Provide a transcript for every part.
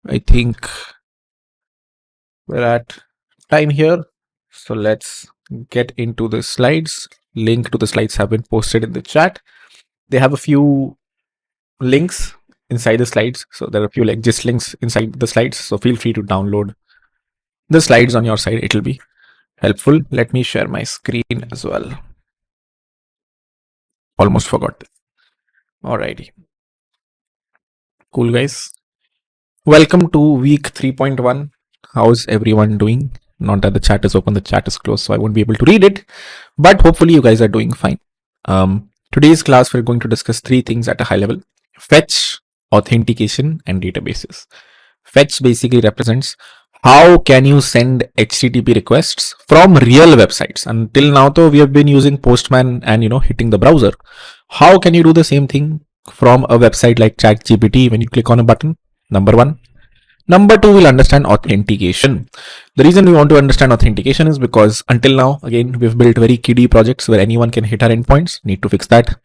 I think we're at time here. So let's get into the slides. Link to the slides have been posted in the chat. They have a few links inside the slides. So there are a few like gist links inside the slides. So feel free to download the slides on your side. It'll be helpful. Let me share my screen as well. Almost forgot this. Alrighty. Cool guys. Welcome to week 3.1. How's everyone doing? Not that the chat is open, the chat is closed, so I won't be able to read it. But hopefully you guys are doing fine. Today's class, we're going to discuss three things at a high level: fetch, authentication, and databases. Fetch basically represents how can you send HTTP requests from real websites. Until now, though, we have been using Postman and hitting the browser. How can you do the same thing from a website like ChatGPT when you click on a button? Number one. Number two, we'll understand authentication. The reason we want to understand authentication is because until now, again, we've built very kiddie projects where anyone can hit our endpoints. Need to fix that.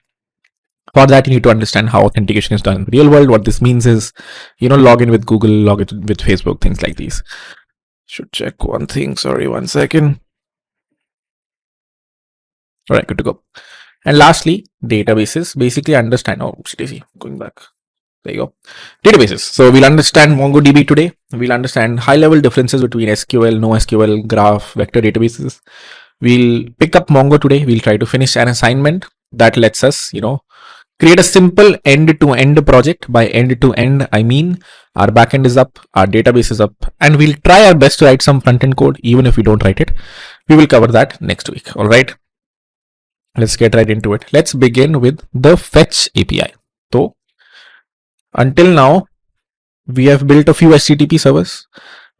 For that, you need to understand how authentication is done in the real world. What this means is, log in with Google, log in with Facebook, things like these. Should check one thing. Sorry, 1 second. All right, good to go. And lastly, databases. Basically understand. Oh, Stacy, going back. There you go. Databases. So we'll understand MongoDB today. We'll understand high-level differences between SQL, NoSQL, graph, vector databases. We'll pick up Mongo today. We'll try to finish an assignment that lets us, create a simple end-to-end project. By end-to-end, I mean our backend is up, our database is up, and we'll try our best to write some front-end code, even if we don't write it. We will cover that next week. All right. Let's get right into it. Let's begin with the fetch API. So until now, we have built a few HTTP servers.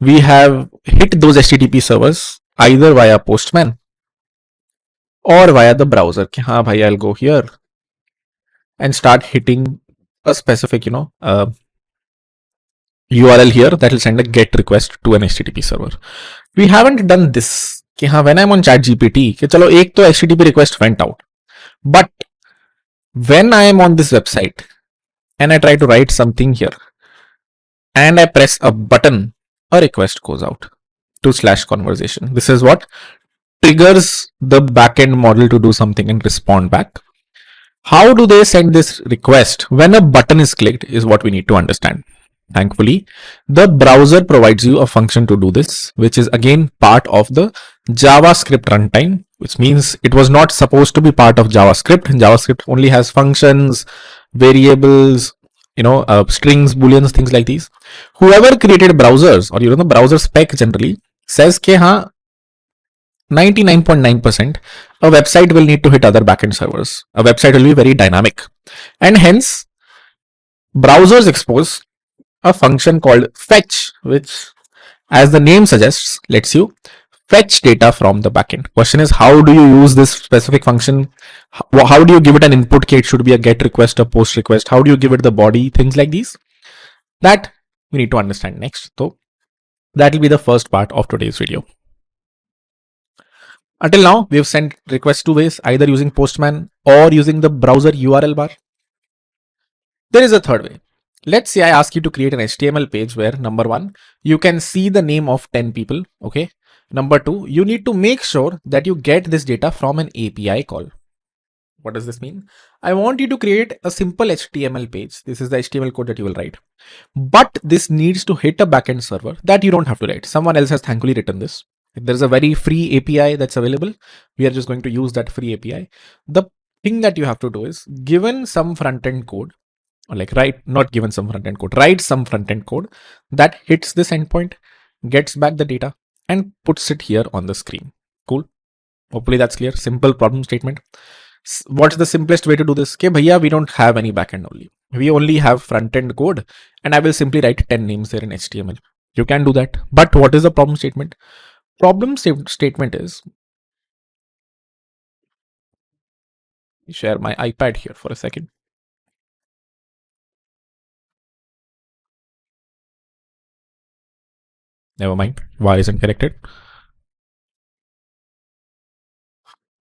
We have hit those HTTP servers either via Postman or via the browser. Haan bhai, I'll go here and start hitting a specific, URL here that will send a GET request to an HTTP server. We haven't done this. When I'm on ChatGPT, chalo, ek to HTTP request went out. But when I am on this website and I try to write something here and I press a button, a request goes out to /conversation. This is what triggers the backend model to do something and respond back. How do they send this request when a button is clicked is what we need to understand. Thankfully, the browser provides you a function to do this, which is again part of the JavaScript runtime, which means it was not supposed to be part of JavaScript. JavaScript only has functions, variables, strings, booleans, things like these. Whoever created browsers or the browser spec generally says ke haan 99.9% a website will need to hit other backend servers. A website will be very dynamic, and hence browsers expose a function called fetch, which, as the name suggests, lets you fetch data from the backend. Question is, how do you use this specific function? How do you give it an input? It should be a GET request, a POST request. How do you give it the body? Things like these. That we need to understand next. So that will be the first part of today's video. Until now, we have sent requests two ways, either using Postman or using the browser URL bar. There is a third way. Let's say I ask you to create an HTML page where number one, you can see the name of 10 people. Okay. Number two, you need to make sure that you get this data from an API call. What does this mean? I want you to create a simple HTML page. This is the HTML code that you will write. But this needs to hit a backend server that you don't have to write. Someone else has thankfully written this. There's a very free API that's available. We are just going to use that free API. The thing that you have to do is, given some front-end code, write some front-end code that hits this endpoint, gets back the data and puts it here on the screen. Cool. Hopefully that's clear. Simple problem statement. What's the simplest way to do this? Okay, bhaiya, we don't have any backend only. We only have front-end code, and I will simply write 10 names there in HTML. You can do that. But what is the problem statement? Problem statement is, share my iPad here for a second. Never mind. Why isn't corrected?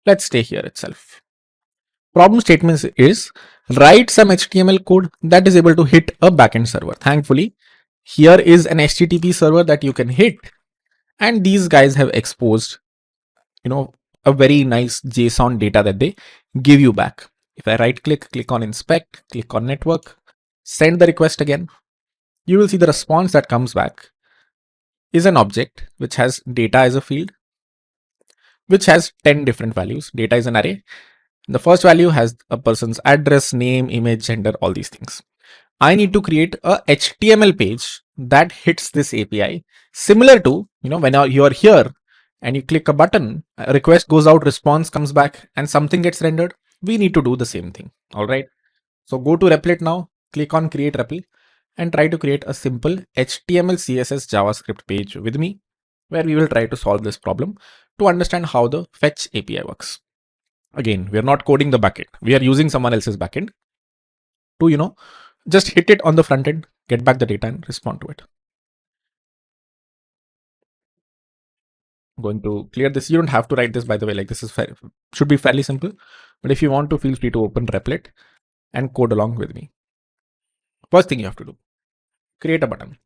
Let's stay here itself. Problem statement is, write some HTML code that is able to hit a backend server. Thankfully, Here is an HTTP server that you can hit, and these guys have exposed, you know, a very nice JSON data that they give you back. If I right click, click on inspect, click on network, send the request again, you will see the response that comes back is an object which has data as a field, which has 10 different values. Data is an array. The first value has a person's address, name, image, gender, all these things. I need to create a HTML page that hits this API, similar to, when you are here and you click a button, a request goes out, response comes back, and something gets rendered. We need to do the same thing. All right. So go to Replit now, click on create REPL, and try to create a simple HTML, CSS, JavaScript page with me, where we will try to solve this problem to understand how the fetch API works. Again, we are not coding the backend. We are using someone else's backend to, just hit it on the front end, get back the data and respond to it. I'm going to clear this. You don't have to write this, by the way, like this is should be fairly simple. But if you want to, feel free to open Replit and code along with me. First thing you have to do, create a button.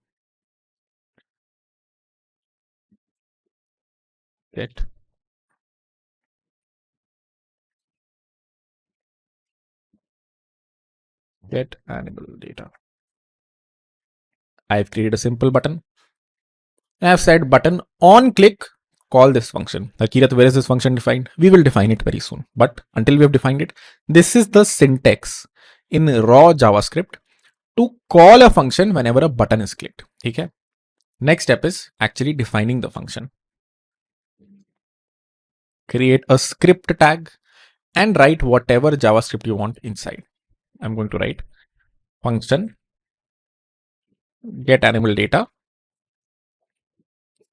Get animal data. I've created a simple button. I have said button on click, call this function. Kirat, where is this function defined? We will define it very soon. But until we have defined it, this is the syntax in raw JavaScript to call a function whenever a button is clicked. Okay. Next step is actually defining the function. Create a script tag and write whatever JavaScript you want inside. I'm going to write function get animal data.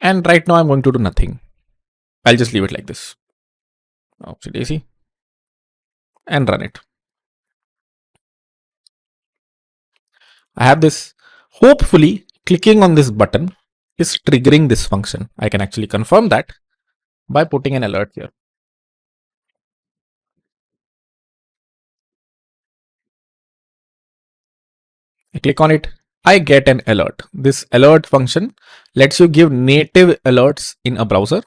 And right now I'm going to do nothing. I'll just leave it like this. Oopsie daisy. And run it. I have this. Hopefully, clicking on this button is triggering this function. I can actually confirm that by putting an alert here. I click on it. I get an alert. This alert function lets you give native alerts in a browser,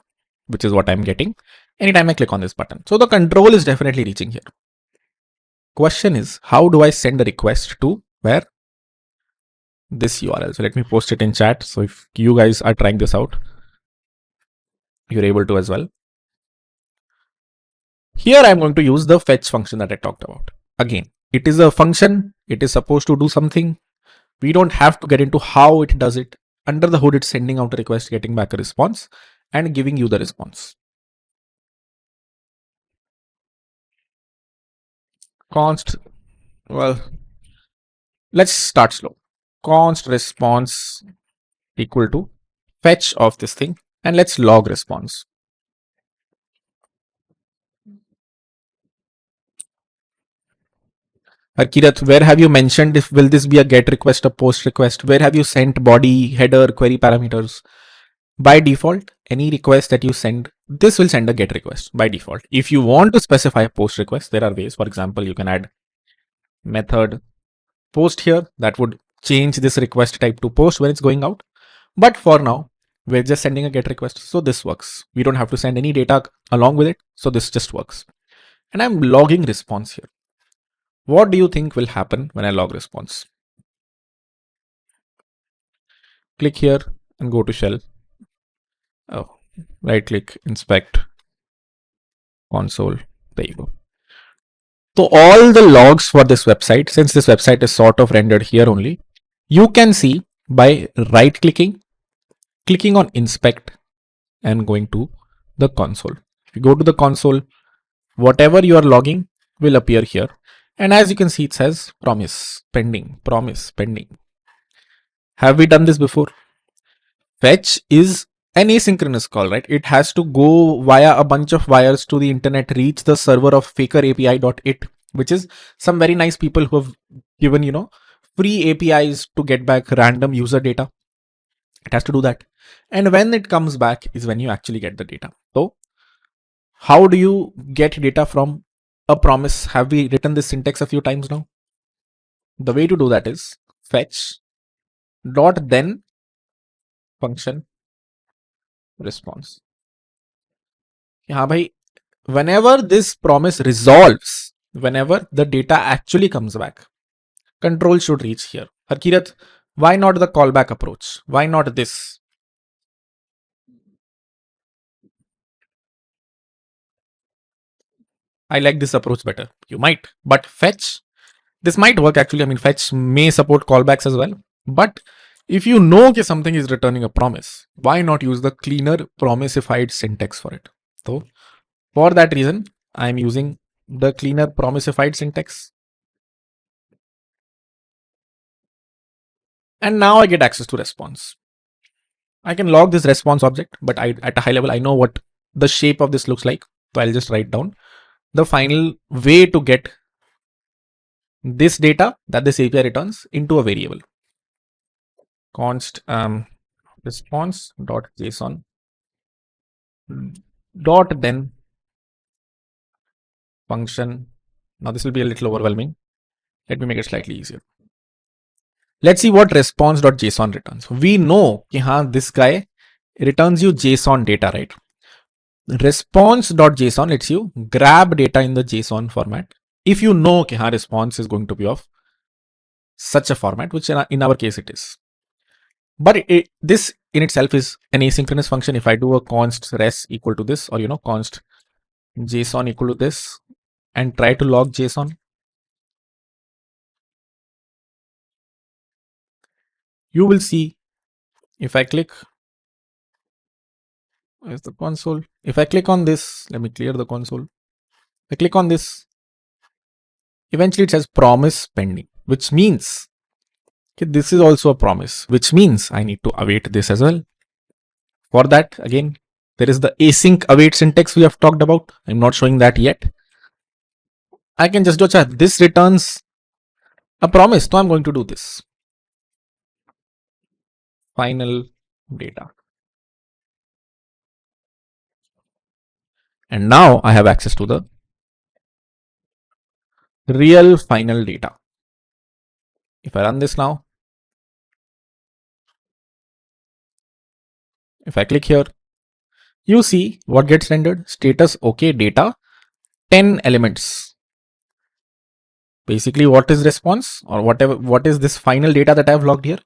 which is what I'm getting anytime I click on this button. So the control is definitely reaching here. Question is, how do I send a request to where? This URL. So let me post it in chat. So if you guys are trying this out, you're able to as well. Here I'm going to use the fetch function that I talked about. Again, it is a function. It is supposed to do something. We don't have to get into how it does it. Under the hood, it's sending out a request, getting back a response, and giving you the response. Const, well, let's start slow. Const response equal to fetch of this thing, and let's log response. Kirat, where have you mentioned if will this be a get request or post request? Where have you sent body, header, query parameters? By default, any request that you send, this will send a get request by default. If you want to specify a post request, there are ways. For example, you can add method post here that would change this request type to post when it's going out. But for now, we're just sending a get request. So this works. We don't have to send any data along with it. So this just works. And I'm logging response here. What do you think will happen when I log response? Click here and go to shell. Oh, right click, inspect, console. There you go. So all the logs for this website, since this website is sort of rendered here only, you can see by right clicking, clicking on inspect and going to the console. If you go to the console, whatever you are logging will appear here. And as you can see, it says promise pending, promise pending. Have we done this before? Fetch is an asynchronous call, right? It has to go via a bunch of wires to the internet, reach the server of fakerapi.it, which is some very nice people who have given, free APIs to get back random user data. It has to do that. And when it comes back is when you actually get the data. So how do you get data from a promise? Have we written this syntax a few times now? The way to do that is fetch dot then function response. हाँ भाई, whenever this promise resolves, whenever the data actually comes back, control should reach here. Harkirat, why not the callback approach? Why not this? I like this approach better. You might, but fetch, this might work actually. I mean, fetch may support callbacks as well. But if you know that something is returning a promise, why not use the cleaner promisified syntax for it? So for that reason, I'm using the cleaner promisified syntax. And now I get access to response. I can log this response object, but at a high level, I know what the shape of this looks like. So I'll just write down the final way to get this data that this API returns into a variable. Const response dot json dot then function. Now this will be a little overwhelming. Let me make it slightly easier. Let's see what response.json returns. We know that this guy returns you JSON data, right? Response.json lets you grab data in the JSON format. If you know that response is going to be of such a format, which in our case it is. But this in itself is an asynchronous function. If I do a const res equal to this, or const JSON equal to this, and try to log JSON, you will see if I click, where's the console? If I click on this, let me clear the console. I click on this, eventually it says promise pending, which means this is also a promise, which means I need to await this as well. For that, again, there is the async await syntax we have talked about. I'm not showing that yet. I can just do this returns a promise, so I'm going to do this. Final data. And now I have access to the real final data. If I run this now, if I click here, you see what gets rendered. Status okay data 10 elements. Basically, what is response or whatever, what is this final data that I've logged here?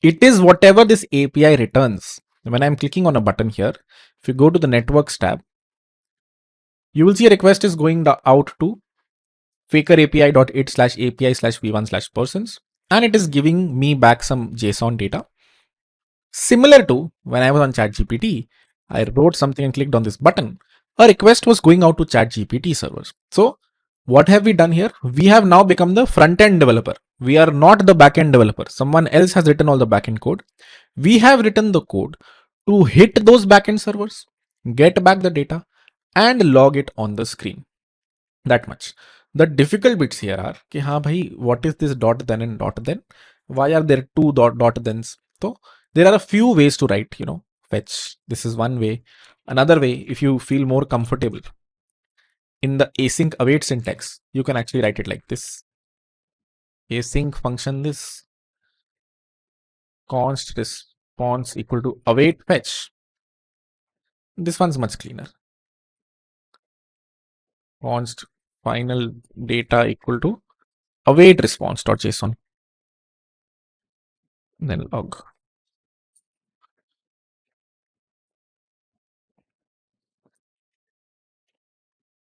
It is whatever this API returns. When I'm clicking on a button here, if you go to the networks tab, you will see a request is going out to faker api.it/api/v1/persons, and it is giving me back some JSON data. Similar to when I was on ChatGPT, I wrote something and clicked on this button. A request was going out to ChatGPT servers. So what have we done here? We have now become the front-end developer. We are not the back-end developer. Someone else has written all the back-end code. We have written the code to hit those back-end servers, get back the data, and log it on the screen. That much. The difficult bits here are, ki, haan bhai, what is this dot then and dot then? Why are there two dot thens? So there are a few ways to write, fetch. This is one way. Another way, if you feel more comfortable in the async await syntax, you can actually write it like this. Async function this const response equal to await fetch. This one's much cleaner. Const final data equal to await response.json. Then log.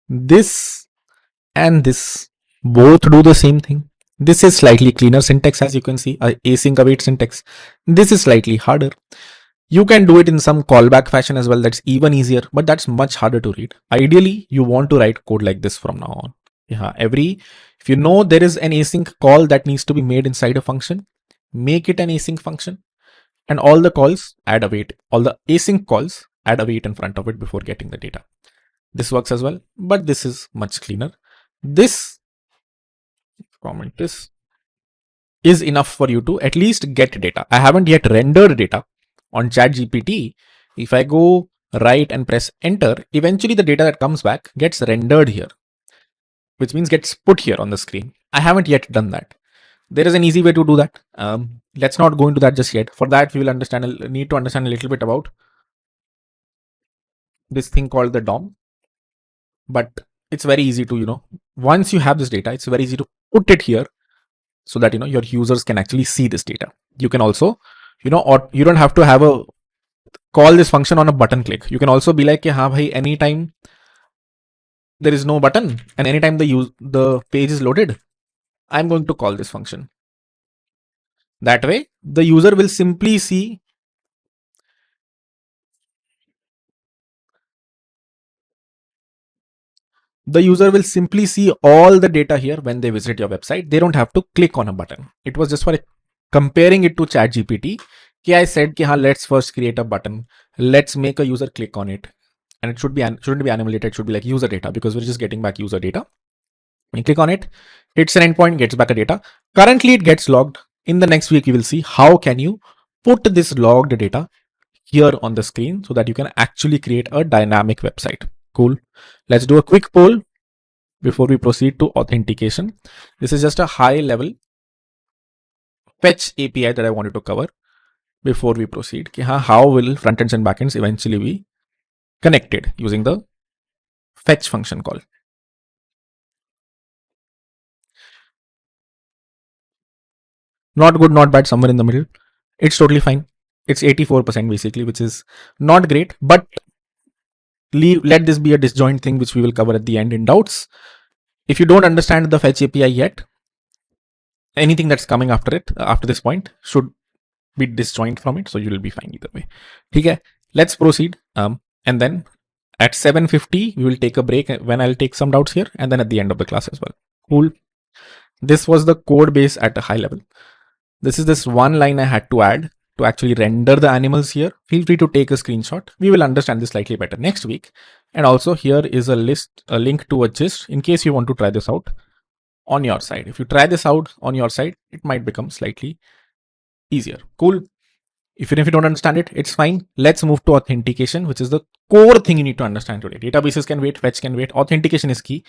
This and this both do the same thing. This is slightly cleaner syntax, as you can see, async await syntax. This is slightly harder. You can do it in some callback fashion as well. That's even easier, but that's much harder to read. Ideally, you want to write code like this from now on. Yeah, if you know there is an async call that needs to be made inside a function, make it an async function, and all the calls add await. All the async calls add await in front of it before getting the data. This works as well, but this is much cleaner. This comment this is enough for you to at least get data. I haven't yet rendered data on ChatGPT. If I go right and press enter, eventually the data that comes back gets rendered here, which means gets put here on the screen. I haven't yet done that. There is an easy way to do that. Let's not go into that just yet. For that, we will need to understand a little bit about this thing called the DOM. But it's very easy to, once you have this data, it's very easy to put it here so that, your users can actually see this data. You can also, or you don't have to have a call this function on a button click. You can also be like, हाँ भाई, anytime there is no button and anytime the page is loaded, I'm going to call this function. That way, the user will simply see all the data here when they visit your website. They don't have to click on a button. It was just for comparing it to ChatGPT. I said, let's first create a button. Let's make a user click on it. And it shouldn't be animal data. It should be like user data because we're just getting back user data. When you click on it, hits an endpoint, gets back a data. Currently, it gets logged. In the next week, you will see how can you put this logged data here on the screen so that you can actually create a dynamic website. Cool. Let's do a quick poll before we proceed to authentication. This is just a high level fetch API that I wanted to cover before we proceed. How will frontends and backends eventually be connected using the fetch function call? Not good, not bad, somewhere in the middle. It's totally fine. It's 84% basically, which is not great, but let this be a disjoint thing which we will cover at the end in doubts. If you don't understand the fetch API yet, anything that's coming after it, after this point, should be disjoint from it, so you will be fine either way. Okay, let's proceed. And then at 7:50 we will take a break when I'll take some doubts here, and then at the end of the class as well. Cool. This was the code base at a high level. This is this one line I had to add to actually render the animals here. Feel free to take a screenshot. We will understand this slightly better next week. And also here is a link to a gist in case you want to try this out on your side. If you try this out on your side, it might become slightly easier. Cool. Even if you don't understand it, it's fine. Let's move to authentication, which is the core thing you need to understand today. Databases can wait, fetch can wait. Authentication is key.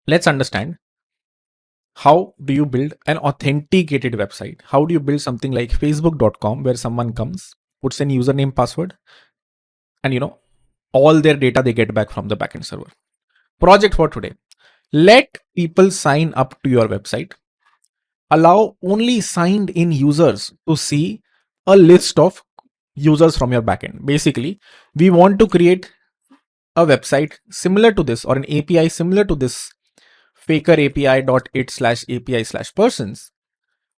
Let's understand, how do you build an authenticated website? How do you build something like facebook.com where someone comes, puts in username, password, and all their data they get back from the backend server. Project for today. Let people sign up to your website. Allow only signed in users to see a list of users from your backend. Basically, we want to create a website similar to this, or an API similar to this faker API.it/API/persons,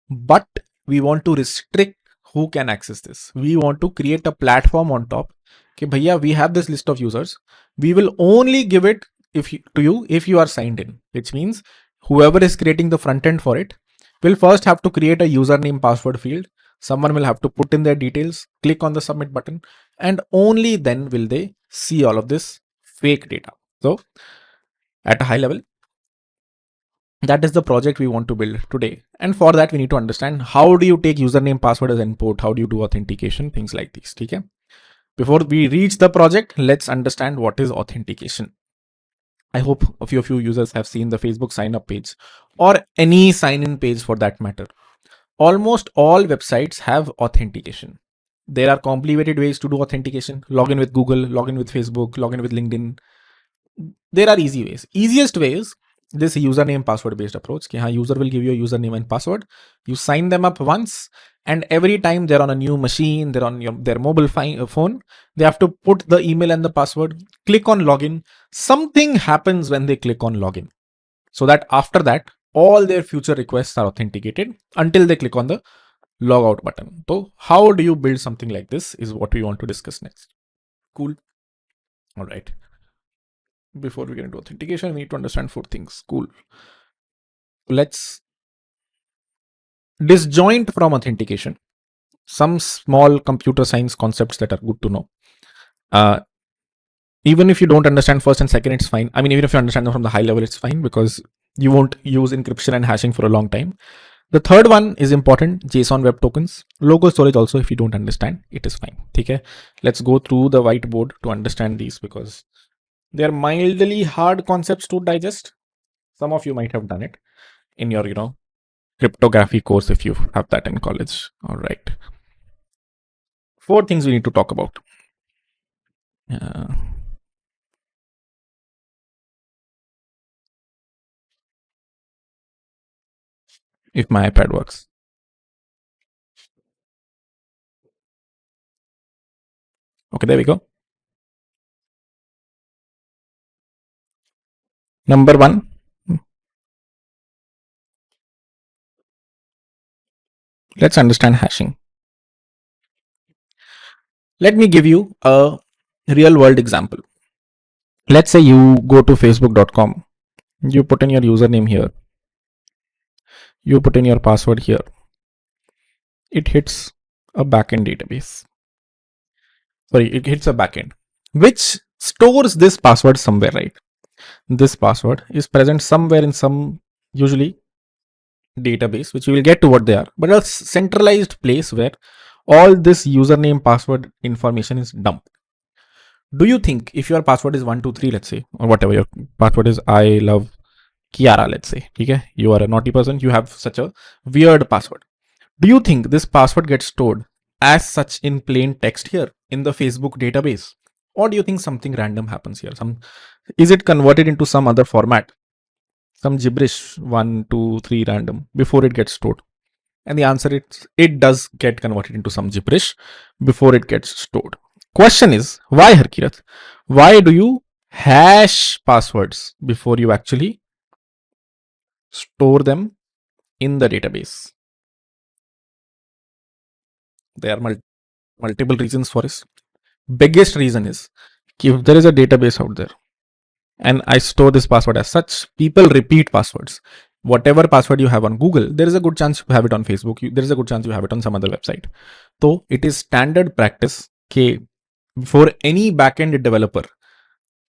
but we want to restrict who can access this. We want to create a platform on top. Okay, bhaiya, we have this list of users. We will only give it to you if you are signed in, which means whoever is creating the front end for it will first have to create a username password field. Someone will have to put in their details, click on the submit button, and only then will they see all of this fake data. So at a high level, that is the project we want to build today. And for that, we need to understand, how do you take username, password as input? How do you do authentication? Things like these. Okay. Before we reach the project, let's understand what is authentication. I hope a few of you users have seen the Facebook sign up page, or any sign in page for that matter. Almost all websites have authentication. There are complicated ways to do authentication. Log in with Google, log in with Facebook, log in with LinkedIn. There are easy ways. Easiest way is this username password based approach. User will give you a username and password. You sign them up once, and every time they're on a new machine, they're on their mobile phone, they have to put the email and the password, click on login. Something happens when they click on login, so that after that, all their future requests are authenticated until they click on the logout button. So how do you build something like this is what we want to discuss next. Cool. All right. Before we get into authentication, we need to understand 4 things. Cool. Let's disjoint from authentication some small computer science concepts that are good to know. Even if you don't understand first and second, it's fine. I mean, even if you understand them from the high level, it's fine because you won't use encryption and hashing for a long time. The third one is important, JSON web tokens. Local storage also, if you don't understand, it is fine. Okay, let's go through the whiteboard to understand these because they're mildly hard concepts to digest. Some of you might have done it in your, cryptography course if you have that in college. All right. 4 things we need to talk about. Uh, if my iPad works. Okay, there we go. Number one, let's understand hashing. Let me give you a real world example. Let's say you go to facebook.com, you put in your username here, you put in your password here. It hits a backend database. Sorry, it hits a backend which stores this password somewhere, right? This password is present somewhere in some usually database, which we will get to what they are, but a centralized place where all this username password information is dumped. Do you think if your password is 123, let's say, or whatever your password is, I love Kiara, let's say, okay, you are a naughty person, you have such a weird password. Do you think this password gets stored as such in plain text here in the Facebook database? Or do you think something random happens here? Is it converted into some other format? Some gibberish, 1, 2, 3 random before it gets stored? And the answer is it does get converted into some gibberish before it gets stored. Question is, why, Harkirat? Why do you hash passwords before you actually store them in the database? There are multiple reasons for this. Biggest reason is if there is a database out there and I store this password as such, people repeat passwords. Whatever password you have on Google, there is a good chance you have it on Facebook. There is a good chance you have it on some other website. So it is standard practice for any backend developer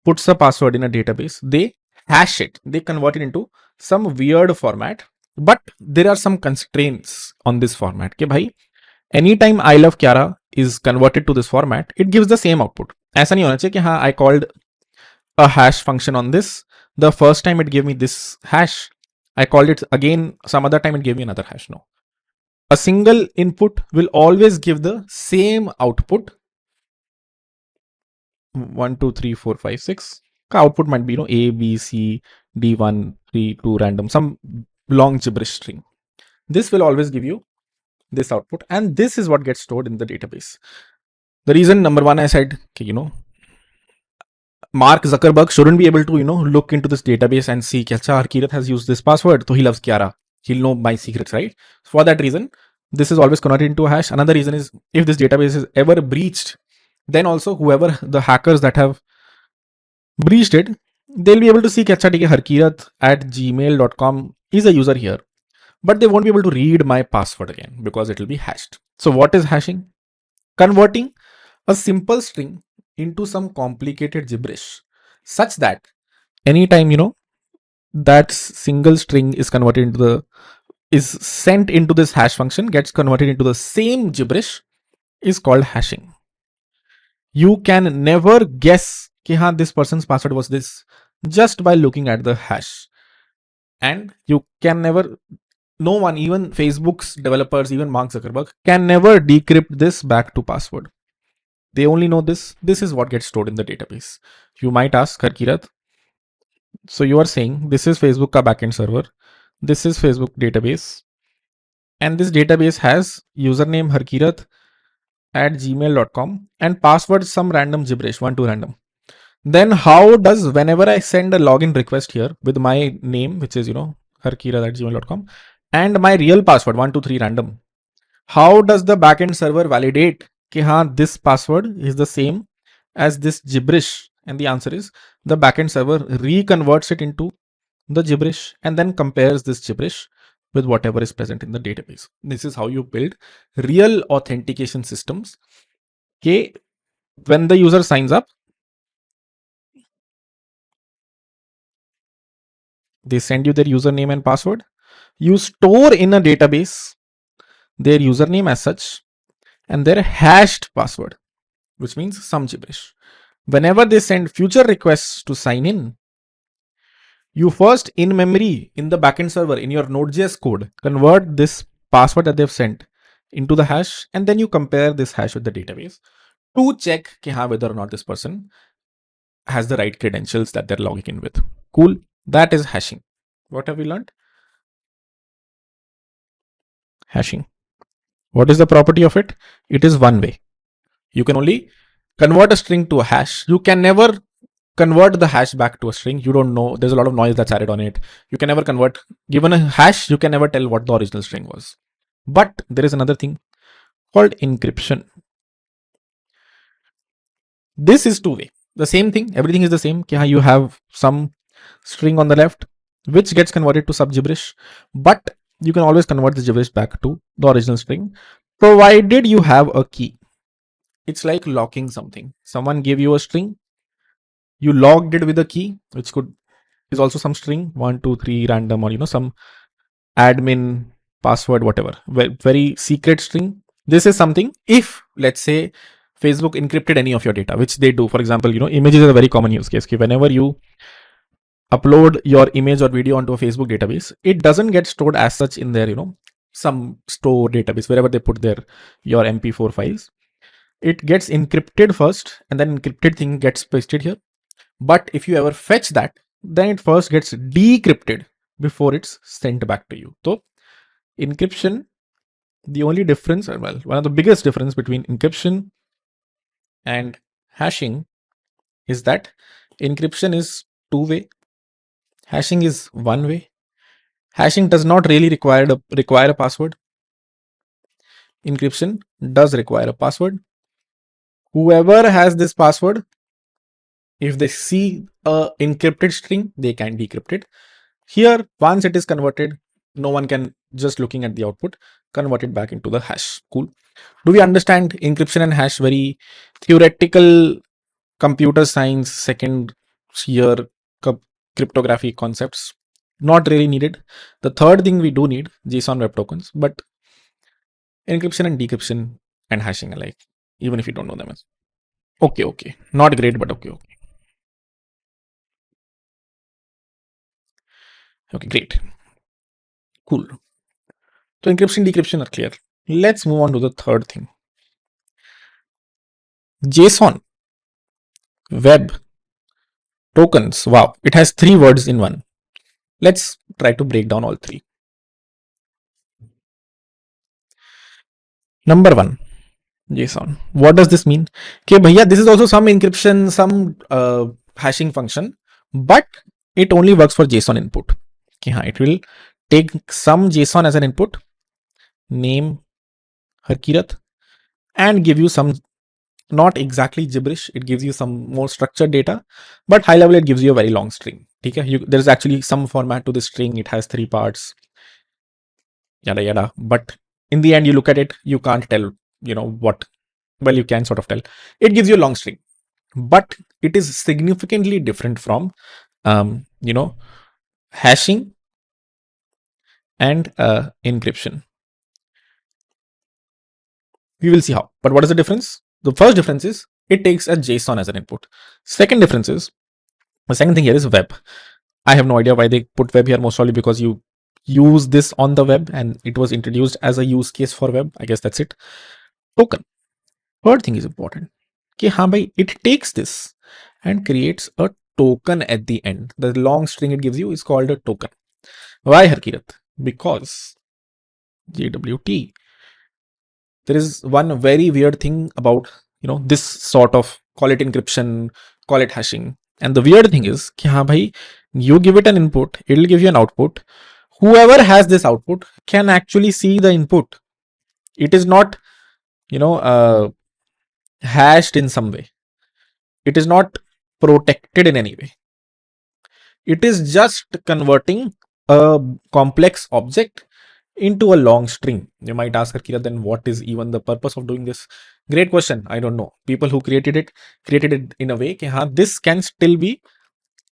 puts a password in a database, they hash it, they convert it into some weird format. But there are some constraints on this format. Okay, bhai, anytime I love Kiara is converted to this format, it gives the same output. ऐसा नहीं होना चाहिए कि हाँ I called a hash function on this. The first time it gave me this hash. I called it again some other time it gave me another hash. No. A single input will always give the same output. 1, 2, 3, 4, 5, 6. Output might be A, B, C, D, 1, 3, 2 random, some long gibberish string. This will always give you this output, and this is what gets stored in the database. The reason number one, I said, Mark Zuckerberg shouldn't be able to, look into this database and see, Harkirat has used this password, so he loves Kiara. He'll know my secrets, right? For that reason, this is always converted into a hash. Another reason is if this database is ever breached, then also whoever the hackers that have breached it, they'll be able to see Harkirat at gmail.com is a user here, but they won't be able to read my password again because it will be hashed. So what is hashing? Converting a simple string into some complicated gibberish such that anytime that single string is converted into is sent into this hash function, gets converted into the same gibberish, is called hashing. You can never guess this person's password was this just by looking at the hash. And you can never, no one, even Facebook's developers, even Mark Zuckerberg, can never decrypt this back to password. They only know this. This is what gets stored in the database. You might ask, Harkirat, so you are saying this is Facebook ka backend server, this is Facebook database, and this database has username Harkirat at gmail.com and password some random gibberish, 1, 2 random. Then how does, whenever I send a login request here with my name, which is, harkirat at gmail.com, and my real password, 1, 2, 3 random, how does the backend server validate this password is the same as this gibberish? And the answer is the backend server reconverts it into the gibberish and then compares this gibberish with whatever is present in the database. This is how you build real authentication systems. Okay, when the user signs up, they send you their username and password. You store in a database their username as such and their hashed password, which means some gibberish. Whenever they send future requests to sign in, You first in memory in the backend server in your Node.js code convert this password that they've sent into the hash, and then you compare this hash with the database to check कि हाँ, whether or not this person has the right credentials that they're logging in with. Cool. That is hashing. What have we learned? Hashing. What is the property of it? It is one way. You can only convert a string to a hash. You can never convert the hash back to a string. You don't know. There's a lot of noise that's added on it. You can never convert. Given a hash, you can never tell what the original string was. But there is another thing called encryption. This is two-way. The same thing. Everything is the same. You have some string on the left, which gets converted to some gibberish, but you can always convert the gibberish back to the original string, provided you have a key. It's like locking something. Someone gave you a string, you logged it with a key, which could is also some string, 123 random, or some admin password, whatever, very secret string. This is something, if let's say Facebook encrypted any of your data, which they do. For example, images is a very common use case. Whenever you upload your image or video onto a Facebook database, it doesn't get stored as such in their, some store database, wherever they put their your MP4 files. It gets encrypted first, and then encrypted thing gets pasted here. But if you ever fetch that, then it first gets decrypted before it's sent back to you. So encryption, the only difference, well, one of the biggest difference between encryption and hashing is that encryption is two-way, hashing is one way. Hashing does not really require a password. Encryption does require a password. Whoever has this password, if they see a encrypted string, they can decrypt it. Here, once it is converted, no one can, just looking at the output, convert it back into the hash. Cool. Do we understand encryption and hash? Very theoretical computer science second year cryptography concepts. Not really needed. The third thing we do need, JSON web tokens, but encryption and decryption and hashing alike, even if you don't know them. Okay. Not great, but okay. Okay, great. Cool. So encryption, decryption are clear. Let's move on to the third thing. JSON web tokens. Wow, it has three words in one. Let's try to break down all three. Number one, JSON. What does this mean? Okay, bhaiya, this is also some encryption, some hashing function, but it only works for JSON input. Okay, it will take some JSON as an input, name Harkirat, and give you some, not exactly gibberish, it gives you some more structured data, but high level it gives you a very long string. Okay, there's actually some format to the string. It has three parts, yada yada, but in the end you look at it, you can't tell what. Well, you can sort of tell. It gives you a long string, but it is significantly different from hashing and encryption. We will see how. But what is the difference? The first difference is it takes a JSON as an input. Second difference is, the second thing here is web. I have no idea why they put web here. Most probably because you use this on the web and it was introduced as a use case for web. I guess that's it. Token. Third thing is important. Okay, it takes this and creates a token at the end. The long string it gives you is called a token. Why, Harkirat? Because JWT. There is one very weird thing about this sort of, call it encryption, call it hashing. And the weird thing is you give it an input, it will give you an output. Whoever has this output can actually see the input. It is not hashed in some way. It is not protected in any way. It is just converting a complex object into a long string. You might ask, Kira, then what is even the purpose of doing this? Great question. I don't know. People who created it in a way that this can still be,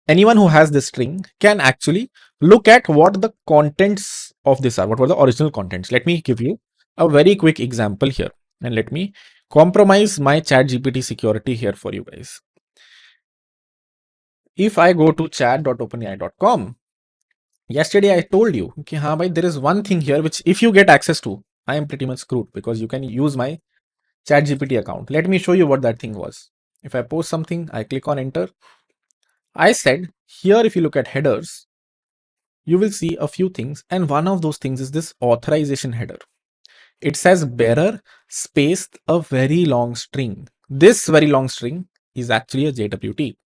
anyone who has this string can actually look at what the contents of this are. What were the original contents? Let me give you a very quick example here, and let me compromise my chat GPT security here for you guys. if I go to chat.openai.com, yesterday I told you, okay, हाँ भाई, there is one thing here which if you get access to, I am pretty much screwed because you can use my ChatGPT account. Let me show you what that thing was. If I post something, I click on enter. I said here, if you look at headers, you will see a few things, and one of those things is this authorization header. It says bearer space a very long string. This very long string is actually a JWT,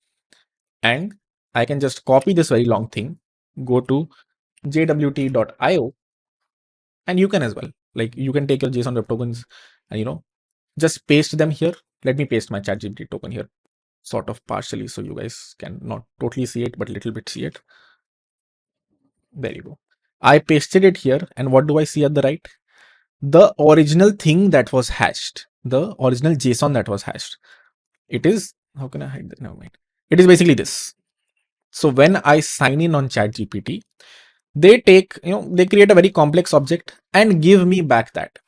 and I can just copy this very long thing, go to jwt.io, and you can as well. Like you can take your JSON web tokens and just paste them here. Let me paste my ChatGPT token here, sort of partially, so you guys can not totally see it, but little bit see it. There you go. I pasted it here, and what do I see at the right? The original thing that was hashed, the original JSON that was hashed. It is, how can I hide that? Never mind. It is basically this. So when I sign in on ChatGPT, they take, they create a very complex object and give me back that.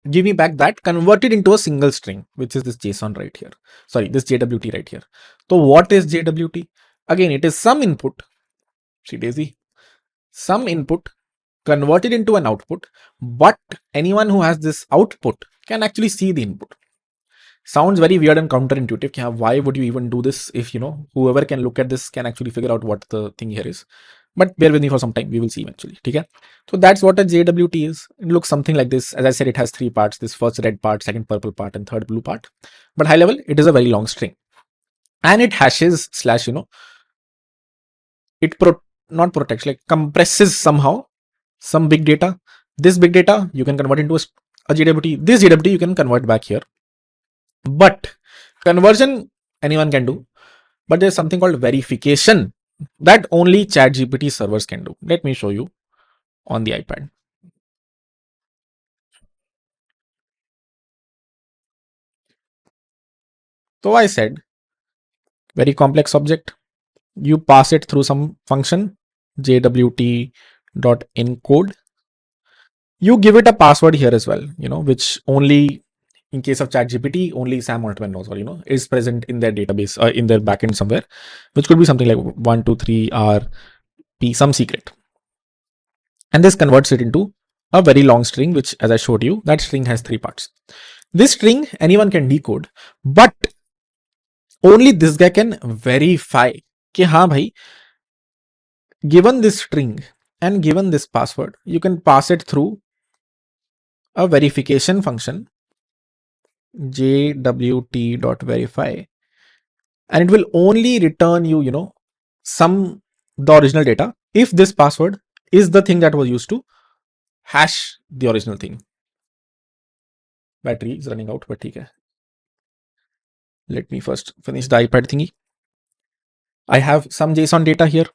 Give me back that converted into a single string, which is this JSON right here. Sorry, this JWT right here. So what is JWT? Again, it is some input. See Daisy, some input converted into an output, but anyone who has this output can actually see the input. Sounds very weird and counterintuitive. Yeah, why would you even do this if whoever can look at this can actually figure out what the thing here is? But bear with me for some time, we will see eventually. Okay, so that's what a JWT is. It looks something like this. As I said, it has three parts: this first red part, second purple part, and third blue part. But high level, it is a very long string, and it hashes slash it not protects, like compresses somehow some big data. This big data you can convert into a JWT. This JWT you can convert back here. But conversion anyone can do. But there's something called verification that only ChatGPT servers can do. Let me show you on the iPad. So I said, very complex object. You pass it through some function, jwt.encode. You give it a password here as well, which only in case of ChatGPT, only Sam Altman knows, or is present in their database or in their backend somewhere, which could be something like 123 RP, some secret. And this converts it into a very long string, which, as I showed you, that string has three parts. This string anyone can decode, but only this guy can verify कि हाँ भाई, given this string and given this password, you can pass it through a verification function, jwt.verify, and it will only return you, the original data if this password is the thing that was used to hash the original thing. Battery is running out, but okay. Let me first finish the iPad thingy. I have some JSON data here.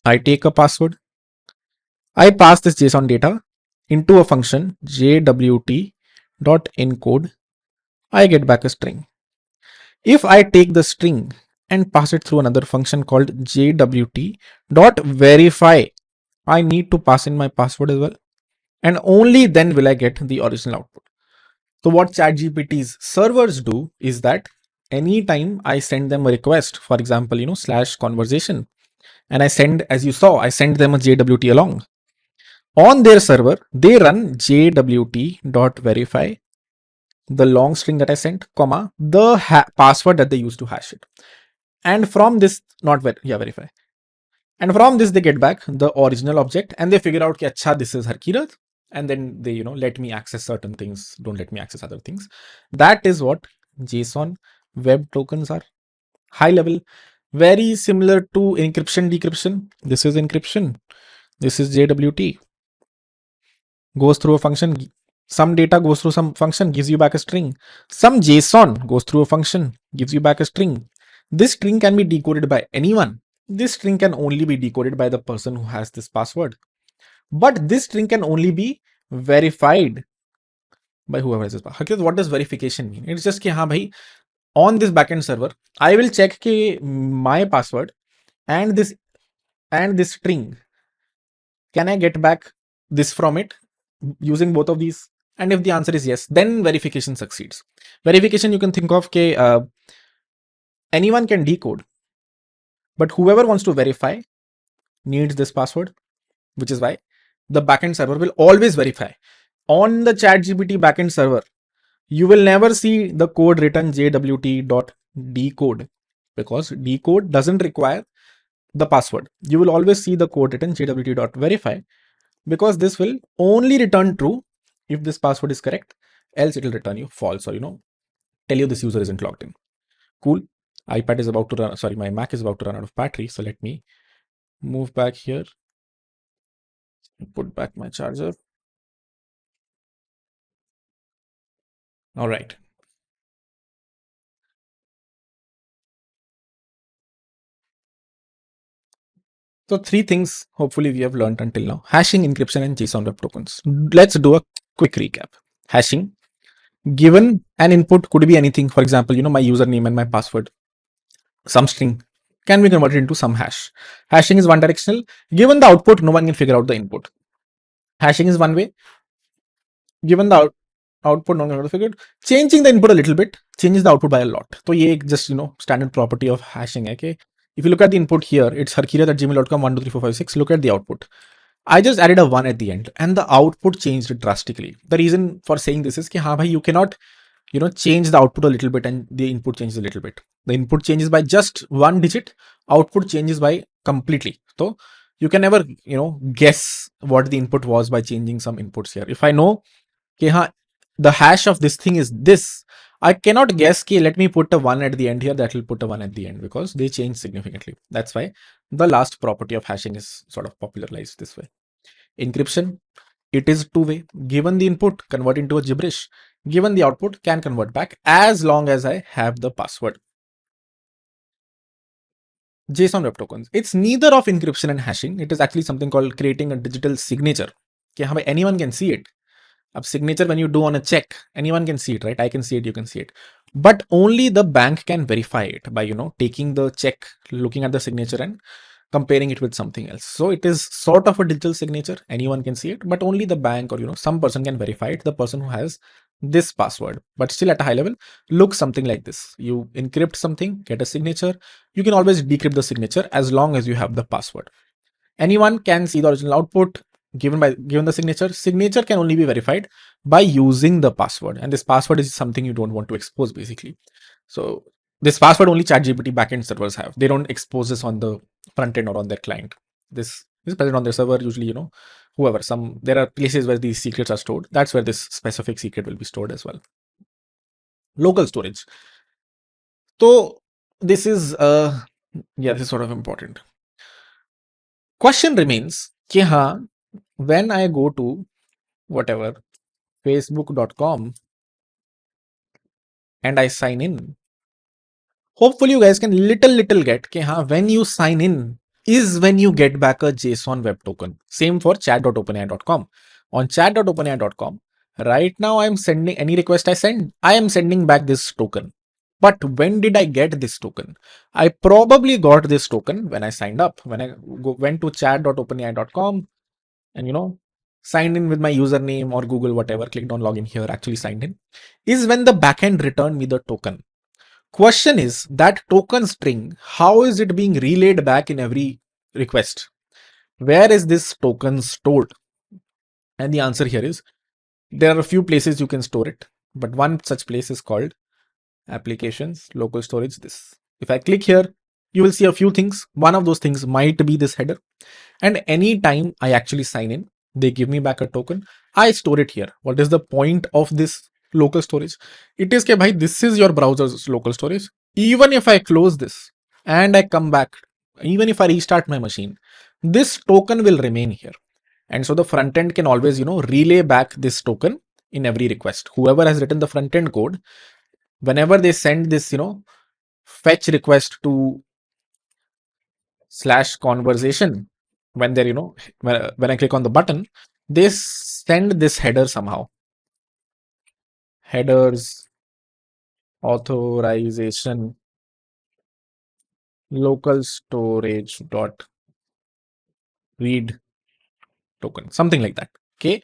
I take a password. I pass this JSON data into a function jwt.encode. I get back a string. If I take the string and pass it through another function called jwt.verify, I need to pass in my password as well. And only then will I get the original output. So what ChatGPT's servers do is that anytime I send them a request, for example, slash conversation, and I send, as you saw, I send them a JWT along. On their server, they run jwt.verify, the long string that I sent, comma, the password that they use to hash it. And from this, verify. And from this, they get back the original object and they figure out, ki, Achha, this is Harkirat. And then they, let me access certain things, don't let me access other things. That is what JSON web tokens are. High level, very similar to encryption, decryption. This is encryption. This is JWT. Goes through a function. Some data goes through some function, gives you back a string. Some JSON goes through a function, gives you back a string. This string can be decoded by anyone. This string can only be decoded by the person who has this password. But this string can only be verified by whoever has this password. What does verification mean? It's just that, bhai, on this backend server, I will check my password and this string, can I get back this from it using both of these? And if the answer is yes, then verification succeeds. Verification, you can think of anyone can decode, But whoever wants to verify needs this password, which is why the backend server will always verify. On the ChatGPT backend server, you will never see the code written jwt.decode because decode doesn't require the password. You will always see the code written jwt.verify because this will only return true if this password is correct, else it will return you false, or tell you this user isn't logged in. Cool. iPad is about to run, sorry, my Mac is about to run out of battery. So let me move back here, put back my charger. All right. So three things hopefully we have learned until now: hashing, encryption, and JSON web tokens. Let's do a quick recap. Hashing, given an input could be anything. For example, my username and my password, some string can be converted into some hash. Hashing is one directional. Given the output, no one can figure out the input. Hashing is one way. Given the output, no one can figure it. Changing the input a little bit changes the output by a lot. So ये just standard property of hashing है. Okay, if you look at the input here, it's harkirat@gmail.com 1 2 3 4 5 6. Look at the output. I just added a 1 at the end and the output changed drastically. The reason for saying this is that you cannot change the output a little bit and the input changes a little bit. The input changes by just one digit, output changes by completely. So you can never guess what the input was by changing some inputs here. If I know the hash of this thing is this, I cannot guess let me put a 1 at the end here, that will put a 1 at the end because they change significantly. That's why the last property of hashing is sort of popularized this way. Encryption, it is two-way. Given the input, convert into a gibberish. Given the output, can convert back as long as I have the password. JSON web tokens. It's neither of encryption and hashing. It is actually something called creating a digital signature. Anyone can see it. A signature, when you do on a check, anyone can see it, right? I can see it, you can see it. But only the bank can verify it by, taking the check, looking at the signature and comparing it with something else. So it is sort of a digital signature. Anyone can see it, but only the bank or, some person can verify it, the person who has this password. But still at a high level, looks something like this. You encrypt something, get a signature. You can always decrypt the signature as long as you have the password. Anyone can see the original output given the signature. Signature can only be verified by using the password, and this password is something you don't want to expose basically. So this password only ChatGPT backend servers have. They don't expose this on the front end or on their client. This is present on their server usually. Whoever, there are places where these secrets are stored. That's where this specific secret will be stored as well. Local storage. So this is this is sort of important. Question remains when I go to whatever facebook.com and I sign in, hopefully you guys can little get when you sign in is when you get back a JSON web token. Same for chat.openai.com. On chat.openai.com, right now I'm sending any request I am sending back this token. But when did I get this token? I probably got this token when I signed up. When I went to chat.openai.com and signed in with my username or Google, whatever, clicked on login here, actually signed in, is when the backend returned me the token. Question is that token string, how is it being relayed back in every request? Where is this token stored? And the answer here is there are a few places you can store it, but one such place is called applications, local storage. This, if I click here, you will see a few things. One of those things might be this header. And anytime I actually sign in, they give me back a token. I store it here. What is the point of this local storage? It is that this is your browser's local storage. Even if I close this and I come back, even if I restart my machine, this token will remain here. And so the front end can always, relay back this token in every request. Whoever has written the front end code, whenever they send this, fetch request to /conversation, when they're, when I click on the button, they send this header somehow. Headers, authorization, local storage dot read token, something like that. Okay.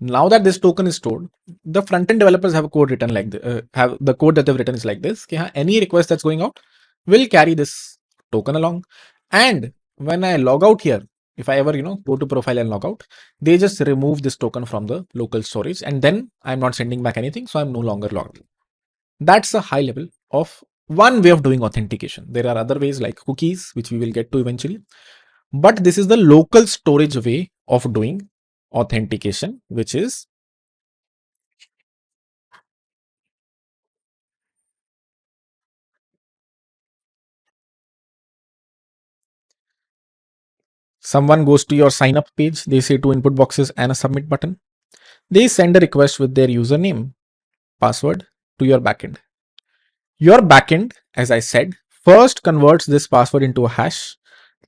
Now that this token is stored, the front end developers have a code written like have the code that they've written is like this. Okay, any request that's going out will carry this token along. And when I log out here, if I ever, go to profile and log out, they just remove this token from the local storage, and then I'm not sending back anything. So I'm no longer logged in. That's a high level of one way of doing authentication. There are other ways like cookies, which we will get to eventually. But this is the local storage way of doing authentication, which is someone goes to your sign up page, they say two input boxes and a submit button. They send a request with their username, password to your backend. Your backend, as I said, first converts this password into a hash,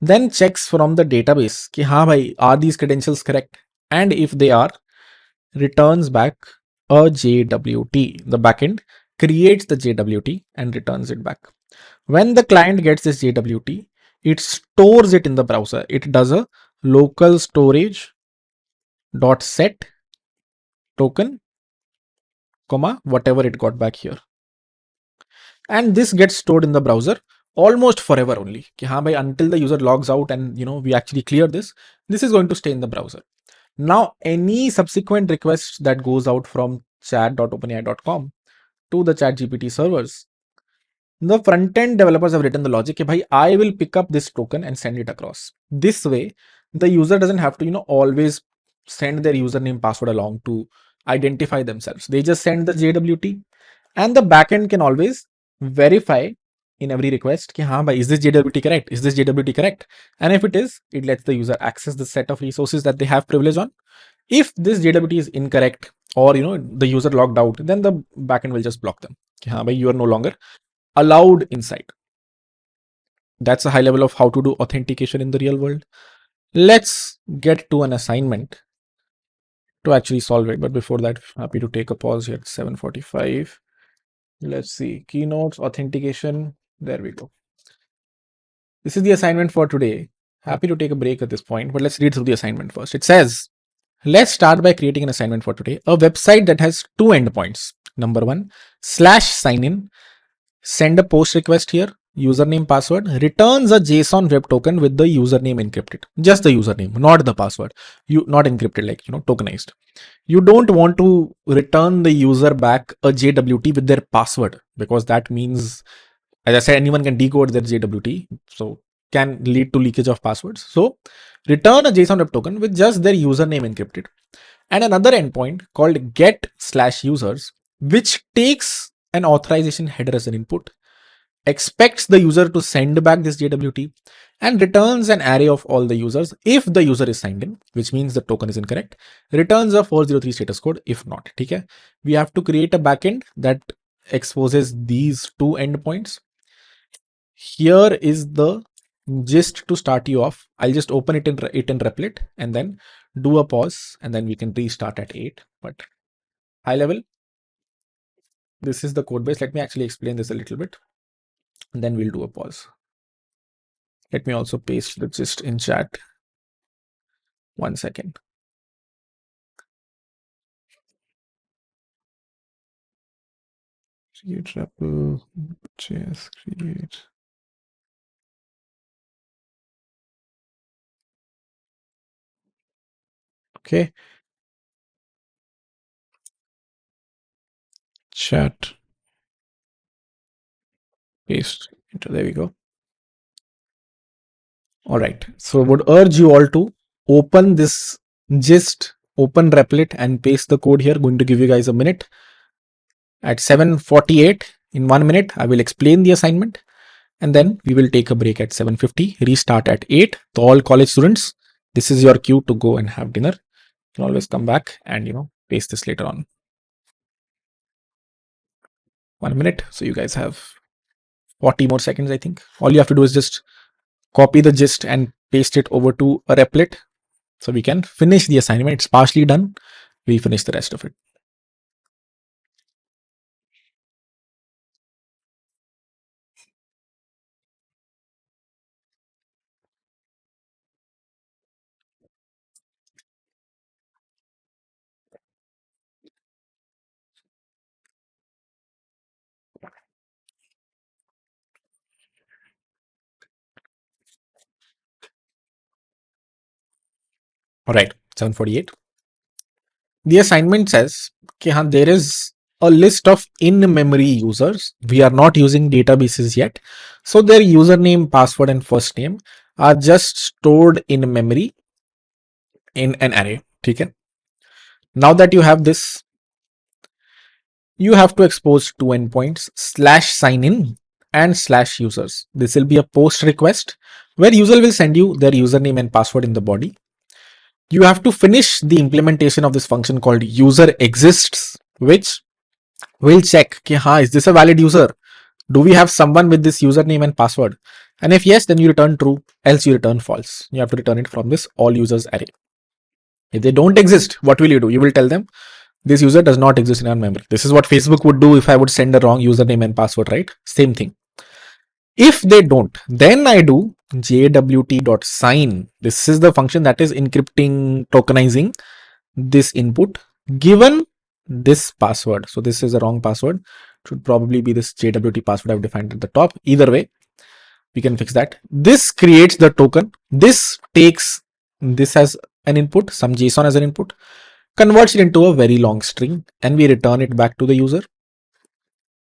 then checks from the database ki haan bhai, are these credentials correct? And if they are, returns back a JWT. The backend creates the JWT and returns it back. When the client gets this JWT, it stores it in the browser. It does a local storage dot set token, comma, whatever it got back here. And this gets stored in the browser almost forever only. Ki haan bhai, until the user logs out and we actually clear this is going to stay in the browser. Now, any subsequent request that goes out from chat.openai.com to the ChatGPT servers, the front-end developers have written the logic that bhai, I will pick up this token and send it across. This way, the user doesn't have to, always send their username password along to identify themselves. They just send the JWT, and the backend can always verify in every request ki, haan bhai, is this JWT correct? Is this JWT correct? And if it is, it lets the user access the set of resources that they have privilege on. If this JWT is incorrect, or the user logged out, then the backend will just block them. Ki, haan bhai, you are no longer allowed inside. That's a high level of how to do authentication in the real world. Let's get to an assignment to actually solve it. But before that, happy to take a pause here at 7:45. Let's see, keynotes, authentication. There we go. This is the assignment for today. Happy to take a break at this point, but let's read through the assignment first. It says, let's start by creating an assignment for today. A website that has two endpoints. Number one, /signin. Send a post request here, username, password, returns a JSON web token with the username encrypted. Just the username, not the password. You not encrypted, like tokenized. You don't want to return the user back a JWT with their password, because that means, as I said, anyone can decode their JWT, so can lead to leakage of passwords. So return a JSON web token with just their username encrypted. And another endpoint called get/users, which takes an authorization header as an input, expects the user to send back this JWT, and returns an array of all the users. If the user is signed in, which means the token is incorrect, returns a 403 status code if not. Okay? We have to create a backend that exposes these two endpoints. Here is the gist to start you off. I'll just open it in Replit and then do a pause, and then we can restart at 8. But high level, this is the code base. Let me actually explain this a little bit, and then we'll do a pause. Let me also paste the gist in chat. 1 second. Create REPL, JS, create. Okay. Chat. Paste. There we go. All right. So I would urge you all to open this gist, open Replit and paste the code here. Going to give you guys a minute. At 7:48, in 1 minute, I will explain the assignment, and then we will take a break at 7:50, restart at 8. To all college students, this is your cue to go and have dinner. You can always come back and paste this later on. 1 minute. So you guys have 40 more seconds, I think. All you have to do is just copy the gist and paste it over to a Replit so we can finish the assignment. It's partially done. We finish the rest of it. All right, 748. The assignment says कि हाँ, there is a list of in-memory users. We are not using databases yet. So their username, password, and first name are just stored in memory in an array. ठीक है? Now that you have this, you have to expose two endpoints slash sign in and slash users. This will be a post request where user will send you their username and password in the body. You have to finish the implementation of this function called user exists, which will check कि हाँ, is this a valid user? Do we have someone with this username and password? And if yes, then you return true, else you return false. You have to return it from this all users array. If they don't exist, what will you do? You will tell them this user does not exist in our memory. This is what Facebook would do if I would send a wrong username and password, right? Same thing. If they don't, then I do jwt.sign. This is the function that is encrypting, tokenizing this input given this password. So this is a wrong password. It should probably be this jwt password I've defined at the top. Either way, we can fix that. This creates the token. This takes this as an input, some JSON as an input, converts it into a very long string, and we return it back to the user.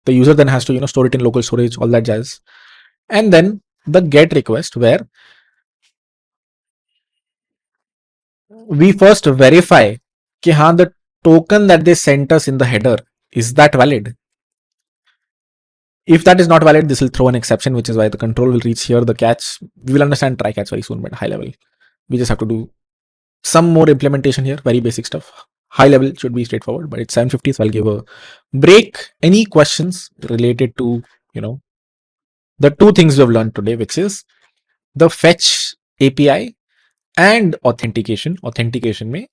The user then has to store it in local storage, all that jazz. And then the get request, where we first verify कि हाँ, the token that they sent us in the header, is that valid? If that is not valid, this will throw an exception, which is why the control will reach here. The catch, we will understand try catch very soon, but high level, we just have to do some more implementation here, very basic stuff. High level should be straightforward, but it's 750, so I'll give a break. Any questions related to the two things we have learned today, which is the fetch API and authentication. Authentication में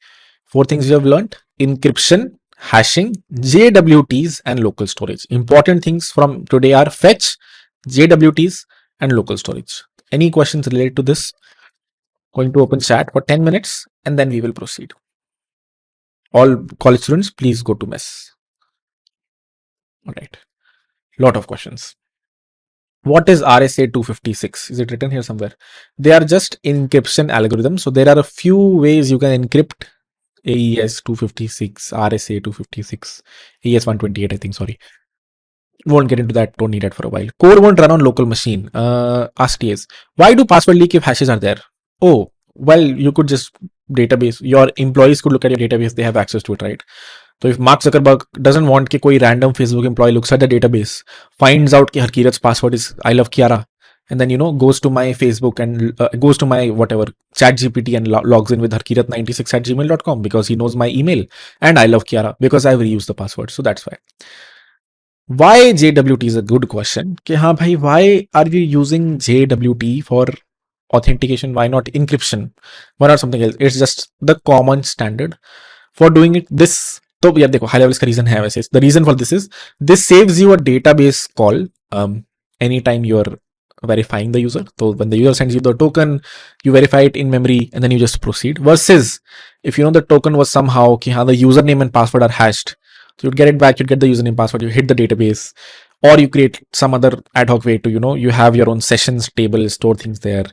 four things you have learned: encryption, hashing, JWTs, and local storage. Important things from today are fetch, JWTs, and local storage. Any questions related to this? Going to open chat for 10 minutes and then we will proceed. All college students, please go to mess. All right. Lot of questions. What is RSA 256? Is it written here somewhere? They are just encryption algorithms. So there are a few ways you can encrypt AES 256, RSA 256, AES 128, I think, sorry. Won't get into that, don't need that for a while. Code won't run on local machine. Ask TAs. Why do password leak if hashes are there? Oh, well, you could just database. Your employees could look at your database, they have access to it, right? So if Mark Zuckerberg doesn't want कि कोई random Facebook employee looks at the database, finds out कि Harkirat's password is I love Kiara, and then goes to my Facebook and goes to my whatever chat GPT and logs in with harkirat96 at gmail.com because he knows my email and I love Kiara because I've reused the password. So that's why. Why JWT is a good question. कि हाँ भाई, why are we using JWT for authentication? Why not encryption? Why not something else? It's just the common standard for doing it. This, तो यार देखो, high level इसका reason है वैसे. The reason for this is this saves you a database call anytime you're verifying the user. So when the user sends you the token, you verify it in memory and then you just proceed. Versus if the token was somehow कि हाँ, the username and password are hashed, so you'd get it back, you'd get the username, password, you hit the database, or you create some other ad hoc way to you have your own sessions table, store things there.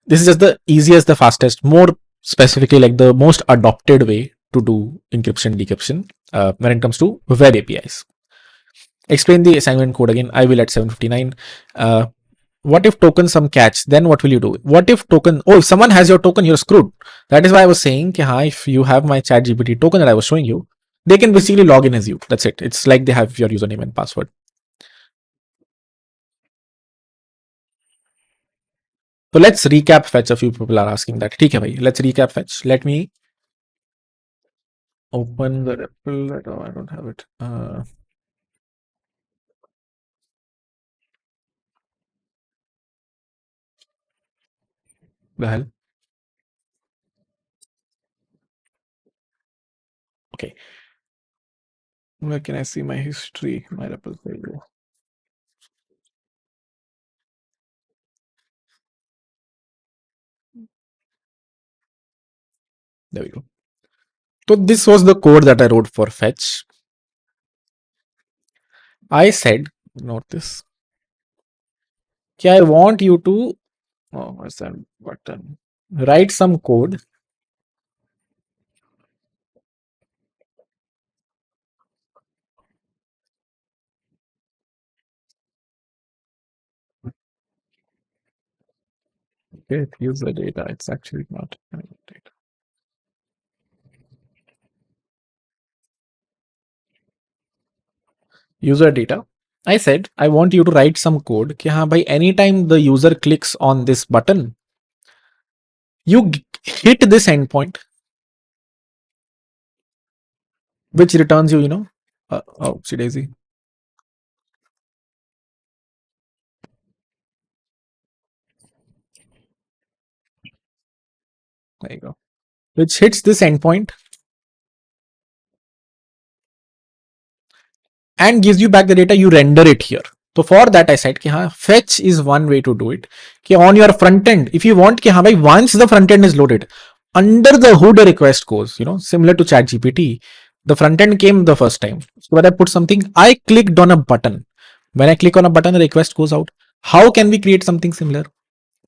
This is just the easiest, the fastest, more specifically like the most adopted way to do encryption decryption when it comes to web APIs. Explain the assignment code again. I will at 7:59. What if token some catch? Then what will you do? What if token? Oh, if someone has your token, you're screwed. That is why I was saying, if you have my chat GPT token that I was showing you, they can basically log in as you. That's it. It's like they have your username and password. So let's recap fetch. A few people are asking that. ठीक है भाई. Let's recap fetch. Let me open the REPL. Oh, I don't have it. The hell? Okay. Where can I see my history? My REPL failure. There we go. So this was the code that I wrote for fetch. I said, note this. I want you to, what's that button? Write some code get user data. It's actually not data. User data. I said I want you to write some code कि हाँ भाई anytime the user clicks on this button, you hit this endpoint which returns you, oh, see daisy. There you go. Which hits this endpoint and gives you back the data. You render it here. So for that I said कि हाँ fetch is one way to do it. कि on your front end, if you want कि हाँ भाई once the front end is loaded, under the hood a request goes, similar to ChatGPT. The front end came the first time. So when I put something, I clicked on a button. When I click on a button, a request goes out. How can we create something similar?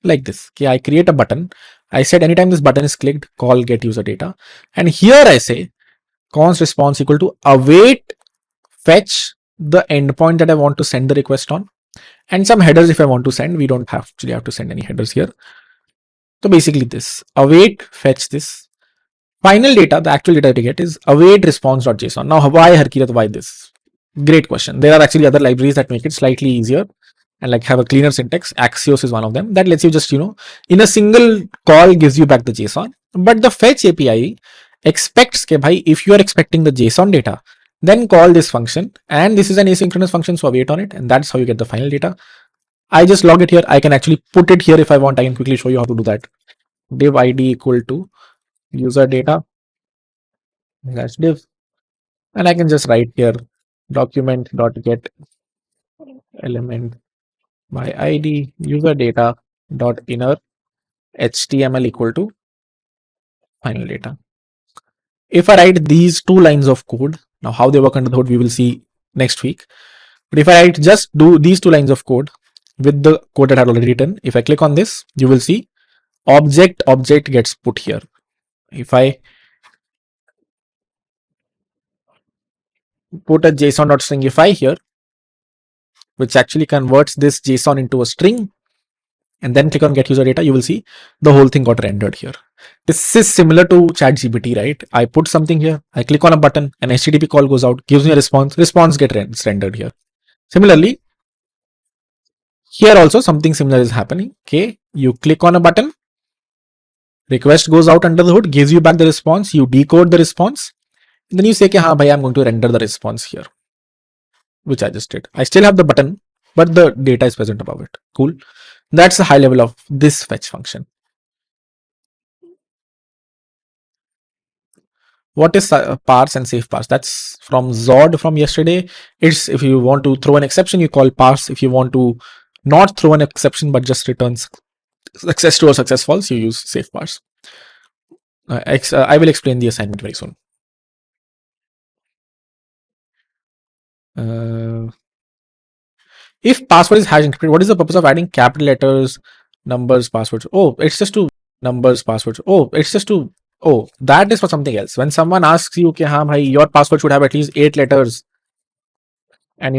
Like this. Okay, I create a button. I said anytime this button is clicked, call get user data. And here I say const response equal to await fetch the endpoint that I want to send the request on, and some headers if I want to send. We don't actually have to send any headers here. So basically this await fetch this final data, the actual data to get is await response.json. Now why Harkirat, why this? Great question. There are actually other libraries that make it slightly easier and like have a cleaner syntax. Axios is one of them that lets you just, in a single call gives you back the JSON. But the fetch API expects that bhai, if you are expecting the JSON data, then call this function, and this is an asynchronous function, so wait on it, and that's how you get the final data. I just log it here. I can actually put it here if I want. I can quickly show you how to do that. Div ID equal to user data. That's div, and I can just write here document dot get element by ID user data dot inner HTML equal to final data. If I write these two lines of code, now how they work under the hood we will see next week. But if I write just do these two lines of code with the code that I had already written, if I click on this, you will see object gets put here. If I put a JSON.stringify here, which actually converts this JSON into a string, and then click on get user data, you will see the whole thing got rendered here. This is similar to ChatGPT, right? I put something here, I click on a button, an HTTP call goes out, gives me a response gets rendered here. Similarly, here also something similar is happening. Okay, you click on a button, request goes out under the hood, gives you back the response, you decode the response, then you say, okay, bhai, I'm going to render the response here, which I just did. I still have the button, but the data is present above it. Cool. That's the high level of this fetch function. What is parse and safe parse? That's from Zod from yesterday. It's if you want to throw an exception, you call parse. If you want to not throw an exception but just returns success true or success false, you use safe parse. I will explain the assignment very soon. If password is hash encrypted, what is the purpose of adding capital letters, numbers, passwords? Oh, it's just to numbers, passwords. Oh, it's just to that is for something else. When someone asks you, okay, haan, bhai, your password should have at least 8 letters, and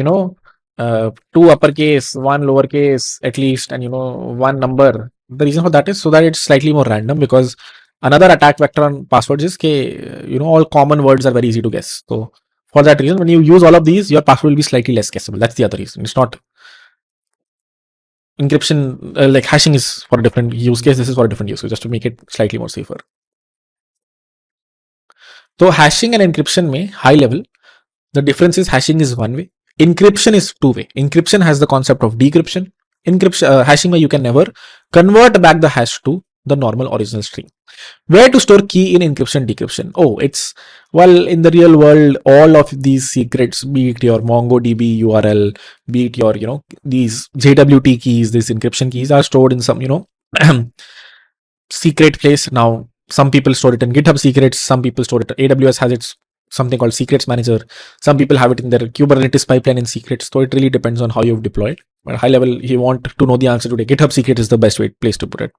two uppercase, one lowercase at least, and one number. The reason for that is so that it's slightly more random, because another attack vector on passwords is all common words are very easy to guess. So for that reason, when you use all of these, your password will be slightly less guessable. That's the other reason. It's not encryption, like hashing is for a different use case. This is for a different use case, just to make it slightly more safer. So hashing and encryption may high level. The difference is hashing is one way. Encryption is two way. Encryption has the concept of decryption. Encryption, hashing where you can never convert back the hash to the normal original string. Where to store key in encryption decryption? Oh, it's in the real world, all of these secrets, be it your MongoDB URL, be it your these JWT keys, these encryption keys are stored in some secret place. Now some people store it in GitHub secrets, some people store it. AWS has its something called secrets manager. Some people have it in their Kubernetes pipeline in secrets. So it really depends on how you've deployed. But high level, if you want to know the answer today, GitHub secret is the best place to put it.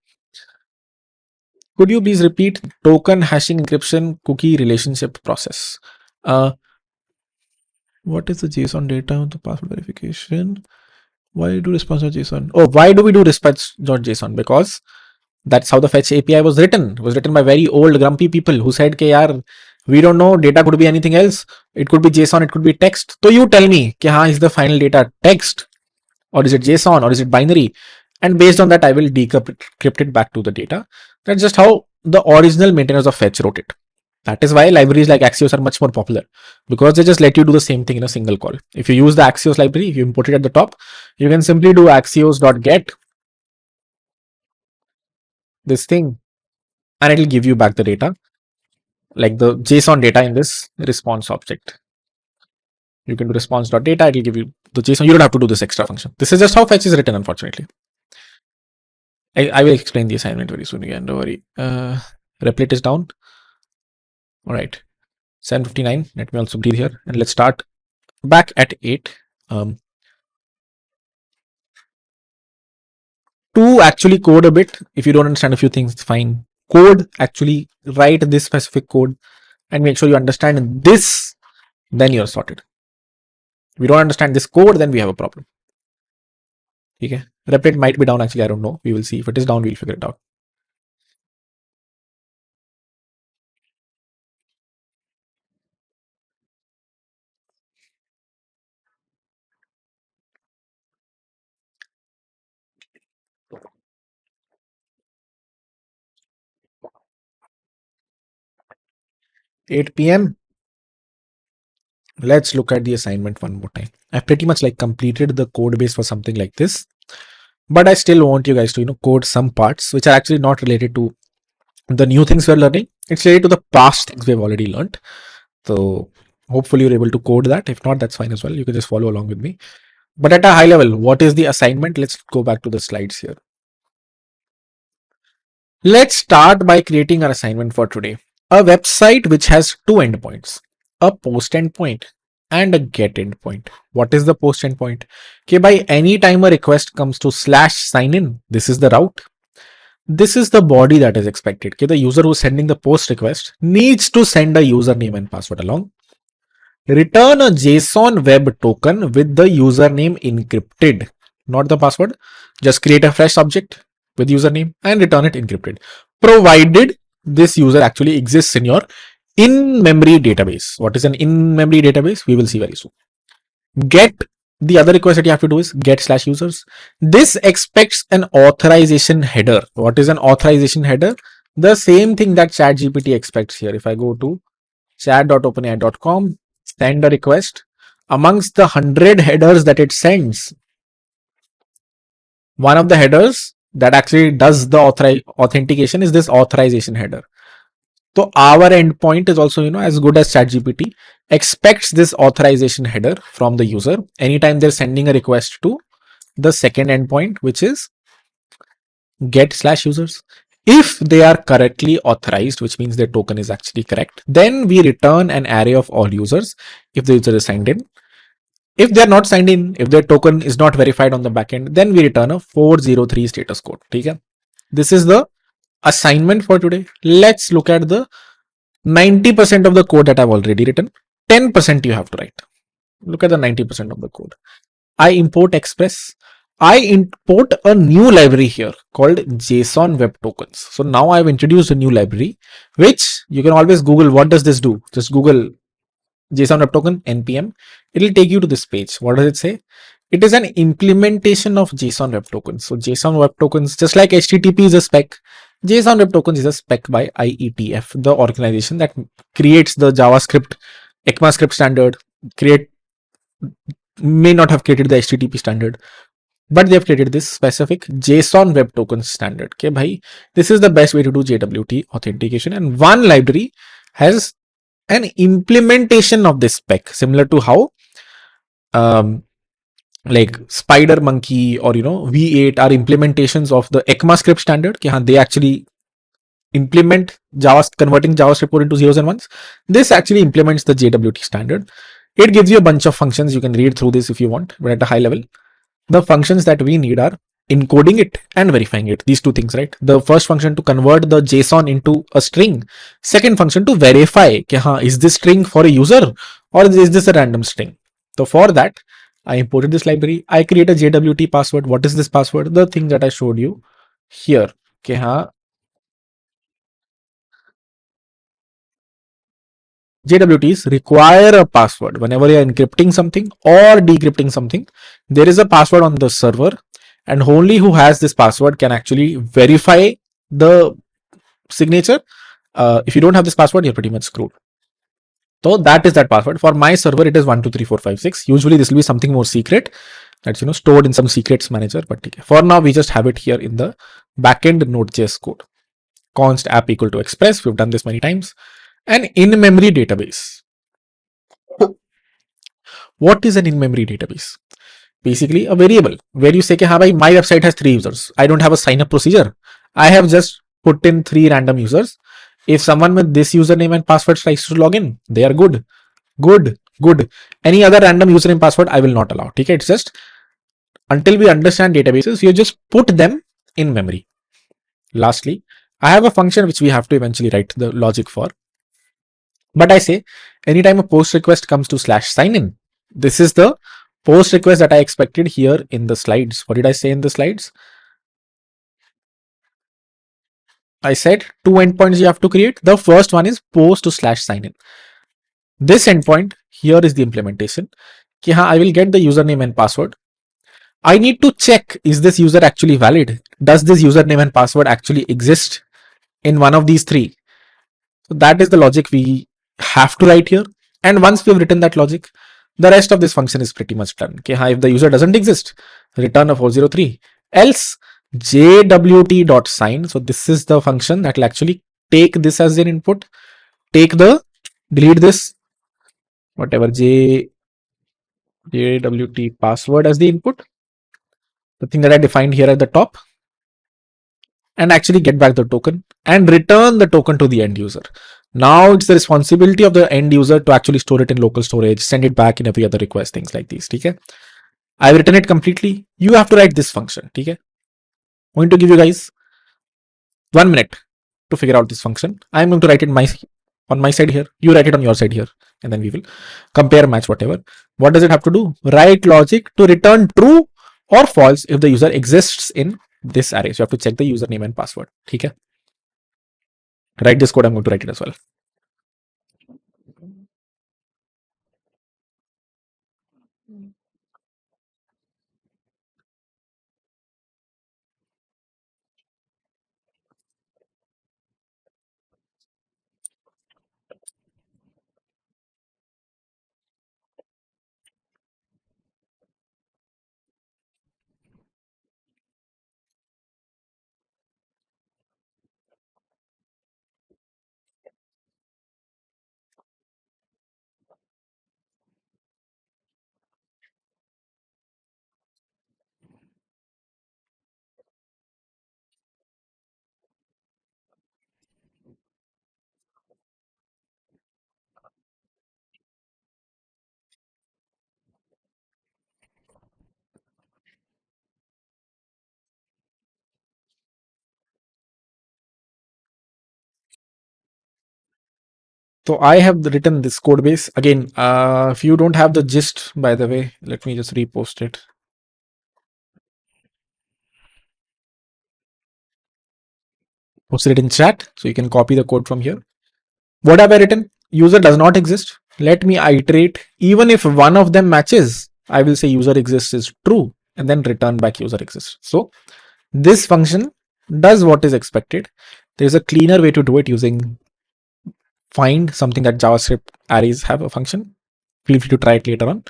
Could you please repeat token hashing encryption cookie relationship process? What is the JSON data of the password verification? Why do response.json? Oh, why do we do response.json? Because That's how the fetch API was written. It was written by very old grumpy people who said, "Ke yaar, we don't know, data could be anything else. It could be JSON, it could be text. So you tell me, ke haan, is the final data text or is it JSON or is it binary? And based on that, I will decrypt it back to the data." That's just how the original maintainers of fetch wrote it. That is why libraries like Axios are much more popular, because they just let you do the same thing in a single call. If you use the Axios library, if you import it at the top, you can simply do axios.get this thing and it will give you back the data, like the JSON data in this response object. You can do response.data, it will give you the JSON. You don't have to do this extra function. This is just how fetch is written, unfortunately. I will explain the assignment very soon again, don't worry. Replit is down. All right, 7:59. Let me also breathe here and let's start back at 8. To actually code a bit, if you don't understand a few things, it's fine. Code, actually write this specific code and make sure you understand this, then you're sorted. If we don't understand this code, then we have a problem. Okay, replit might be down, actually I don't know, we will see. If it is down, we'll figure it out. Eight PM. Let's look at the assignment one more time. I've pretty much like completed the code base for something like this, but I still want you guys to code some parts which are actually not related to the new things we're learning. It's related to the past things we've already learned. So hopefully you're able to code that. If not, that's fine as well. You can just follow along with me. But at a high level, what is the assignment? Let's go back to the slides here. Let's start by creating our assignment for today. A website which has two endpoints, a post endpoint and a get endpoint. What is the post endpoint? Okay, by any time a request comes to /sign-in, this is the route. This is the body that is expected. Okay, the user who's sending the post request needs to send a username and password along. Return a JSON web token with the username encrypted, not the password. Just create a fresh object with username and return it encrypted, provided this user actually exists in your in-memory database. What is an in-memory database? We will see very soon. Get, the other request that you have to do is get/users. This expects an authorization header. What is an authorization header? The same thing that ChatGPT expects here. If I go to chat.openai.com, send a request, amongst the 100 headers that it sends, one of the headers that actually does the authentication is this authorization header. So our endpoint is also, as good as ChatGPT, expects this authorization header from the user anytime they're sending a request to the second endpoint, which is get/users. If they are correctly authorized, which means their token is actually correct, then we return an array of all users if the user is signed in. If they're not signed in, if their token is not verified on the backend, then we return a 403 status code. Okay? This is the assignment for today. Let's look at the 90% of the code that I've already written. 10% you have to write. Look at the 90% of the code. I import Express. I import a new library here called JSON Web Tokens. So now I've introduced a new library, which you can always Google. What does this do? Just Google JSON Web Token npm. It will take you to this page. What does it say? It is an implementation of JSON Web Tokens. So JSON Web Tokens, just like HTTP is a spec, JSON Web Tokens is a spec by IETF, the organization that creates the JavaScript ECMAScript standard. May not have created the HTTP standard, but they have created this specific JSON Web Tokens standard. Okay, bhai, this is the best way to do JWT authentication, and one library has an implementation of this spec, similar to how like Spider Monkey or V8 are implementations of the ECMAScript standard. They actually implement converting JavaScript code into zeros and ones. This actually implements the JWT standard. It gives you a bunch of functions. You can read through this if you want, but at a high level, the functions that we need are encoding it and verifying it. These two things, right? The first function to convert the JSON into a string. Second function to verify, is this string for a user or is this a random string? So for that, I imported this library. I create a JWT password. What is this password? The thing that I showed you here. कि हाँ JWTs require a password whenever you are encrypting something or decrypting something. There is a password on the server, and only who has this password can actually verify the signature. If you don't have this password, you're pretty much screwed. So that is that password. For my server, it is 123456. Usually, this will be something more secret that's stored in some secrets manager. But okay. For now, we just have it here in the backend Node.js code. Const app equal to express. We've done this many times. An in-memory database. What is an in-memory database? Basically, a variable where you say, "Ki, haan, bhai, my website has 3 users. I don't have a sign-up procedure. I have just put in 3 random users. If someone with this username and password tries to log in, they are good. Good. Any other random username password, I will not allow. Okay, it's just until we understand databases, you just put them in memory. Lastly, I have a function which we have to eventually write the logic for. But I say, anytime a post request comes to /signin, this is the post request that I expected here in the slides. What did I say in the slides? I said 2 endpoints you have to create. The first one is post to /signin. This endpoint here is the implementation. Ki, haan, I will get the username and password. I need to check, is this user actually valid? Does this username and password actually exist in one of these three? So that is the logic we have to write here. And once we've written that logic, the rest of this function is pretty much done. Okay, if the user doesn't exist, return a 403. Else jwt.sign. So this is the function that will actually take this as an input, delete this, whatever jwt password as the input, the thing that I defined here at the top, and actually get back the token and return the token to the end user. Now it's the responsibility of the end user to actually store it in local storage, send it back in every other request, things like these. Okay, I've written it completely. You have to write this function. Okay, I'm going to give you guys 1 minute to figure out this function. I'm going to write it on my side here. You write it on your side here, and then we will compare, match, whatever. What does it have to do? Write logic to return true or false if the user exists in this array. So you have to check the username and password. Okay, write this code. I'm going to write it as well. So I have written this code base again. If you don't have the gist, by the way, let me just repost it. Posted it in chat, so you can copy the code from here. What have I written? User does not exist. Let me iterate. Even if one of them matches, I will say user exists is true, and then return back user exists. So this function does what is expected. There's a cleaner way to do it using find, something that JavaScript arrays have a function. Feel free to try it later on.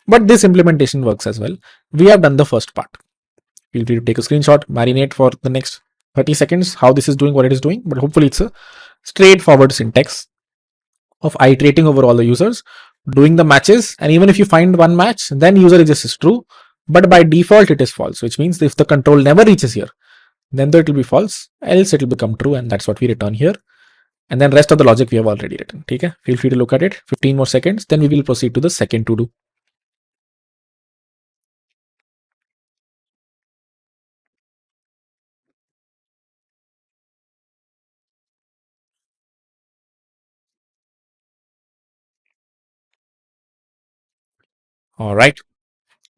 But this implementation works as well. We have done the first part. Feel free to take a screenshot, marinate for the next 30 seconds how this is doing what it is doing. But hopefully it's a straightforward syntax of iterating over all the users, doing the matches, and even if you find one match, then user exists is true, but by default it is false, which means if the control never reaches here, then it will be false, else it will become true, and that's what we return here. And then rest of the logic we have already written. Okay, feel free to look at it. 15 more seconds, then we will proceed to the second to do. All right,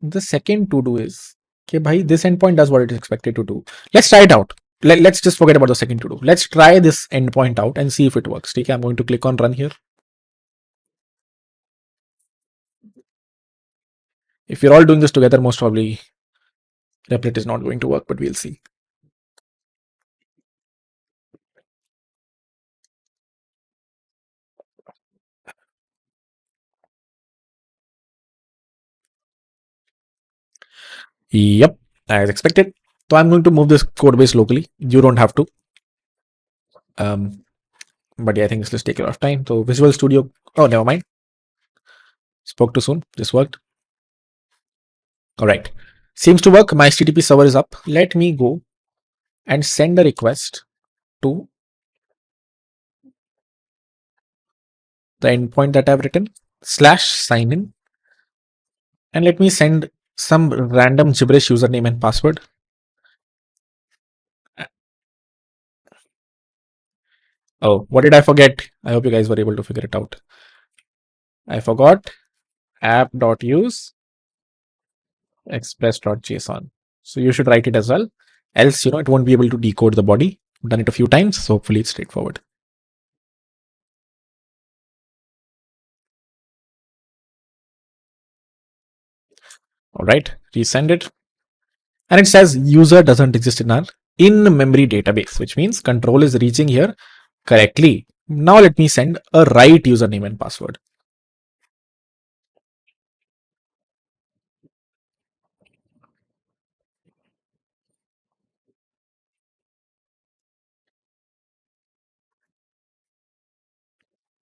the second to do is, okay, bhai, this endpoint does what it is expected to do. Let's try it out. let's just forget about the second to do. Let's try this endpoint out and see if it works. Okay, I'm going to click on run here. If you're all doing this together, most probably Replit is not going to work, but we'll see. Yep, as expected. So I'm going to move this code base locally. You don't have to. But yeah, I think this will take a lot of time. So Visual Studio. Oh, never mind. Spoke too soon. This worked. All right. Seems to work. My HTTP server is up. Let me go and send a request to the endpoint that I've written /signin, and let me send some random gibberish username and password. Oh, what did I forget? I hope you guys were able to figure it out. I forgot app.use express.json. So you should write it as well. Else, it won't be able to decode the body. I've done it a few times, so hopefully it's straightforward. All right, resend it. And it says user doesn't exist in our in-memory database, which means control is reaching here correctly. Now let me send a right username and password.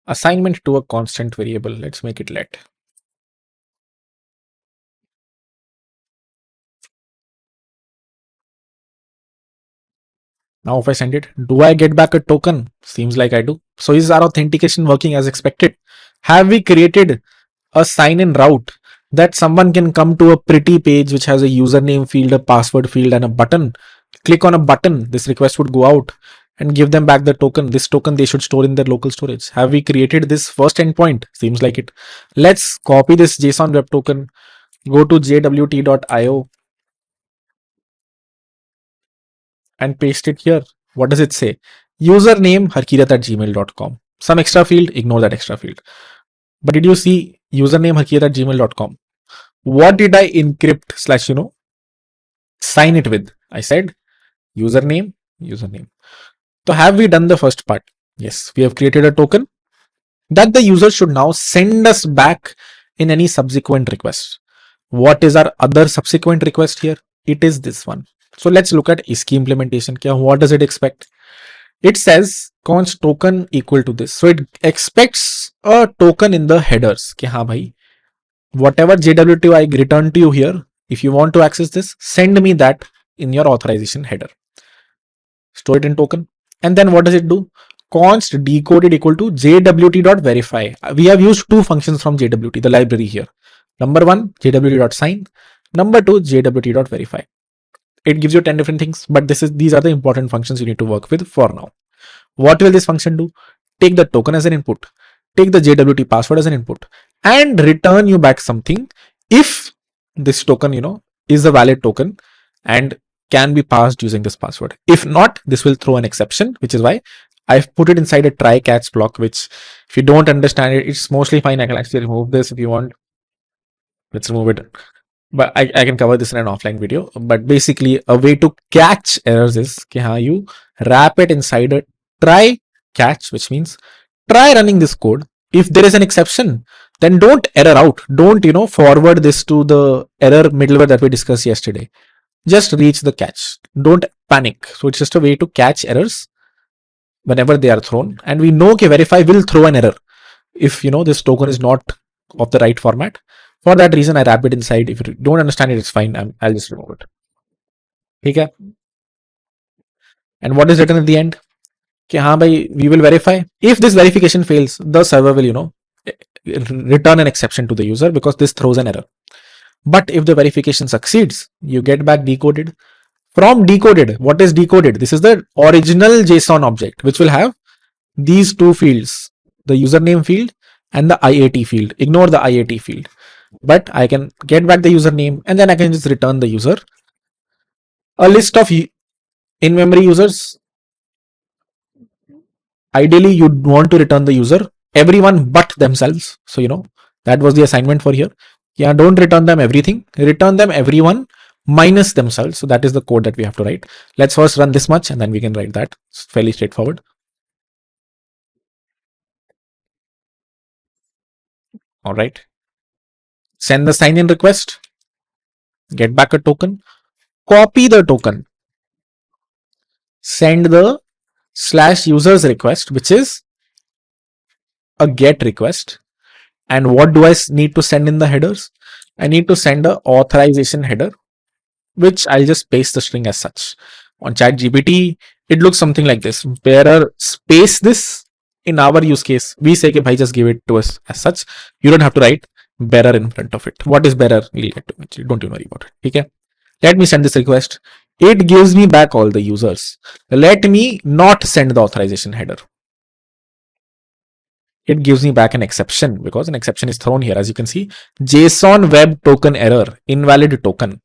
Assignment to a constant variable. Let's make it let. Now if I send it, do I get back a token? Seems like I do. So is our authentication working as expected? Have we created a sign-in route that someone can come to a pretty page which has a username field, a password field, and a button? Click on a button, this request would go out and give them back the token. This token they should store in their local storage. Have we created this first endpoint? Seems like it. Let's copy this JSON web token, go to jwt.io and paste it here. What does it say? Username harkirat@gmail.com. Some extra field, ignore that extra field. But did you see username harkirat@gmail.com? What did I encrypt / sign it with? I said username. So have we done the first part? Yes, we have created a token that the user should now send us back in any subsequent request. What is our other subsequent request here? It is this one. So let's look at ISKI implementation. What does it expect? It says const token equal to this. So it expects a token in the headers. Whatever JWT I return to you here, if you want to access this, send me that in your authorization header. Store it in token. And then what does it do? Const decoded equal to jwt.verify. We have used two functions from JWT, the library here. Number one, jwt.sign. Number two, jwt.verify. It gives you 10 different things, but these are the important functions you need to work with for now. What will this function do? Take the token as an input, take the JWT password as an input, and return you back something if this token, is a valid token and can be passed using this password. If not, this will throw an exception, which is why I've put it inside a try catch block, which if you don't understand it, it's mostly fine. I can actually remove this if you want. Let's remove it. But I can cover this in an offline video. But basically, a way to catch errors is you wrap it inside a try catch, which means try running this code. If there is an exception, then don't error out. Don't forward this to the error middleware that we discussed yesterday. Just reach the catch. Don't panic. So it's just a way to catch errors whenever they are thrown. And we know verify will throw an error if this token is not of the right format. For that reason, I wrap it inside. If you don't understand it, it's fine. I'll just remove it. Okay. And what is written at the end? We will verify. If this verification fails, the server will, return an exception to the user because this throws an error. But if the verification succeeds, you get back decoded. From decoded, what is decoded? This is the original JSON object, which will have these two fields, the username field and the IAT field. Ignore the IAT field. But I can get back the username and then I can just return the user a list of In-memory users, ideally you'd want to return the user, everyone but themselves. So, that was the assignment for here. Yeah, don't return them everything, return them everyone minus themselves. So that is the code that we have to write. Let's first run this much and then we can write that. It's fairly straightforward. All right. Send the sign in request, get back a token, copy the token, send the slash users request, which is a get request. And what do I need to send in the headers? I need to send a authorization header, which I'll just paste the string as such. On ChatGPT, it looks something like this. Bearer space this. In our use case, we say, okay, bhai, just give it to us as such. You don't have to write bearer in front of it. What is bearer? We'll get to it. Don't you worry about it. Okay. Let me send this request. It gives me back all the users. Let me not send the authorization header. It gives me back an exception because an exception is thrown here. As you can see, JSON web token error, invalid token.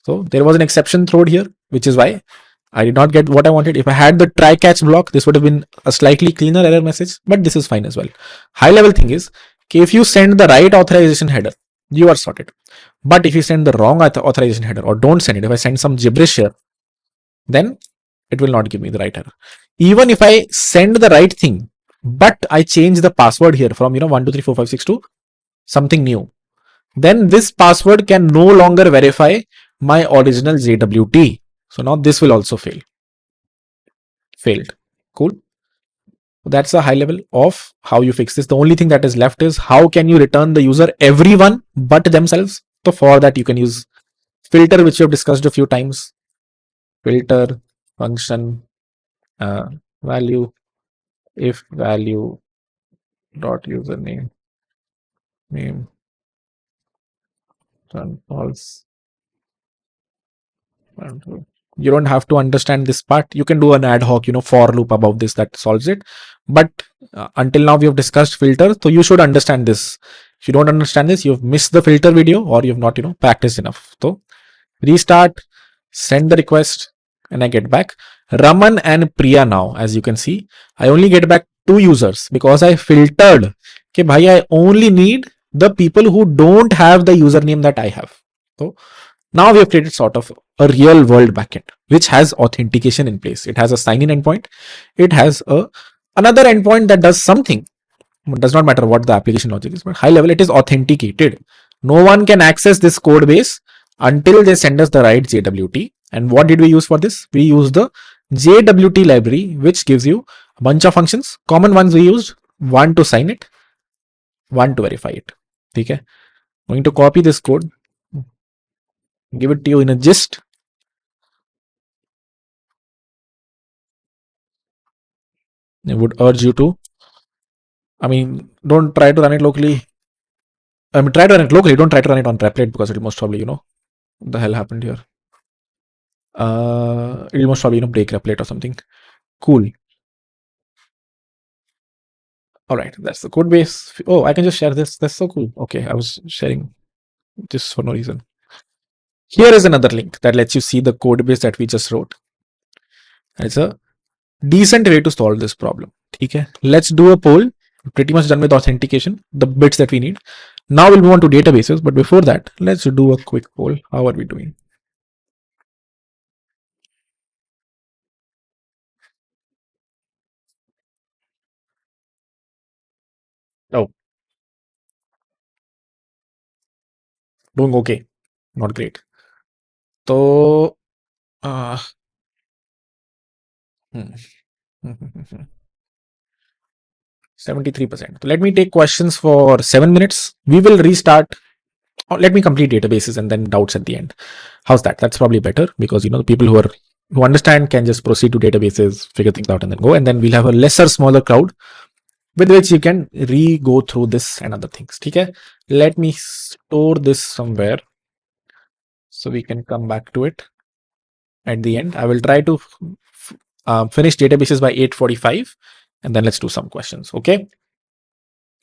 So there was an exception thrown here, which is why I did not get what I wanted. If I had the try catch block, this would have been a slightly cleaner error message, but this is fine as well. High level thing is, okay, if you send the right authorization header, you are sorted. But if you send the wrong authorization header or don't send it, if I send some gibberish here, then it will not give me the right error. Even if I send the right thing, but I change the password here from 1234562 to something new, then this password can no longer verify my original JWT. So now this will also failed. Cool. That's a high level of how you fix this. The only thing that is left is how can you return the user everyone but themselves. So for that you can use filter, which we have discussed a few times. Filter function value if value dot username name turn false. You don't have to understand this part. You can do an ad hoc for loop above this that solves it, but until now we have discussed filter, so you should understand this. If you don't understand this, you've missed the filter video or you've not practiced enough. So restart, send the request, and I get back Raman and Priya. Now as you can see, I only get back 2 users because I filtered. Okay, bhai, I only need the people who don't have the username that I have. So now we have created sort of a real world backend which has authentication in place. It has a sign in endpoint. It has another endpoint that does something. It does not matter what the application logic is, but high level it is authenticated. No one can access this code base until they send us the right JWT. And what did we use for this? We used the JWT library, which gives you a bunch of functions. Common ones we used: one to sign it, one to verify it. Okay. Going to copy this code, give it to you in a gist. I would urge you to, don't try to run it locally. Try to run it locally. Don't try to run it on Replit because it will most probably, what the hell happened here. It will most probably, break Replit or something. Cool. All right, that's the code base. Oh, I can just share this. That's so cool. Okay, I was sharing this for no reason. Here is another link that lets you see the code base that we just wrote. It's a decent way to solve this problem. Okay, let's do a poll. Pretty much done with authentication, the bits that we need. Now we'll move on to databases, but before that, let's do a quick poll. How are we doing? Oh, doing okay. Not great. So, uh, 73%. So let me take questions for 7 minutes. We will restart. Or let me complete databases and then doubts at the end. How's that? That's probably better because the people who understand can just proceed to databases, figure things out, and then go. And then we'll have a lesser, smaller crowd with which you can re-go through this and other things. Okay. Let me store this somewhere so we can come back to it at the end. I will try to finish databases by 8:45, and then let's do some questions. Okay.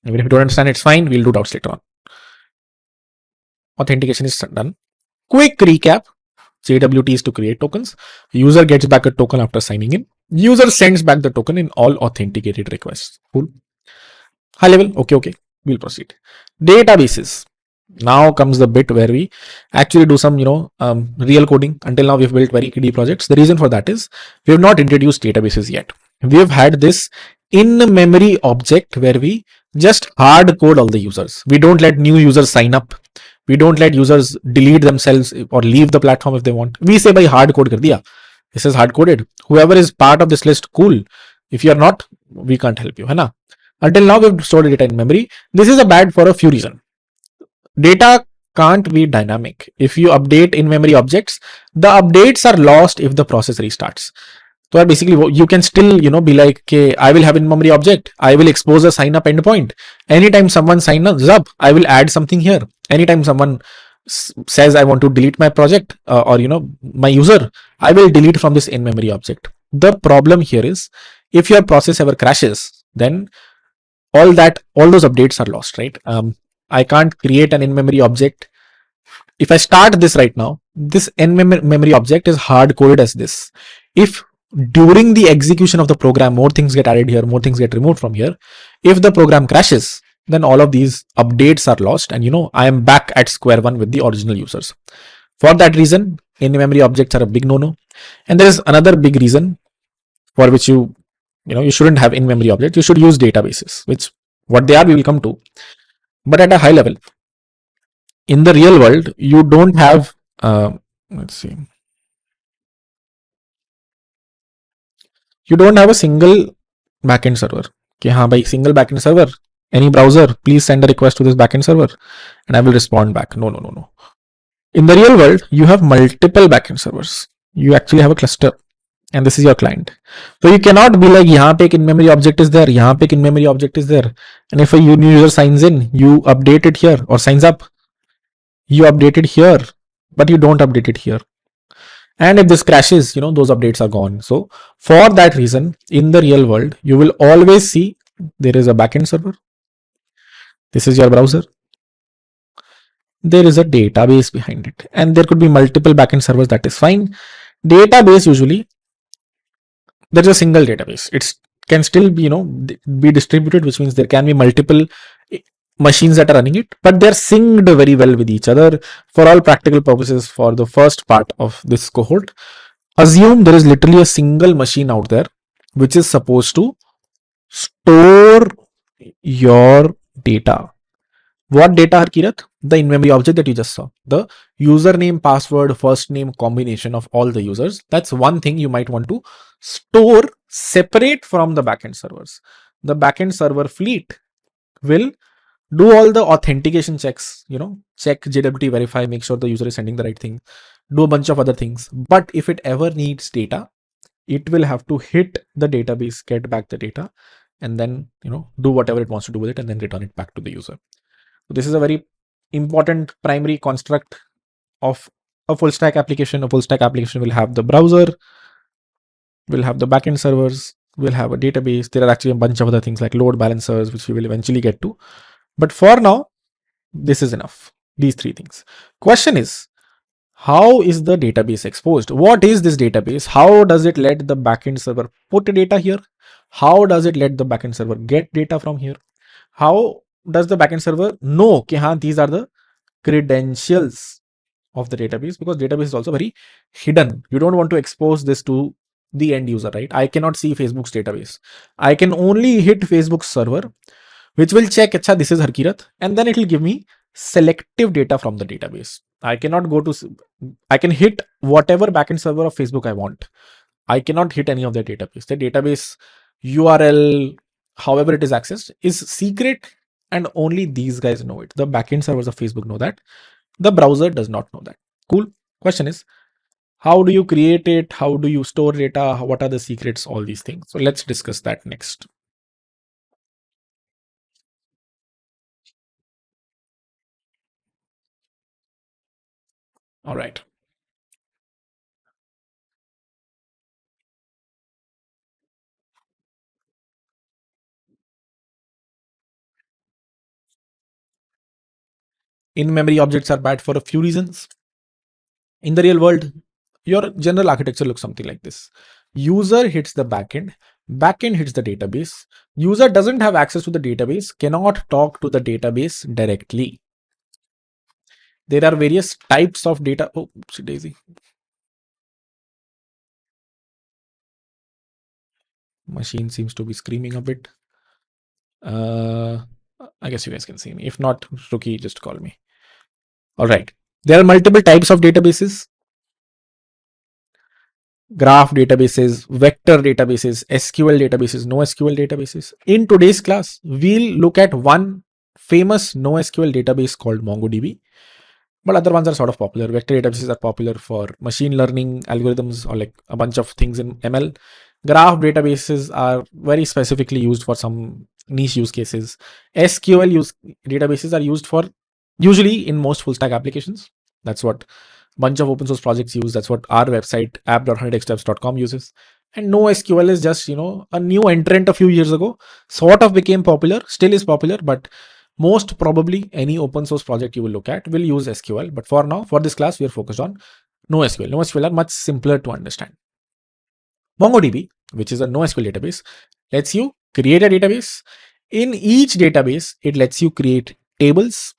Even if you don't understand, it's fine. We'll do doubts later on. Authentication is done. Quick recap. JWT is to create tokens. User gets back a token after signing in. User sends back the token in all authenticated requests. Cool. High level. Okay, okay. We'll proceed. Databases. Now comes the bit where we actually do some, real coding. Until now, we've built very kiddie projects. The reason for that is we have not introduced databases yet. We have had this in-memory object where we just hard code all the users. We don't let new users sign up. We don't let users delete themselves or leave the platform if they want. We say by hard code kar diya. This is hard coded. Whoever is part of this list, cool. If you are not, we can't help you. Hai na? Until now, we've stored data in memory. This is a bad for a few reasons. Data can't be dynamic. If you update in memory objects, the updates are lost if the process restarts. So basically, you can still, be like, okay, I will have in memory object. I will expose a sign up endpoint. Anytime someone signs up, I will add something here. Anytime someone says I want to delete my project or my user, I will delete from this in memory object. The problem here is if your process ever crashes, then all those updates are lost, right? I can't create an in-memory object. If I start this right now, this in-memory object is hard coded as this. If during the execution of the program, more things get added here, more things get removed from here, if the program crashes, then all of these updates are lost, and I am back at square one with the original users. For that reason, in-memory objects are a big no-no. And there is another big reason for which you shouldn't have in-memory objects. You should use databases, which what they are we will come to. But at a high level, in the real world, you don't have, let's see, you don't have a single backend server. Okay, हाँ भाई, single backend server. Any browser, please send a request to this backend server and I will respond back. No, no, no, no. In the real world, you have multiple backend servers. You actually have a cluster and this is your client. So you cannot be like, यहाँ पे एक in-memory object is there, यहाँ पे एक in-memory object is there. And if a new user signs in, you update it here or signs up, you update it here, but you don't update it here. And if this crashes, those updates are gone. So for that reason, in the real world, you will always see there is a backend server. This is your browser. There is a database behind it. And there could be multiple backend servers. That is fine. Database usually, there's a single database. It can still be distributed, which means there can be multiple machines that are running it, but they're synced very well with each other. For all practical purposes, for the first part of this cohort, assume there is literally a single machine out there which is supposed to store your data. What data, Harkirat? The in-memory object that you just saw. The username, password, first name combination of all the users. That's one thing you might want to store separate from the backend servers. The backend server fleet will do all the authentication checks, check JWT, verify, make sure the user is sending the right thing, do a bunch of other things. But if it ever needs data, it will have to hit the database, get back the data, and then, do whatever it wants to do with it and then return it back to the user. So this is a very important primary construct of a full stack application. A full stack application will have the browser, will have the backend servers, will have a database. There are actually a bunch of other things like load balancers, which we will eventually get to. But for now, this is enough. These three things. Question is, how is the database exposed? What is this database? How does it let the backend server put data here? How does it let the backend server get data from here? How does the backend server know that these are the credentials of the database? Because database is also very hidden. You don't want to expose this to the end user, right? I cannot see Facebook's database. I can only hit Facebook's server, which will check, Acha, this is Harkirat, and then it will give me selective data from the database. I cannot I can hit whatever backend server of Facebook I want. I cannot hit any of their database. The database URL, however it is accessed, is secret and only these guys know it. The backend servers of Facebook know that. The browser does not know that. Cool. Question is, how do you create it? How do you store data? What are the secrets? All these things. So let's discuss that next. All right. In-memory objects are bad for a few reasons. In the real world, Your general architecture looks something like this. User hits the backend, backend hits the database. User doesn't have access to the database, cannot talk to the database directly. There are various types of data. Oh, daisy. Machine seems to be screaming a bit. I guess you guys can see me. If not, Rookie, just call me. All right. There are multiple types of databases: graph databases, vector databases, SQL databases, NoSQL databases. In today's class, we'll look at one famous NoSQL database called MongoDB, but other ones are sort of popular. Vector databases are popular for machine learning algorithms or like a bunch of things in ML. Graph databases are very specifically used for some niche use cases. SQL databases are used for usually in most full stack applications. That's what bunch of open source projects use. That's what our website app.honeydecksteps.com uses. And NoSQL is just, a new entrant a few years ago, sort of became popular, still is popular, but most probably any open source project you will look at will use SQL. But for now, for this class, we are focused on NoSQL. NoSQL are much simpler to understand. MongoDB, which is a NoSQL database, lets you create a database. In each database, it lets you create tables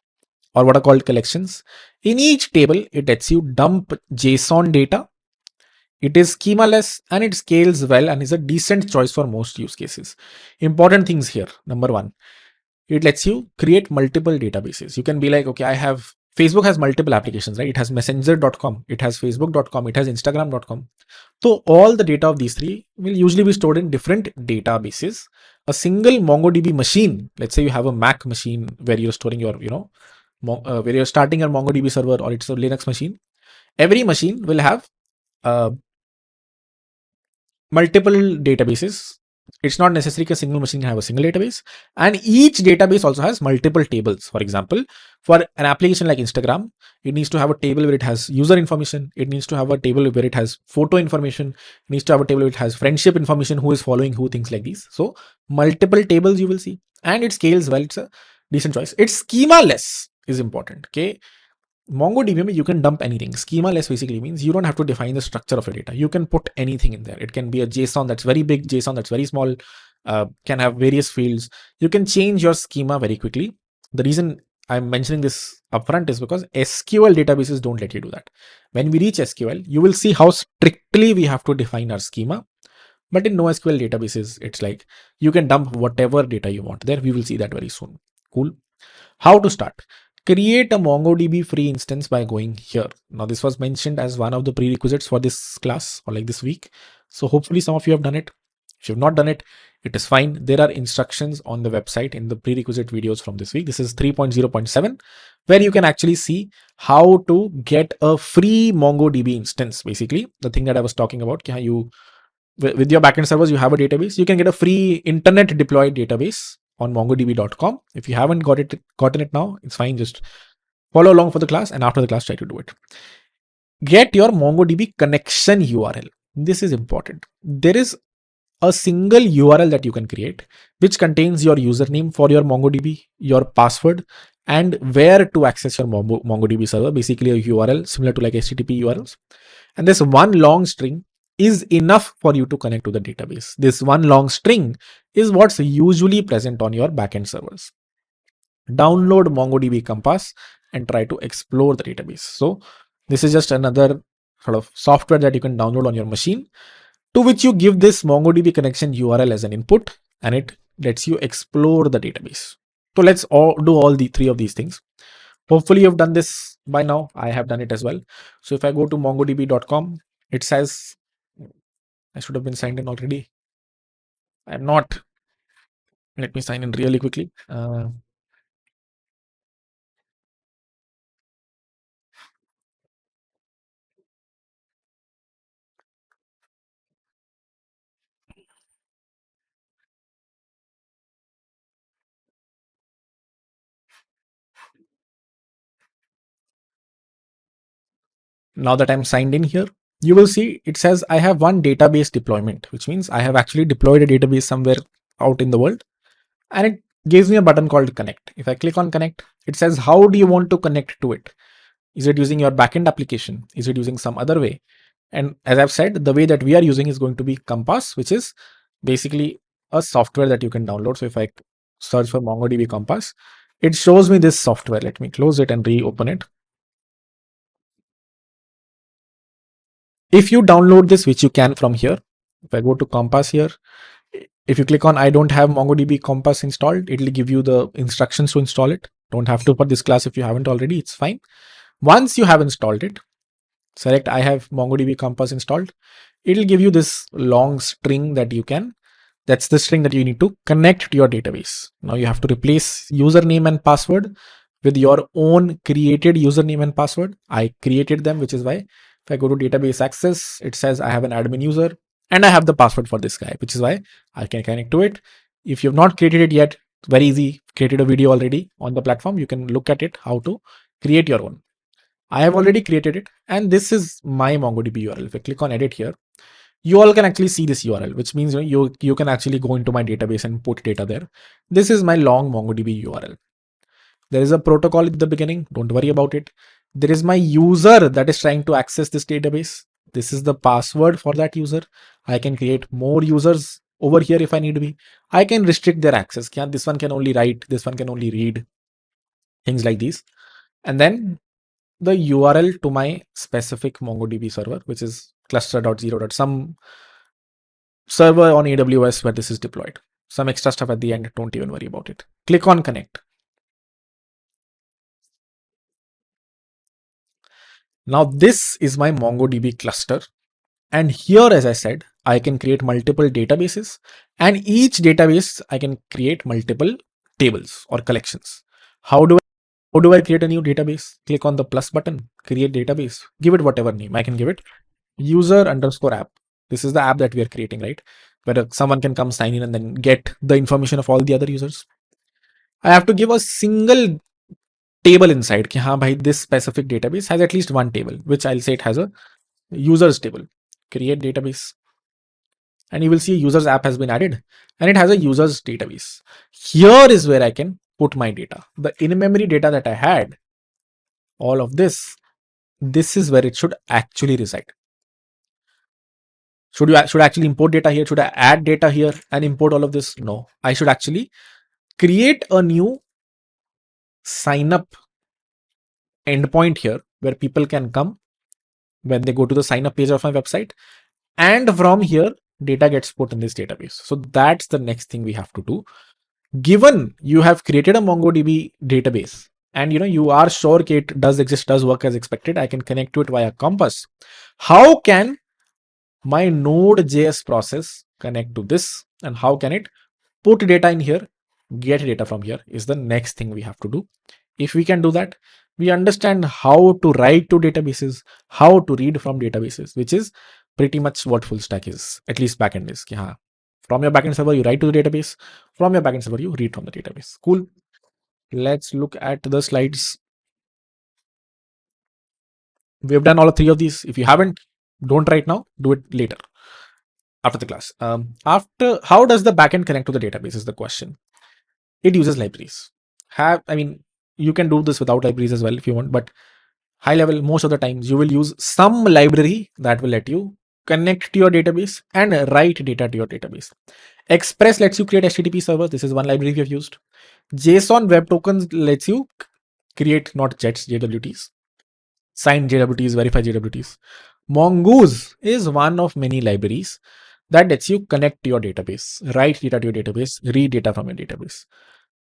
or what are called collections. In each table, it lets you dump JSON data. It is schemaless and it scales well and is a decent choice for most use cases. Important things here. Number one, it lets you create multiple databases. You can be like, okay, Facebook has multiple applications, right? It has messenger.com, it has facebook.com, it has instagram.com. So all the data of these three will usually be stored in different databases. A single MongoDB machine, let's say you have a Mac machine where you're storing your, where you're starting your MongoDB server or it's a Linux machine. Every machine will have uh, multiple databases. It's not necessary a single machine can have a single database, and each database also has multiple tables. For example, for an application like Instagram, it needs to have a table where it has user information. It needs to have a table where it has photo information. It needs to have a table where it has friendship information, who is following who, things like these. So multiple tables you will see, and it scales well. It's a decent choice. It's schema less is important. Okay, MongoDB, you can dump anything. Schema-less basically means you don't have to define the structure of your data. You can put anything in there. It can be a JSON that's very big, JSON that's very small, can have various fields. You can change your schema very quickly. The reason I'm mentioning this upfront is because SQL databases don't let you do that. When we reach SQL, you will see how strictly we have to define our schema. But in NoSQL databases, it's like you can dump whatever data you want there. We will see that very soon. Cool. How to start? Create a MongoDB free instance by going here. Now, this was mentioned as one of the prerequisites for this class or like this week. So hopefully some of you have done it. If you've not done it, it is fine. There are instructions on the website in the prerequisite videos from this week. This is 3.0.7, where you can actually see how to get a free MongoDB instance. Basically, the thing that I was talking about, you with your backend servers, you have a database. You can get a free internet deployed database on mongodb.com. If you haven't gotten it now, it's fine. Just follow along for the class, and after the class, try to do it. Get your MongoDB connection URL. This is important. There is a single URL that you can create, which contains your username for your MongoDB, your password, and where to access your MongoDB server. Basically, a URL similar to like HTTP URLs. And this one long string is enough for you to connect to the database. This one long string is what's usually present on your backend servers. Download MongoDB Compass and try to explore the database. So this is just another sort of software that you can download on your machine, to which you give this MongoDB connection URL as an input, and it lets you explore the database. So let's do all the three of these things. Hopefully you've done this by now. I have done it as well. So if I go to mongodb.com, it says I should have been signed in already. I'm not. Let me sign in really quickly. Now that I'm signed in here, you will see it says I have one database deployment, which means I have actually deployed a database somewhere out in the world, and it gives me a button called connect. If I click on connect, it says, how do you want to connect to it? Is it using your backend application? Is it using some other way? And as I've said, the way that we are using is going to be Compass, which is basically a software that you can download. So if I search for MongoDB Compass, it shows me this software. Let me close it and reopen it. If you download this, which you can from here, if I go to Compass here, if you click on I don't have MongoDB Compass installed, it will give you the instructions to install it. Don't have to for this class if you haven't already, it's fine. Once you have installed it, select I have MongoDB Compass installed. It'll give you this long string that you can, that's the string that you need to connect to your database. Now you have to replace username and password with your own created username and password. I created them, which is why if I go to database access, it says I have an admin user and I have the password for this guy, which is why I can connect to it. If you have not created it yet, very easy, created a video already on the platform. You can look at it, how to create your own. I have already created it, and this is my MongoDB URL. If I click on edit here, you all can actually see this URL, which means you can actually go into my database and put data there. This is my long MongoDB URL. There is a protocol at the beginning. Don't worry about it. There is my user that is trying to access this database. This is the password for that user. I can create more users over here if I need to be. I can restrict their access. This one can only write, this one can only read, things like these. And then the URL to my specific MongoDB server, which is cluster.0. Some server on AWS where this is deployed. Some extra stuff at the end, don't even worry about it. Click on connect. Now this is my MongoDB cluster. And here, as I said, I can create multiple databases, and each database I can create multiple tables or collections. How do I create a new database? Click on the plus button, create database, give it whatever name. I can give it user underscore app. This is the app that we are creating, right? Where someone can come sign in and then get the information of all the other users. I have to give a single table inside. Ki, haan, bhai, this specific database has at least one table, which I'll say it has a users table. Create database. And you will see users app has been added and it has a users database. Here is where I can put my data. The in-memory data that I had, all of this is where it should actually reside. Should I actually import data here? Should I add data here and import all of this? No, I should actually create a new sign up endpoint here where people can come when they go to the sign up page of my website, and from here data gets put in this database. So that's the next thing we have to do. Given you have created a MongoDB database and you are sure it does exist, does work as expected, I can connect to it via Compass. How can my Node.js process connect to this, and how can it put data in here, get data from here, is the next thing we have to do. If we can do that, we understand how to write to databases, how to read from databases, which is pretty much what full stack is, at least backend is. Ki, haan, from your backend server, you write to the database. From your backend server, you read from the database. Cool. Let's look at the slides. We've done all three of these. If you haven't, don't right now, do it later after the class. After, how does the backend connect to the database is the question. It uses libraries. You can do this without libraries as well if you want, but high level, most of the times you will use some library that will let you connect to your database and write data to your database. Express lets you create HTTP servers. This is one library we have used. JSON Web Tokens lets you create not JETs, JWTs, signed JWTs, verified JWTs. Mongoose is one of many libraries that lets you connect to your database, write data to your database, read data from your database.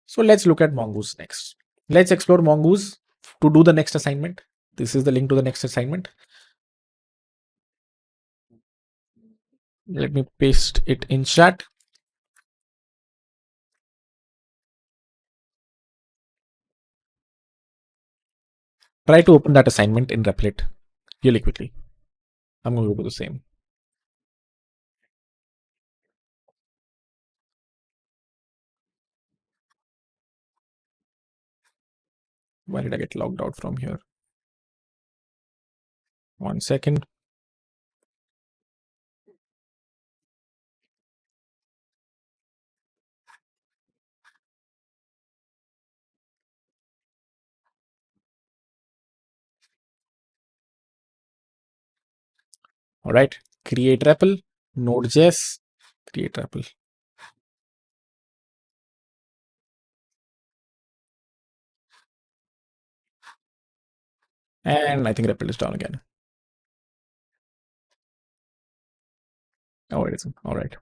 So let's look at Mongoose next. Let's explore Mongoose to do the next assignment. This is the link to the next assignment. Let me paste it in chat. Try to open that assignment in Replit really quickly. I'm going to do the same. Why did I get logged out from here? 1 second. All right, create REPL, Node.js, create REPL. And I think REPL is down again. Oh, it isn't. All right.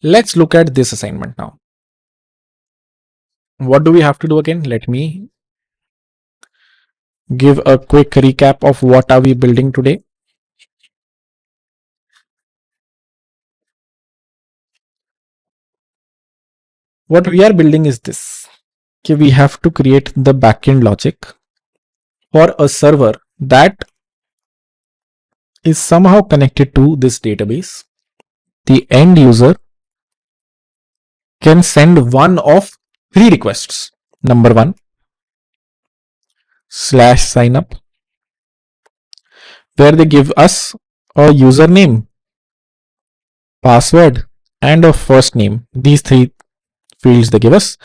Let's look at this assignment now. What do we have to do again? Let me give a quick recap of what are we building today. What we are building is this. Okay, we have to create the backend logic for a server that is somehow connected to this database. The end user can send one of three requests. Number one, /signup, where they give us a username, password, and a first name. These three fields they give us.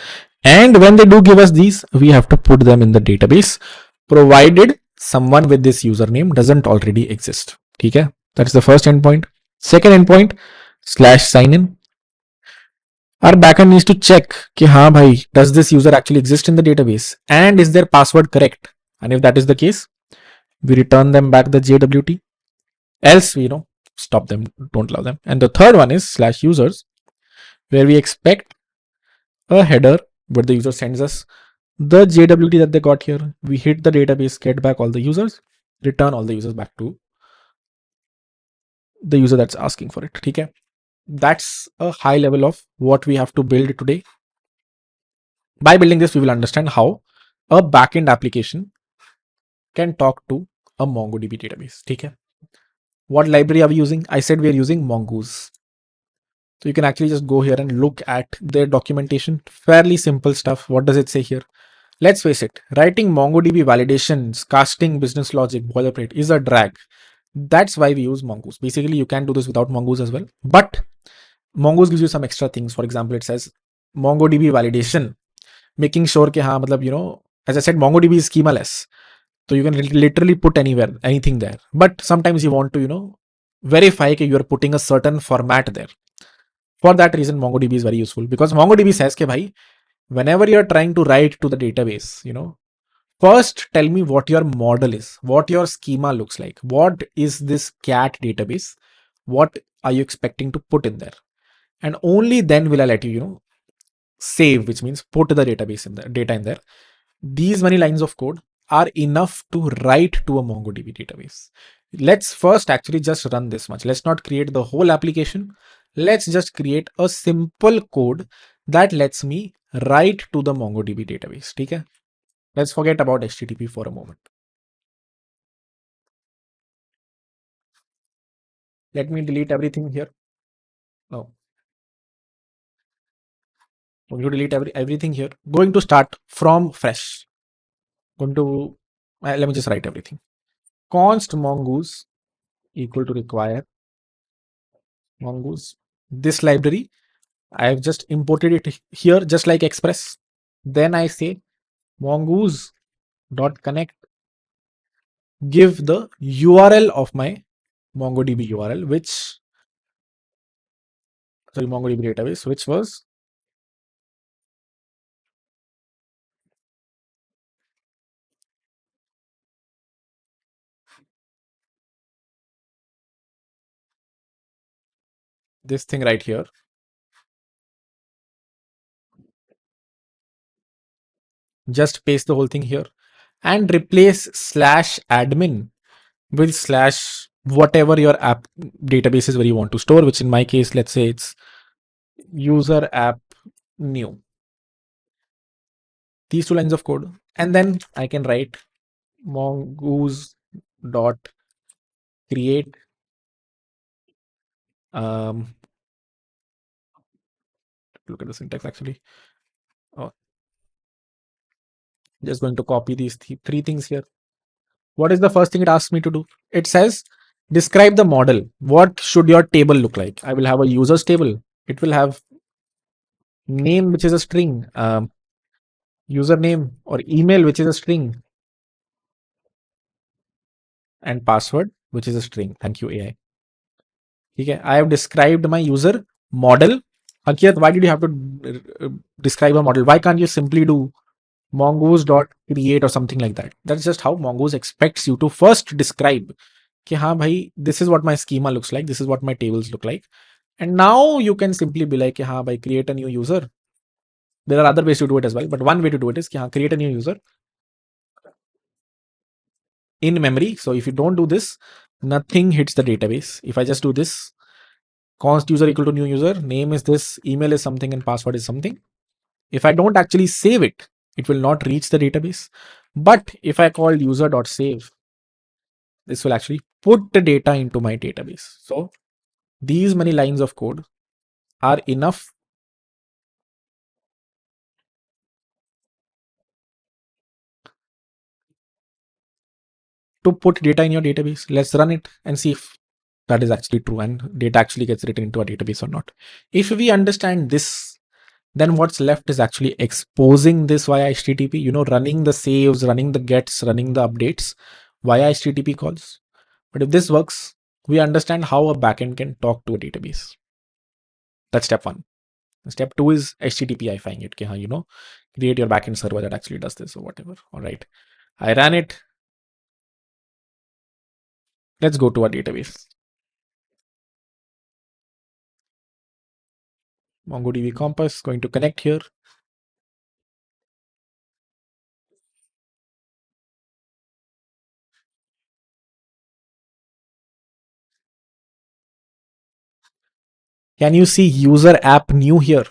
And when they do give us these, we have to put them in the database, provided someone with this username doesn't already exist. Okay? That's the first endpoint. Second endpoint, /signin. Our backend needs to check कि हाँ भाई, does this user actually exist in the database and is their password correct? And if that is the case, we return them back the JWT. Else we stop them, don't allow them. And the third one is /users, where we expect a header where the user sends us the JWT that they got here. We hit the database, get back all the users, return all the users back to the user that's asking for it. Okay? That's a high level of what we have to build today. By building this, we will understand how a backend application can talk to a MongoDB database. Okay? What library are we using? I said we are using Mongoose. So you can actually just go here and look at their documentation. Fairly simple stuff. What does it say here? Let's face it, writing MongoDB validations, casting business logic, boilerplate is a drag. That's why we use Mongoose. Basically, you can do this without Mongoose as well. But Mongoose gives you some extra things. For example, it says MongoDB validation, making sure कि हाँ मतलब as I said, MongoDB is schemaless. So you can literally put anywhere, anything there. But sometimes you want to verify that you are putting a certain format there. For that reason, MongoDB is very useful because MongoDB says कि भाई, whenever you're trying to write to the database, first tell me what your model is, what your schema looks like, what is this cat database, what are you expecting to put in there, and only then will I let you, save, which means put the database in the data in there. These many lines of code are enough to write to a MongoDB database. Let's first actually just run this much. Let's not create the whole application. Let's just create a simple code that lets me write to the MongoDB database. Okay? Let's forget about HTTP for a moment. Let me delete everything here. No, I'm going to delete everything here. Going to start from fresh. Going to let me just write everything. Const mongoose equal to require mongoose. This library, I have just imported it here, just like Express. Then I say mongoose dot connect. Give the URL of my MongoDB URL, MongoDB database, which was this thing right here. Just paste the whole thing here and replace /admin with whatever your app database is where you want to store, which in my case, let's say it's user app new. These two lines of code. And then I can write mongoose dot create look at the syntax actually. Just going to copy these three things here. What is the first thing it asks me to do? It says describe the model. What should your table look like? I will have a users table. It will have name which is a string, username or email which is a string, and password which is a string. Thank you AI. Okay, I have described my user model. Ankit, why did you have to describe a model? Why can't you simply do mongoose dot create or something like that? That's just how mongoose expects you to first describe कि हाँ भाई, this is what my schema looks like, this is what my tables look like, and now you can simply be like कि हाँ भाई, create a new user. There are other ways to do it as well, but one way to do it is कि हाँ, create a new user in memory. So if you don't do this, nothing hits the database. If I just do this, const user equal to new user, name is this, email is something, and password is something. If I don't actually save it, it will not reach the database. But if I call user.save, this will actually put the data into my database. So these many lines of code are enough to put data in your database. Let's run it and see if that is actually true and data actually gets written into a database or not. If we understand this, then what's left is actually exposing this via HTTP, running the saves, running the gets, running the updates via HTTP calls. But if this works, we understand how a backend can talk to a database. That's step one. Step two is HTTPifying it. Create your backend server that actually does this or whatever. All right. I ran it. Let's go to our database. MongoDB Compass going to connect here. Can you see user app new here,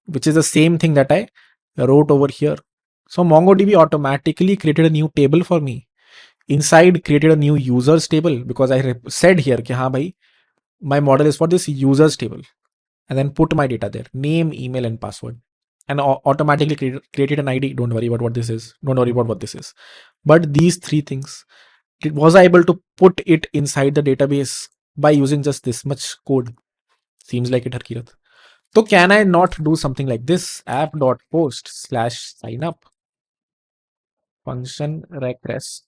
which is the same thing that I wrote over here? So MongoDB automatically created a new table for me. Inside created a new users table because I said here कि हाँ भाई, my model is for this users table, and then put my data there, name, email, and password, and automatically created an ID. Don't worry about what this is. Don't worry about what this is. But these three things, was I able to put it inside the database by using just this much code? Seems like it, Harkirat. So can I not do something like this? app.post/signup function request.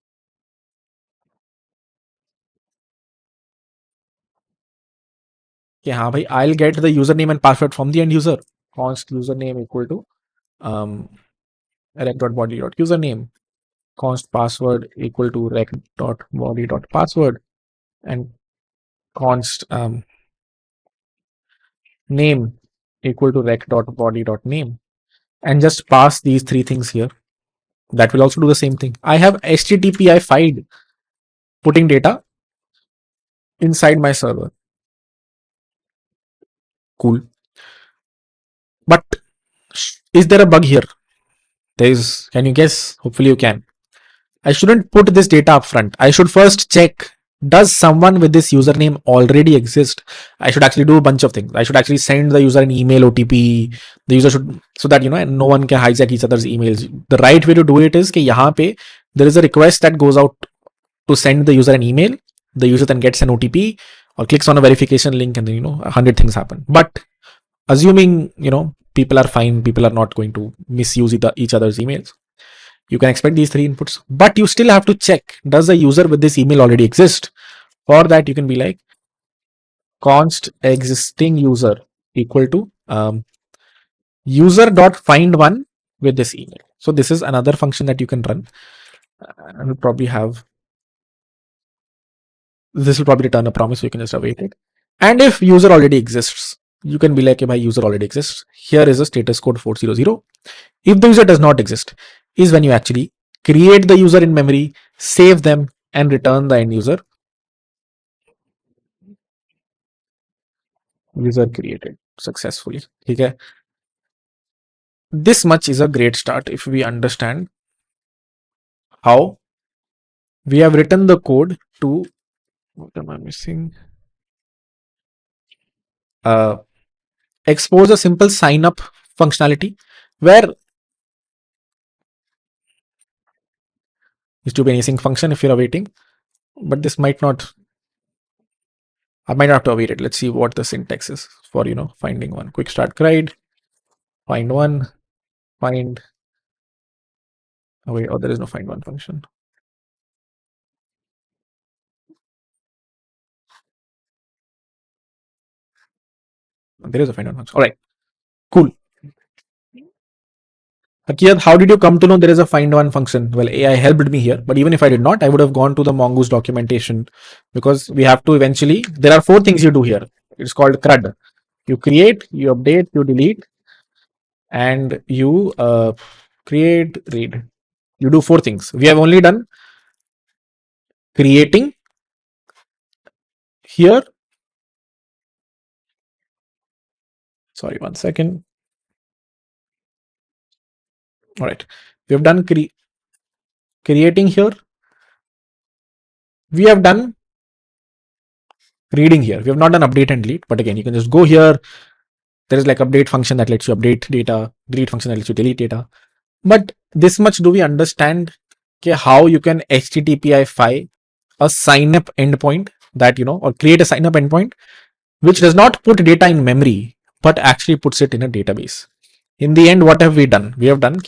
कि हाँ भाई, I'll get the username and password from the end user. Const username equal to rec.body.username. Const password equal to rec.body.password, and const name equal to rec.body.name, and just pass these three things here. That will also do the same thing. I have HTTPI file putting data inside my server. Cool. But is there a bug here? There is. Can you guess? Hopefully you can. I shouldn't put this data up front. I should first check, does someone with this username already exist? I should actually do a bunch of things. I should actually send the user an email OTP. The user should, so that no one can hijack each other's emails. The right way to do it is कि यहाँ पे there is a request that goes out to send the user an email. The user then gets an OTP or clicks on a verification link, and then 100 things happen. But assuming people are fine, people are not going to misuse each other's emails, you can expect these three inputs, but you still have to check, does the user with this email already exist? For that, you can be like const existing user equal to user dot find one with this email. So this is another function that you can run. And will probably have, this will probably return a promise, so you can just await it. And if user already exists, you can be like, hey, my user already exists. Here is a status code 400. If the user does not exist, is when you actually create the user in memory, save them, and return the end user. User created successfully. Okay. This much is a great start if we understand how we have written the code to, what am I missing? Expose a simple sign up functionality where is to be an async function if you're awaiting, but this might not, I might not have to await it. Let's see what the syntax is for, finding one. Quick start guide, find one, find, oh wait, oh, there is no find one function. There is a find one function. All right, cool. Hakiyat, how did you come to know there is a find one function? Well, AI helped me here, but even if I did not, I would have gone to the Mongoose documentation, because we have to eventually, there are 4 things you do here. It's called CRUD. You create, you update, you delete, and you create, read. You do 4 things. We have only done creating here. Sorry, 1 second. All right. We have done creating here. We have done reading here. We have not done update and delete, but again, you can just go here. There is like update function that lets you update data, delete function that lets you delete data. But this much do we understand how you can HTTPify a sign up endpoint that, or create a sign up endpoint which does not put data in memory, but actually puts it in a database. In the end, what have we done? We have done,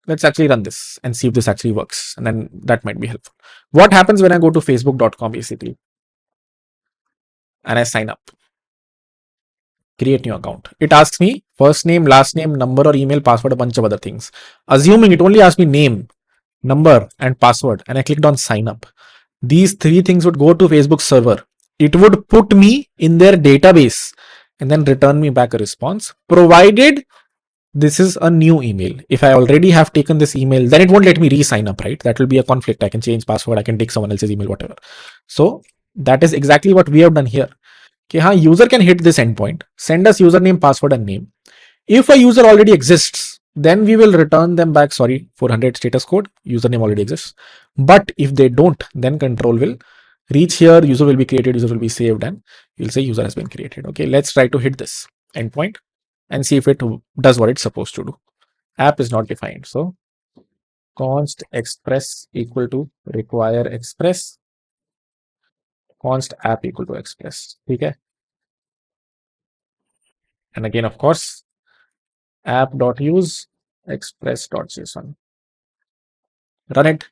let's actually run this and see if this actually works. And then that might be helpful. What happens when I go to facebook.com basically and I sign up? Create new account. It asks me first name, last name, number or email, password, a bunch of other things. Assuming it only asks me name, number and password, and I clicked on sign up. These 3 things would go to Facebook server. It would put me in their database and then return me back a response, provided this is a new email. If I already have taken this email, then it won't let me re-sign up, right? That will be a conflict. I can change password, I can take someone else's email, whatever. So that is exactly what we have done here. User can hit this endpoint, send us username, password and name. If a user already exists, then we will return them back, 400 status code, username already exists. But if they don't, then control will reach here, user will be created, user will be saved, and you'll say user has been created. Okay, let's try to hit this endpoint and see if it does what it's supposed to do. App is not defined. So const express equal to require express, const app equal to express. Okay. And again, of course, app.use express.json. Run it.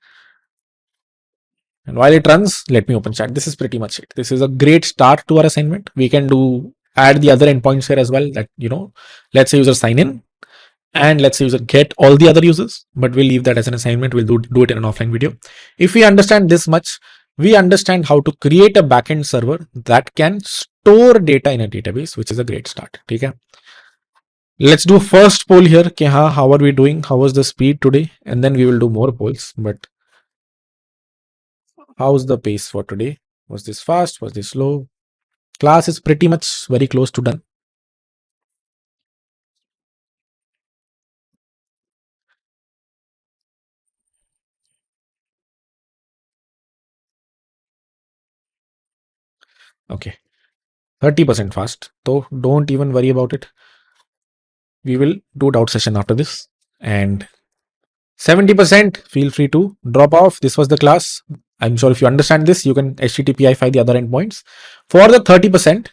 And while it runs, let me open chat. This is pretty much it. This is a great start to our assignment. We can add the other endpoints here as well. That, let's say user sign in and let's say user get all the other users, but we'll leave that as an assignment. We'll do it in an offline video. If we understand this much, we understand how to create a backend server that can store data in a database, which is a great start. Okay. Let's do first poll here. How are we doing? How was the speed today? And then we will do more polls. But how's the pace for today? Was this fast? Was this slow? Class is pretty much very close to done. Okay. 30% fast. So don't even worry about it. We will do doubt session after this. And 70%, feel free to drop off. This was the class. I'm sure if you understand this, you can HTTPify the other endpoints. For the 30%,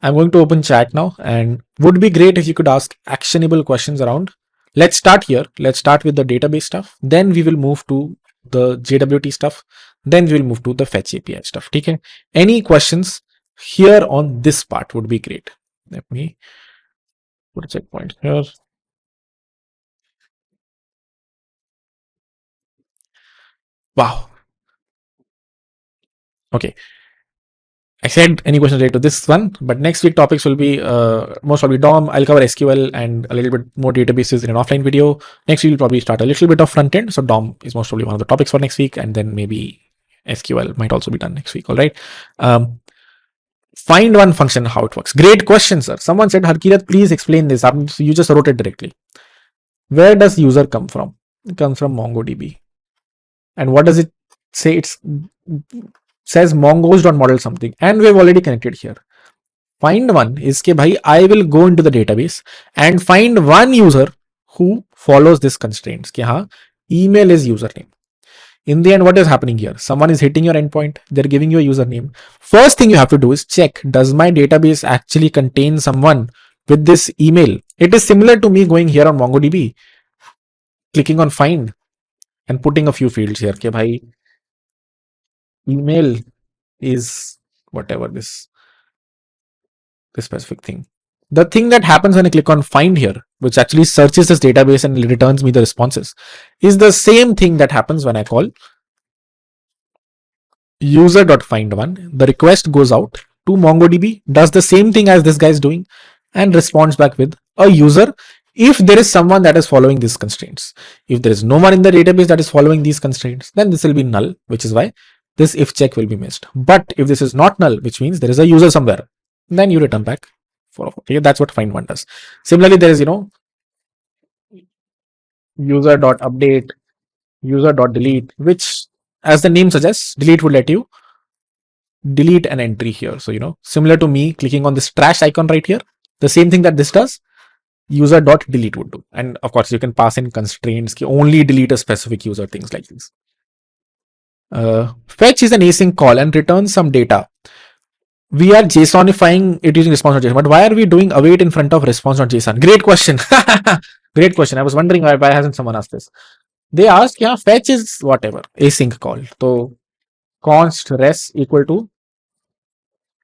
I'm going to open chat now, and would be great if you could ask actionable questions around. Let's start here. Let's start with the database stuff. Then we will move to the JWT stuff. Then we will move to the fetch API stuff. Okay. Any questions here on this part would be great. Let me put a checkpoint here. Wow. Okay. I said any questions related to this one, but next week topics will be most probably DOM. I'll cover SQL and a little bit more databases in an offline video. Next week we'll probably start a little bit of front end. So DOM is most probably one of the topics for next week, and then maybe SQL might also be done next week. All right. Find one function, how it works. Great question, sir. Someone said, Harkirat, please explain this. You just wrote it directly. Where does user come from? It comes from MongoDB. And what does it say? It says mongoose.model something, and we've already connected here. Find one is I will go into the database and find one user who follows this constraints. Email is username. In the end, what is happening here? Someone is hitting your endpoint. They're giving you a username. First thing you have to do is check, does my database actually contain someone with this email. It is similar to me going here on MongoDB, clicking on find and putting a few fields here. Okay, bhai, email is whatever this specific thing. The thing that happens when I click on find here, which actually searches this database and returns me the responses, is the same thing that happens when I call user.find1. The request goes out to MongoDB, does the same thing as this guy is doing, and responds back with a user if there is someone that is following these constraints. If there is no one in the database that is following these constraints, then this will be null, which is why this if check will be missed. But if this is not null, which means there is a user somewhere, then you return back 404. Okay, that's what find one does. Similarly, there is user.update, user.delete, which as the name suggests, delete would let you delete an entry here. So similar to me clicking on this trash icon right here, the same thing that this does, user.delete would do. And of course you can pass in constraints ki only delete a specific user, things like this. Fetch is an async call and returns some data. We are JSONifying it using response.json, but why are we doing await in front of response.json? Great question. Great question. I was wondering why hasn't someone asked this. They asked, yeah, fetch is whatever async call. So const res equal to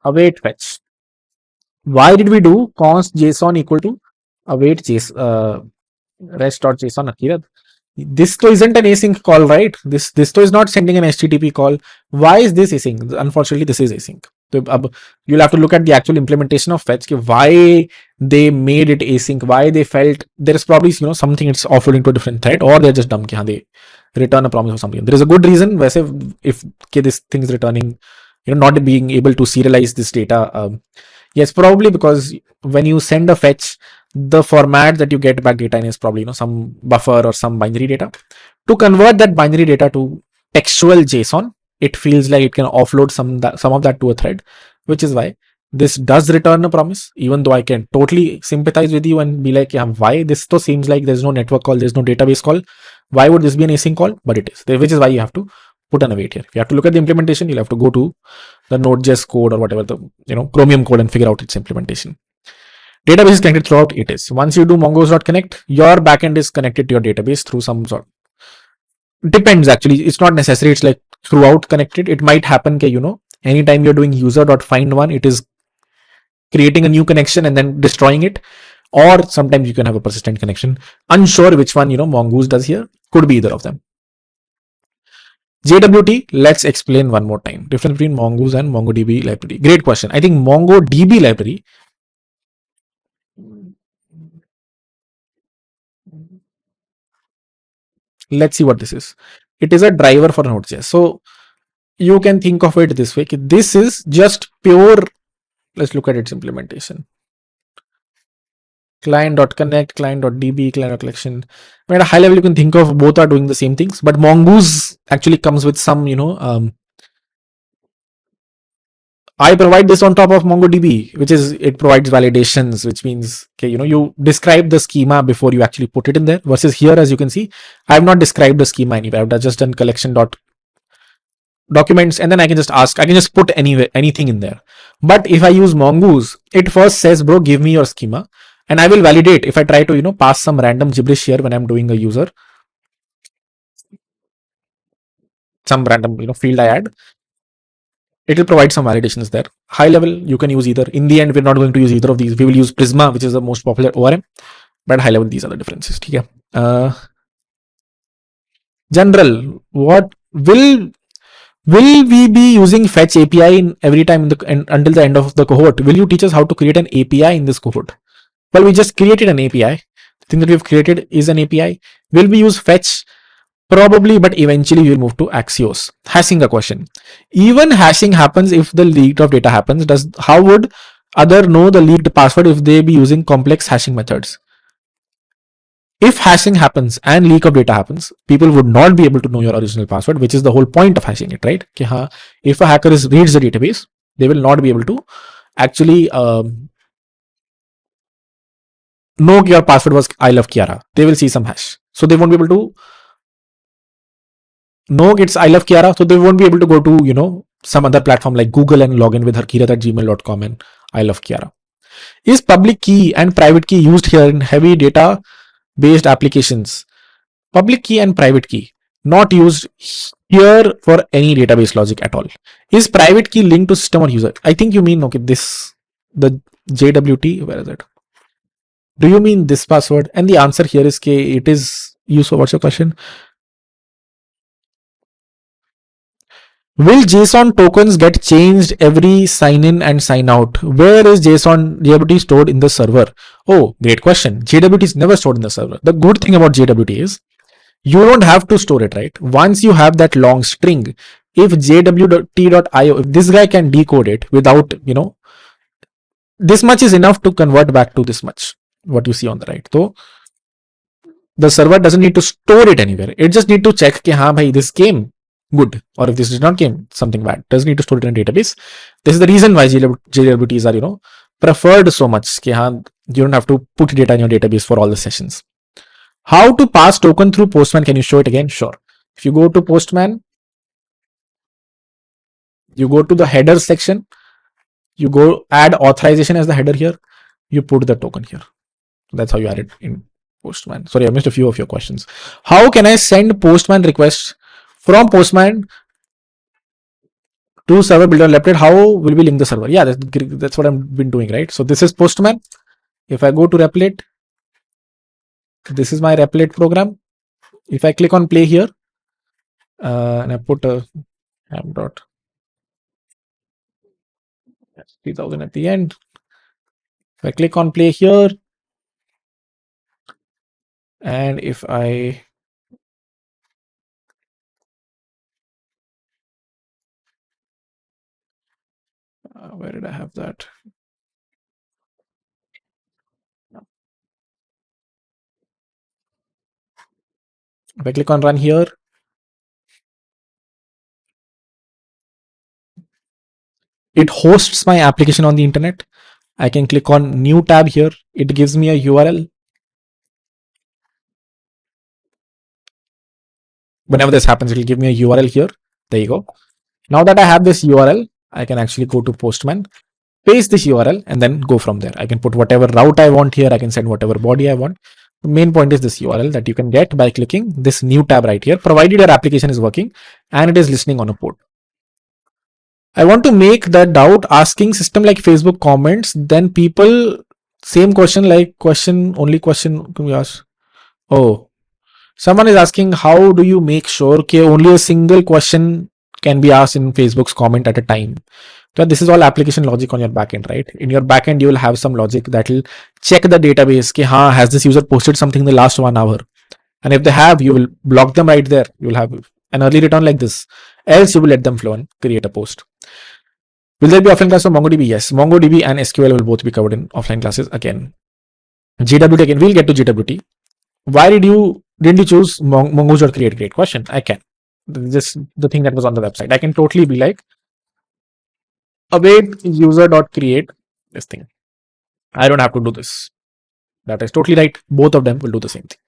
await fetch. Why did we do const JSON equal to await rest.json, Akirat? This though isn't an async call, right? This though is not sending an HTTP call. Why is this async? Unfortunately, this is async. So you'll have to look at the actual implementation of fetch. Why they made it async? Why they felt there is probably something it's offloading to a different thread, or they're just dumb. They return a promise or something. There is a good reason. If this thing is returning, not being able to serialize this data. Yes, probably because when you send a fetch, the format that you get back data in is probably some buffer or some binary data. To convert that binary data to textual JSON, it feels like it can offload some of that to a thread, which is why this does return a promise. Even though I can totally sympathize with you and be like, yeah, why this though seems like there's no network call, there's no database call. Why would this be an async call? But it is, which is why you have to put an await here. If you have to look at the implementation, you'll have to go to the Node.js code or whatever the Chromium code and figure out its implementation. Database is connected throughout. It is. Once you do mongoose.connect, your backend is connected to your database through some sort. Depends actually. It's not necessary. It's like throughout connected. It might happen anytime you're doing user.find1, it is creating a new connection and then destroying it. Or sometimes you can have a persistent connection. Unsure which one mongoose does here. Could be either of them. JWT, let's explain one more time. Difference between mongoose and MongoDB library. Great question. I think MongoDB library, let's see what this is. It is a driver for Node.js. So you can think of it this way. This is just pure, let's look at its implementation. Client.connect, client.db, client.collection. At a high level, you can think of both are doing the same things, but Mongoose actually comes with some, I provide this on top of MongoDB, which is it provides validations, which means you describe the schema before you actually put it in there. Versus here, as you can see, I have not described the schema anywhere. I've just done collection dot documents, and then I can just put anything in there. But if I use Mongoose, it first says, bro, give me your schema, and I will validate. If I try to pass some random gibberish here when I'm doing a user, some random field I add, it will provide some validations there. High level, you can use either. In the end, we're not going to use either of these. We will use Prisma, which is the most popular ORM. But high level, these are the differences. General, what will we be using fetch API every time until the end of the cohort? Will you teach us how to create an API in this cohort? Well, we just created an API. The thing that we've created is an API. Will we use fetch? Probably, but eventually we'll move to Axios. Hashing a question. Even hashing happens if the leak of data happens. How would other know the leaked password if they be using complex hashing methods? If hashing happens and leak of data happens, people would not be able to know your original password, which is the whole point of hashing it, right? If a hacker reads the database, they will not be able to actually know your password was I love Kiara. They will see some hash. So they won't be able to know it's I love Kiara. So they won't be able to go to, some other platform like Google and log in with harkirat@gmail.com and I love Kiara. Is public key and private key used here in heavy data based applications? Public key and private key not used here for any database logic at all. Is private key linked to system or user? I think you mean, okay, this, the JWT, where is it? Do you mean this password? And the answer here is K, it is used for, what's your question? Will JSON tokens get changed every sign in and sign out? Where is JSON JWT stored in the server? Oh, great question. JWT is never stored in the server. The good thing about JWT is you don't have to store it, right? Once you have that long string, if jwt.io, if this guy can decode it without, this much is enough to convert back to this much, what you see on the right. So the server doesn't need to store it anywhere. It just need to check कि हाँ भाई this came good, or if this did not came something bad. Doesn't need to store it in a database. This is the reason why JWTs are preferred so much कि हाँ you don't have to put data in your database for all the sessions. How to pass token through Postman? Can you show it again? Sure. If you go to Postman, you go to the header section, you go add authorization as the header here, you put the token here. That's how you add it in Postman. Sorry, I missed a few of your questions. How can I send Postman requests from Postman to server builder left? How will we link the server? Yeah, that's what I've been doing, right? So this is Postman. If I go to Replit, this is my Replit program. If I click on play here, and I put a ham dot 3000 at the end. If I click on play here, and if I where did I have that? If I click on run here, it hosts my application on the internet. I can click on new tab here. It gives me a URL. Whenever this happens, it will give me a URL here. There you go. Now that I have this URL, I can actually go to Postman, paste this URL, and then go from there. I can put whatever route I want here. I can send whatever body I want. The main point is this URL that you can get by clicking this new tab right here, provided your application is working and it is listening on a port. I want to make that doubt asking system like Facebook comments, then people, same question like only question can we ask? Oh, someone is asking how do you make sure that only a single question can be asked in Facebook's comment at a time. So this is all application logic on your backend, right? In your backend, you will have some logic that will check the database. Has this user posted something in the last 1 hour? And if they have, you will block them right there. You will have an early return like this. Else you will let them flow and create a post. Will there be offline class for MongoDB? Yes. MongoDB and SQL will both be covered in offline classes again. JWT again. We'll get to JWT. Why didn't you choose Mongoose or create? Great question. I can. Just the thing that was on the website. I can totally be like await user.create this thing. I don't have to do this. That is totally right. Both of them will do the same thing.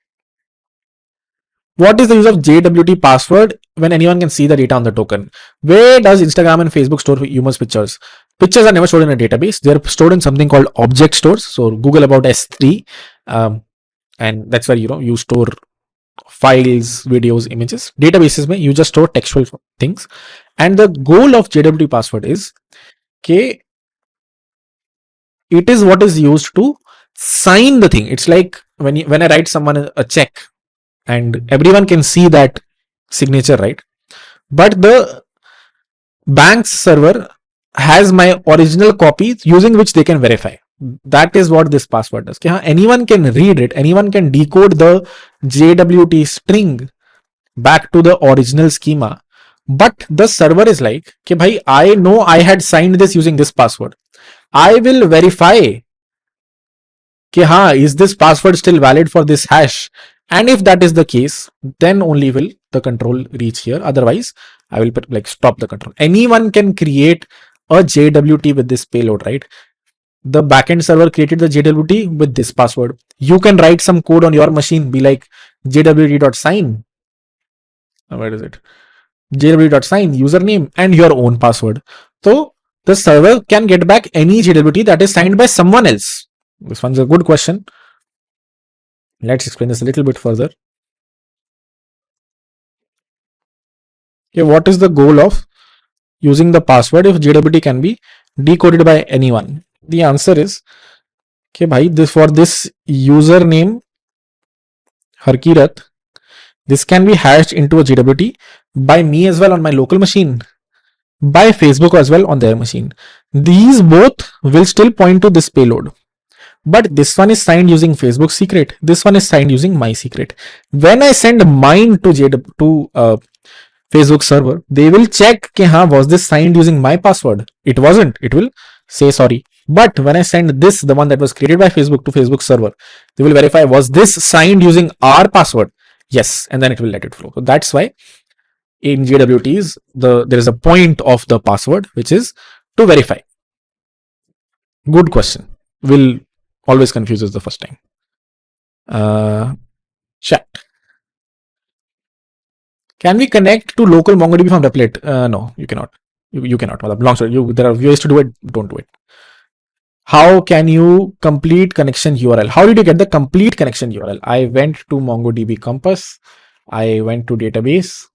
What is the use of JWT password when anyone can see the data on the token? Where does Instagram and Facebook store humans' pictures? Pictures are never stored in a database. They're stored in something called object stores. So Google about S3, and that's where you store files, videos, images. Databases mein you just store textual things. And the goal of JWT password is it is what is used to sign the thing. It's like when I write someone a check and everyone can see that signature, right? But the bank's server has my original copy using which they can verify. That is what this password does. Anyone can read it, anyone can decode the JWT string back to the original schema. But the server is like, bhai, I know I had signed this using this password. I will verify is this password still valid for this hash? And if that is the case, then only will the control reach here. Otherwise, I will stop the control. Anyone can create a JWT with this payload, right? The backend server created the JWT with this password. You can write some code on your machine, be like jwt.sign. Where is it? jwt.sign username and your own password. So the server can get back any JWT that is signed by someone else? This one's a good question. Let's explain this a little bit further. Okay, what is the goal of using the password if JWT can be decoded by anyone? The answer is, okay, bhai, this for this username Harkirat, this can be hashed into a JWT by me as well on my local machine, by Facebook as well on their machine. These both will still point to this payload. But this one is signed using Facebook secret. This one is signed using my secret. When I send mine to Facebook server, they will check कि हाँ, was this signed using my password? It wasn't. It will say sorry. But when I send this, the one that was created by Facebook, to Facebook server, they will verify, was this signed using our password? Yes, and then it will let it flow. So that's why in JWTs, there is a point of the password which is to verify. Good question. Will always confuses the first time. Chat. Can we connect to local MongoDB from Replit? No, you cannot. You cannot. Long story. There are ways to do it. Don't do it. How can you complete connection URL? How did you get the complete connection URL? I went to MongoDB Compass. I went to database.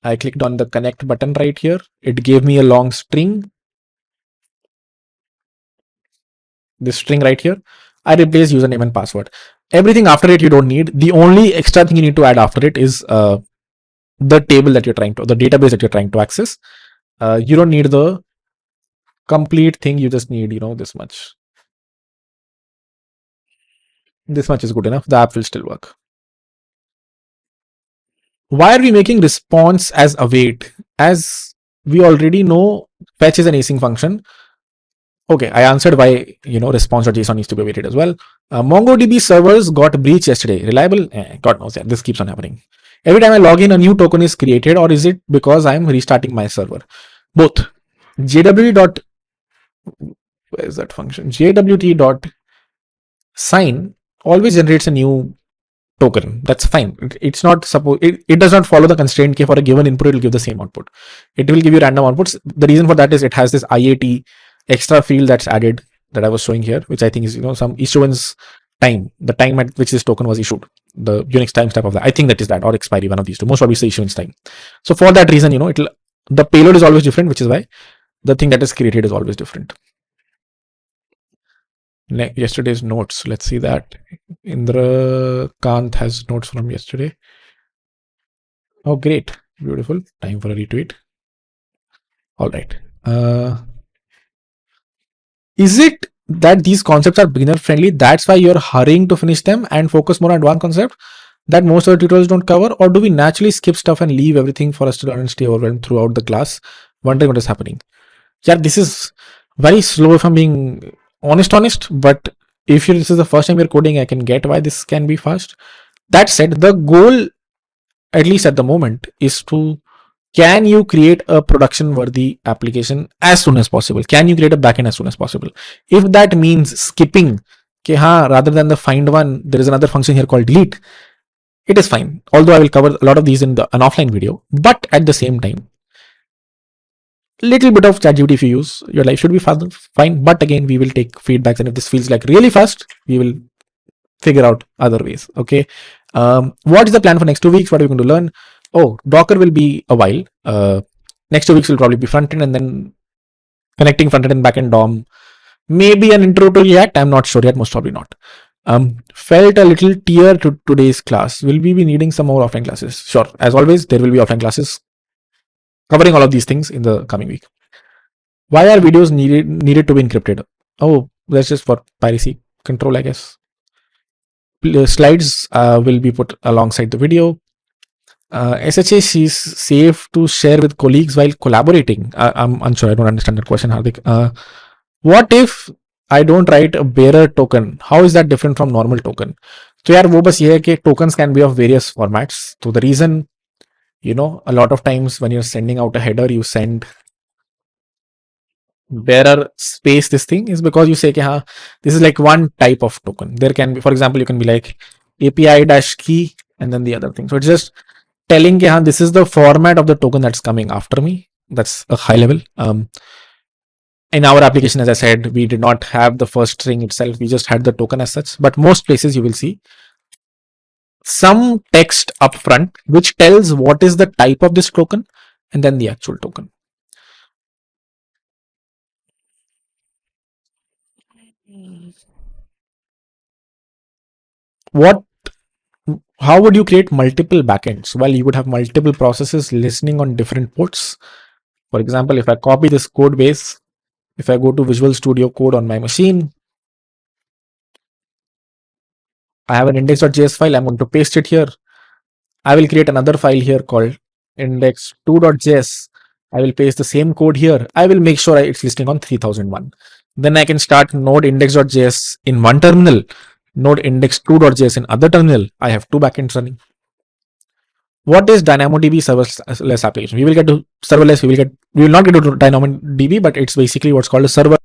I clicked on the connect button right here. It gave me a long string. This string right here. I replaced username and password. Everything after it you don't need. The only extra thing you need to add after it is the table that you're trying to, the database that you're trying to access. You don't need the complete thing. You just need, this much. This much is good enough. The app will still work. Why are we making response as await? As we already know, fetch is an async function. Okay, I answered why, response.json needs to be awaited as well. MongoDB servers got breached yesterday. Reliable? God knows, yeah, this keeps on happening. Every time I log in, a new token is created, or is it because I'm restarting my server? Both. JWT. Where is that function? JWT.sign always generates a new token. That's fine. It's not supposed. It does not follow the constraint for a given input. It will give the same output. It will give you random outputs. The reason for that is it has this IAT extra field that's added that I was showing here, which I think is some issuance time, the time at which this token was issued, the Unix timestamp of that. I think that is that, or expiry, one of these two. Most probably the issuance time. So for that reason, the payload is always different, which is why the thing that is created is always different. Yesterday's notes. Let's see that. Indra Kant has notes from yesterday. Oh, great. Beautiful. Time for a retweet. All right. Is it that these concepts are beginner friendly? That's why you're hurrying to finish them and focus more on advanced concepts that most of the tutorials don't cover? Or do we naturally skip stuff and leave everything for us to learn and stay overwhelmed throughout the class, wondering what is happening? Yeah, this is very slow if I'm being honest, but if this is the first time you're coding, I can get why this can be fast. That said, the goal, at least at the moment, is to, can you create a production worthy application as soon as possible? Can you create a backend as soon as possible? If that means skipping, rather than the find one, there is another function here called delete. It is fine. Although I will cover a lot of these in an offline video, but at the same time, little bit of ChatGPT if you use, your life should be fine. But again, we will take feedbacks, and if this feels like really fast, we will figure out other ways. Okay. What is the plan for next 2 weeks? What are we going to learn? Oh, Docker will be a while. Next 2 weeks will probably be front end, and then connecting front end and back end DOM. Maybe an intro to React. I'm not sure yet. Most probably not. Felt a little tear to today's class. Will we be needing some more offline classes? Sure. As always, there will be offline classes covering all of these things in the coming week. Why are videos needed to be encrypted? Oh, that's just for piracy control, I guess. Slides will be put alongside the video. SHA is safe to share with colleagues while collaborating. I'm unsure. I don't understand that question, Hardik. What if I don't write a bearer token? How is that different from normal token? So यार वो बस ये है कि tokens can be of various formats. So the reason, a lot of times when you're sending out a header, you send bearer space this thing is because you say कि this is like one type of token. There can be, for example, you can be like API-key and then the other thing. So it's just telling this is the format of the token that's coming after me. That's a high level. In our application, as I said, we did not have the first string itself. We just had the token as such. But most places you will see some text up front which tells what is the type of this token and then the actual token. What how would you create multiple backends? Well, you would have multiple processes listening on different ports. For example, if I copy this code base, if I go to Visual Studio Code on my machine, I have an index.js file. I'm going to paste it here. I will create another file here called index2.js. I will paste the same code here. I will make sure it's listening on 3001. Then I can start node index.js in one terminal, node index2.js in other terminal. I have two backends running. What is DynamoDB serverless application? We will get to serverless. We will not get to DynamoDB, but it's basically what's called a serverless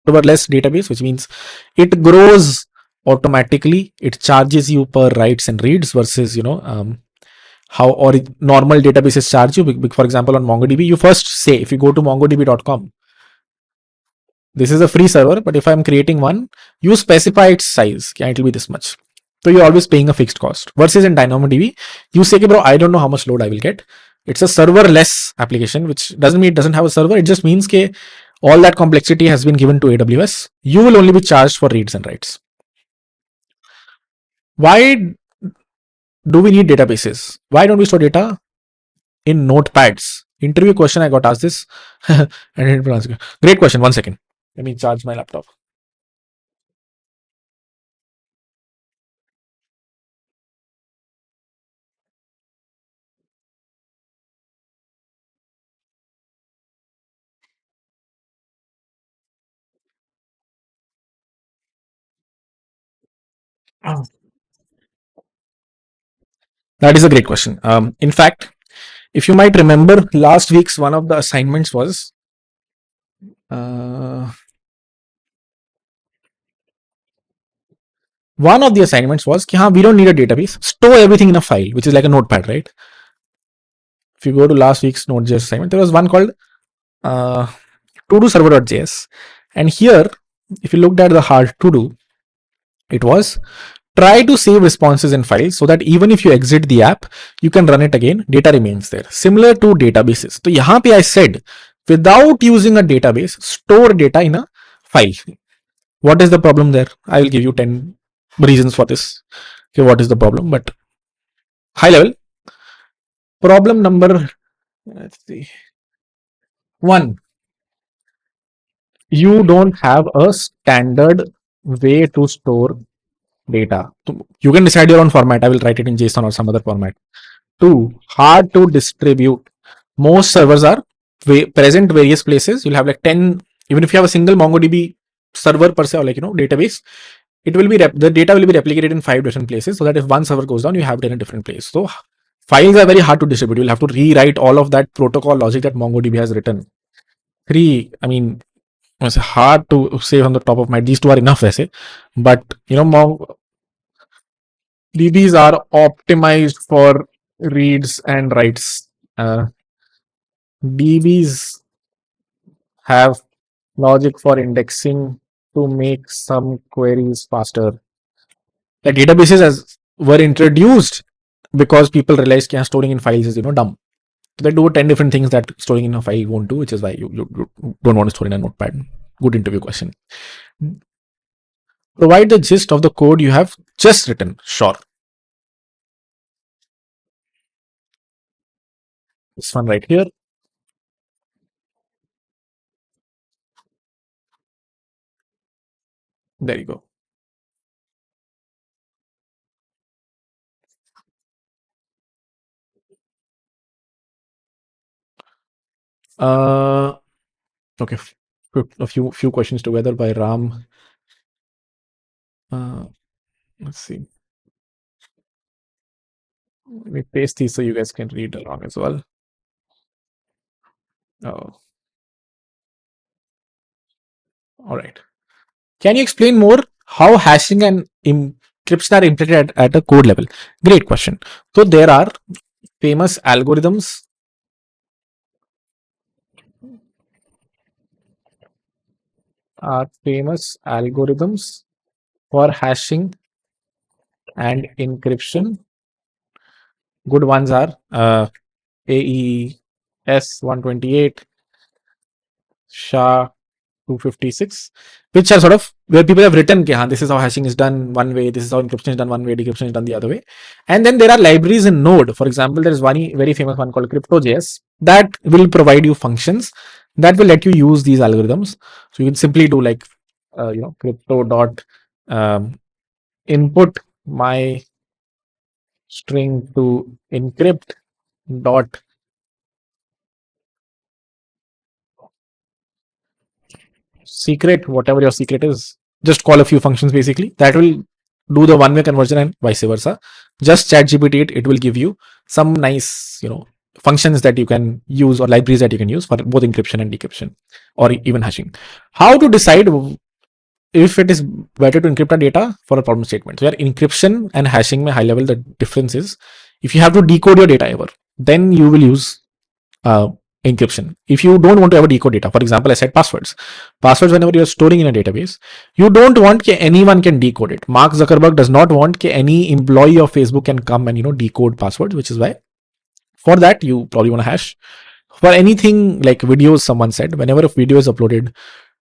database, which means it grows automatically. It charges you per writes and reads versus how or normal databases charge you. For example, on MongoDB, you first say if you go to mongodb.com, this is a free server, but if I'm creating one, you specify its size. Yeah, it will be this much. So you're always paying a fixed cost. Versus in DynamoDB, you say, bro, I don't know how much load I will get. It's a serverless application, which doesn't mean it doesn't have a server. It just means that all that complexity has been given to AWS. You will only be charged for reads and writes. Why do we need databases? Why don't we store data in notepads? Interview question, I got asked this. I didn't answer. Great question. 1 second. Let me charge my laptop. That is a great question. In fact, if you might remember, last week's one of the assignments was uh, we don't need a database. Store everything in a file, which is like a notepad, right? If you go to last week's Node.js assignment, there was one called uh, to do server.js. And here, if you looked at the hard to do, it was try to save responses in files so that even if you exit the app, you can run it again. Data remains there. Similar to databases. So यहाँ पे I said, without using a database, store data in a file. What is the problem there? I will give you 10 reasons for this. Okay, what is the problem? But high level, problem number, let's see, one, you don't have a standard way to store data. You can decide your own format. I will write it in JSON or some other format. Two, hard to distribute. Most servers are present various places. You'll have like 10, even if you have a single MongoDB server per se or database, it will be the data will be replicated in 5 different places so that if one server goes down, you have it in a different place. So files are very hard to distribute. You'll have to rewrite all of that protocol logic that MongoDB has written. Three, I mean, it's hard to say on the top of my these two are enough essay, but DBs are optimized for reads and writes. DBs have logic for indexing to make some queries faster. The databases as were introduced because people realized that storing in files is dumb. So they do 10 different things that storing in a file won't do, which is why you don't want to store in a notepad. Good interview question. Provide the gist of the code you have just written. Sure. This one right here. There you go. Okay. A few questions together by Ram. Let's see. Let me paste these so you guys can read along as well. Oh. All right. Can you explain more how hashing and encryption are implemented at a code level? Great question. So there are famous algorithms are famous algorithms for hashing and encryption. Good ones are AES 128, SHA 256, which are sort of where people have written, okay, this is how hashing is done one way, this is how encryption is done one way, decryption is done the other way. And then there are libraries in Node. For example, there is one very famous one called Crypto.js that will provide you functions that will let you use these algorithms. So you can simply do like, crypto dot input my string to encrypt dot secret, whatever your secret is. Just call a few functions basically. That will do the one-way conversion and vice versa. Just chat GPT it will give you some nice, functions that you can use or libraries that you can use for both encryption and decryption or even hashing. How to decide if it is better to encrypt our data for a problem statement? Where encryption and hashing may high level, the difference is if you have to decode your data ever, then you will use uh, encryption. If you don't want to ever decode data, for example, I said passwords. Passwords, whenever you're storing in a database, you don't want anyone can decode it. Mark Zuckerberg does not want any employee of Facebook can come and decode passwords, which is why for that you probably want to hash. For anything like videos, someone said whenever a video is uploaded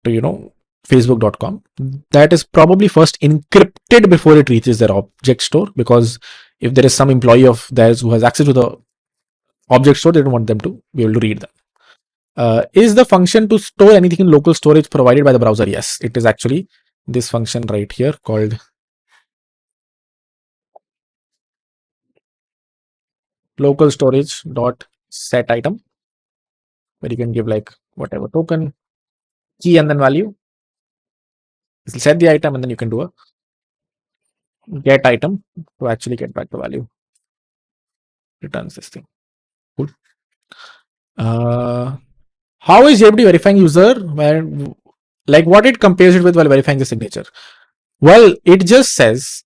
to facebook.com, that is probably first encrypted before it reaches their object store, because if there is some employee of theirs who has access to the object store, they don't want them to be able to read that. Is the function to store anything in local storage provided by the browser? Yes, it is actually this function right here called local storage dot set item, where you can give like whatever token, key, and then value. This will set the item, and then you can do a get item to actually get back the value. Returns this thing. Cool. How is JWT verifying user? When, like what it compares it with while verifying the signature? Well, it just says,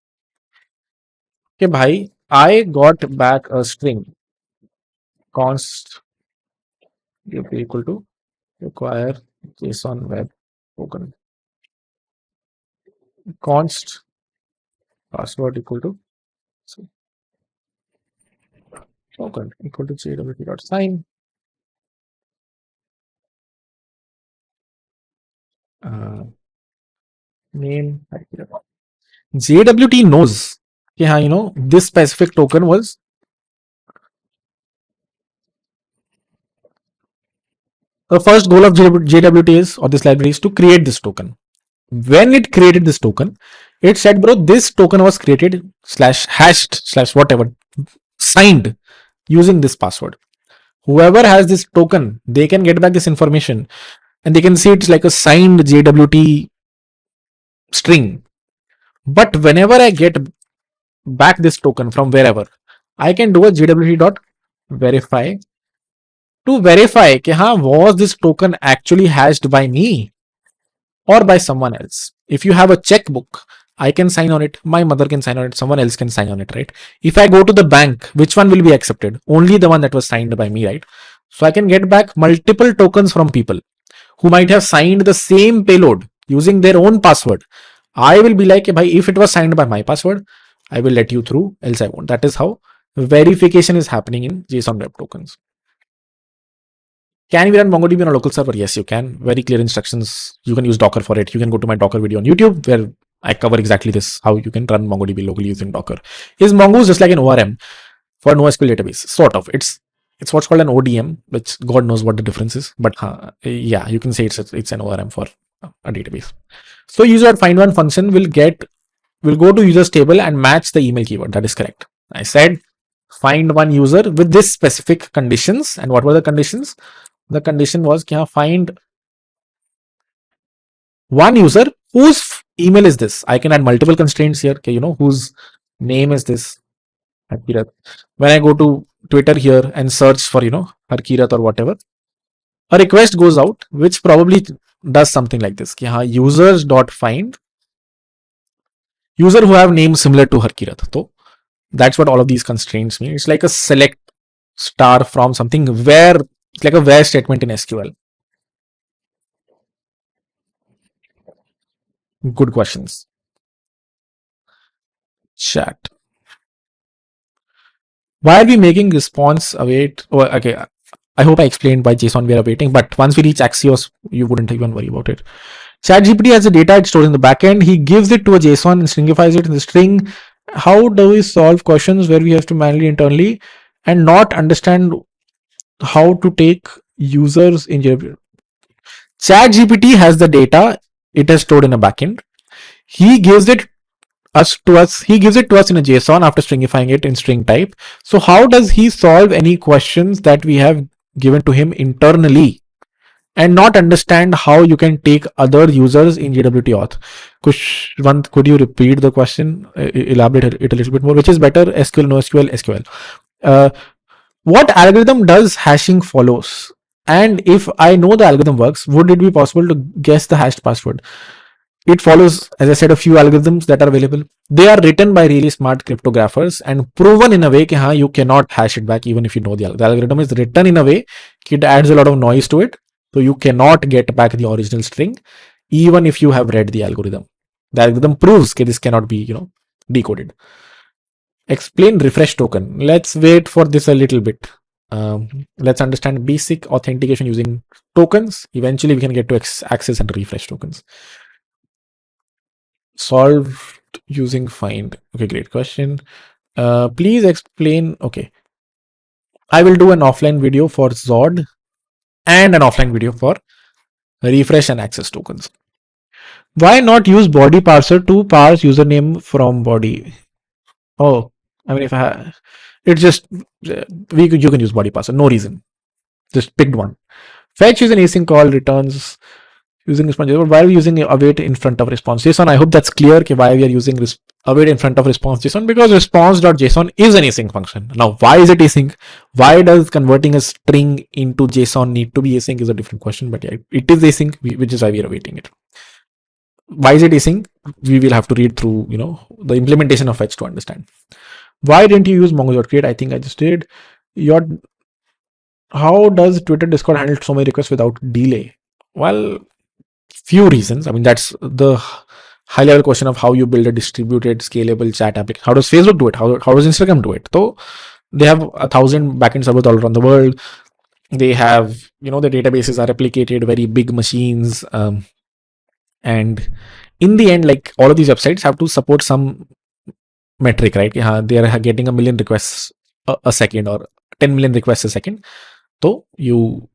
okay, bhai, I got back a string const equal to require JSON web token const password equal to token equal to JWT dot sign. Name. JWT knows, yeah, this specific token was the first goal of JWT is, or this library is to create this token. When it created this token, it said, bro, this token was created slash hashed slash whatever signed using this password. Whoever has this token, they can get back this information and they can see it's like a signed JWT string. But whenever I get back this token from wherever, I can do a JWT dot verify to verify कि हाँ, was this token actually hashed by me or by someone else. If you have a checkbook, I can sign on it, my mother can sign on it, someone else can sign on it, right? If I go to the bank, which one will be accepted? Only the one that was signed by me, right? So I can get back multiple tokens from people who might have signed the same payload using their own password. I will be like, if it was signed by my password, I will let you through, else I won't. That is how verification is happening in JSON Web Tokens. Can we run MongoDB on a local server? Yes, you can. Very clear instructions. You can use Docker for it. You can go to my Docker video on YouTube where I cover exactly this, how you can run MongoDB locally using Docker. Is Mongoose just like an ORM for NoSQL database? Sort of. It's what's called an ODM, which God knows what the difference is. But yeah, you can say it's an ORM for a database. So user find one function will go to users table and match the email keyword. That is correct. I said find one user with this specific conditions. And what were the conditions? The condition was find one user whose email is this. I can add multiple constraints here. Okay, whose name is this. Harkirat. When I go to Twitter here and search for Harkirat or whatever, a request goes out which probably does something like this. Users dot find user who have names similar to Harkirat. So that's what all of these constraints mean. It's like a select star from something where it's like a where statement in SQL. Good questions. Chat. Why are we making response await? Oh, okay. I hope I explained why JSON we are awaiting, but once we reach Axios, you wouldn't even worry about it. ChatGPT has the data it stores in the backend. He gives it to a JSON and stringifies it in the string. How do we solve questions where we have to manually internally and not understand how to take users in ChatGPT has the data it has stored in a backend. He gives it he gives it to us in a JSON after stringifying it in string type. So how does he solve any questions that we have given to him internally and not understand how you can take other users in JWT auth? Could you repeat the question, elaborate it a little bit more? Which is better, SQL, NoSQL, SQL? Uh, what algorithm does hashing follows? And if I know the algorithm works, would it be possible to guess the hashed password? It follows, as I said, a few algorithms that are available. They are written by really smart cryptographers and proven in a way that you cannot hash it back even if you know the algorithm is written in a way it adds a lot of noise to it. So you cannot get back the original string even if you have read the algorithm. The algorithm proves that this cannot be, decoded. Explain refresh token. Let's wait for this a little bit. Let's understand basic authentication using tokens. Eventually, we can get to access and refresh tokens. Solved using find. Okay, great question. Please explain. Okay, I will do an offline video for Zod and an offline video for refresh and access tokens. Why not use body parser to parse username from body? Oh, I mean, if I, it's just you can use body parser. No reason. Just picked one. Fetch is an async call, returns using response. Why are we using await in front of response JSON? I hope that's clear. Okay, why we are using await in front of response JSON? Because response.json is an async function. Now, why is it async? Why does converting a string into JSON need to be async is a different question. But yeah, it is async, which is why we are awaiting it. Why is it async? We will have to read through, the implementation of fetch to understand. Why didn't you use mongo.create? I think I just did. How does Twitter Discord handle so many requests without delay? Well, few reasons. I mean, that's the high level question of how you build a distributed, scalable chat application. How does Facebook do it? How does Instagram do it? So they have 1,000 backend servers all around the world. They have, the databases are replicated, very big machines. And in the end, like all of these websites have to support some metric, right? They are getting a million requests a second or 10 million requests a second. So you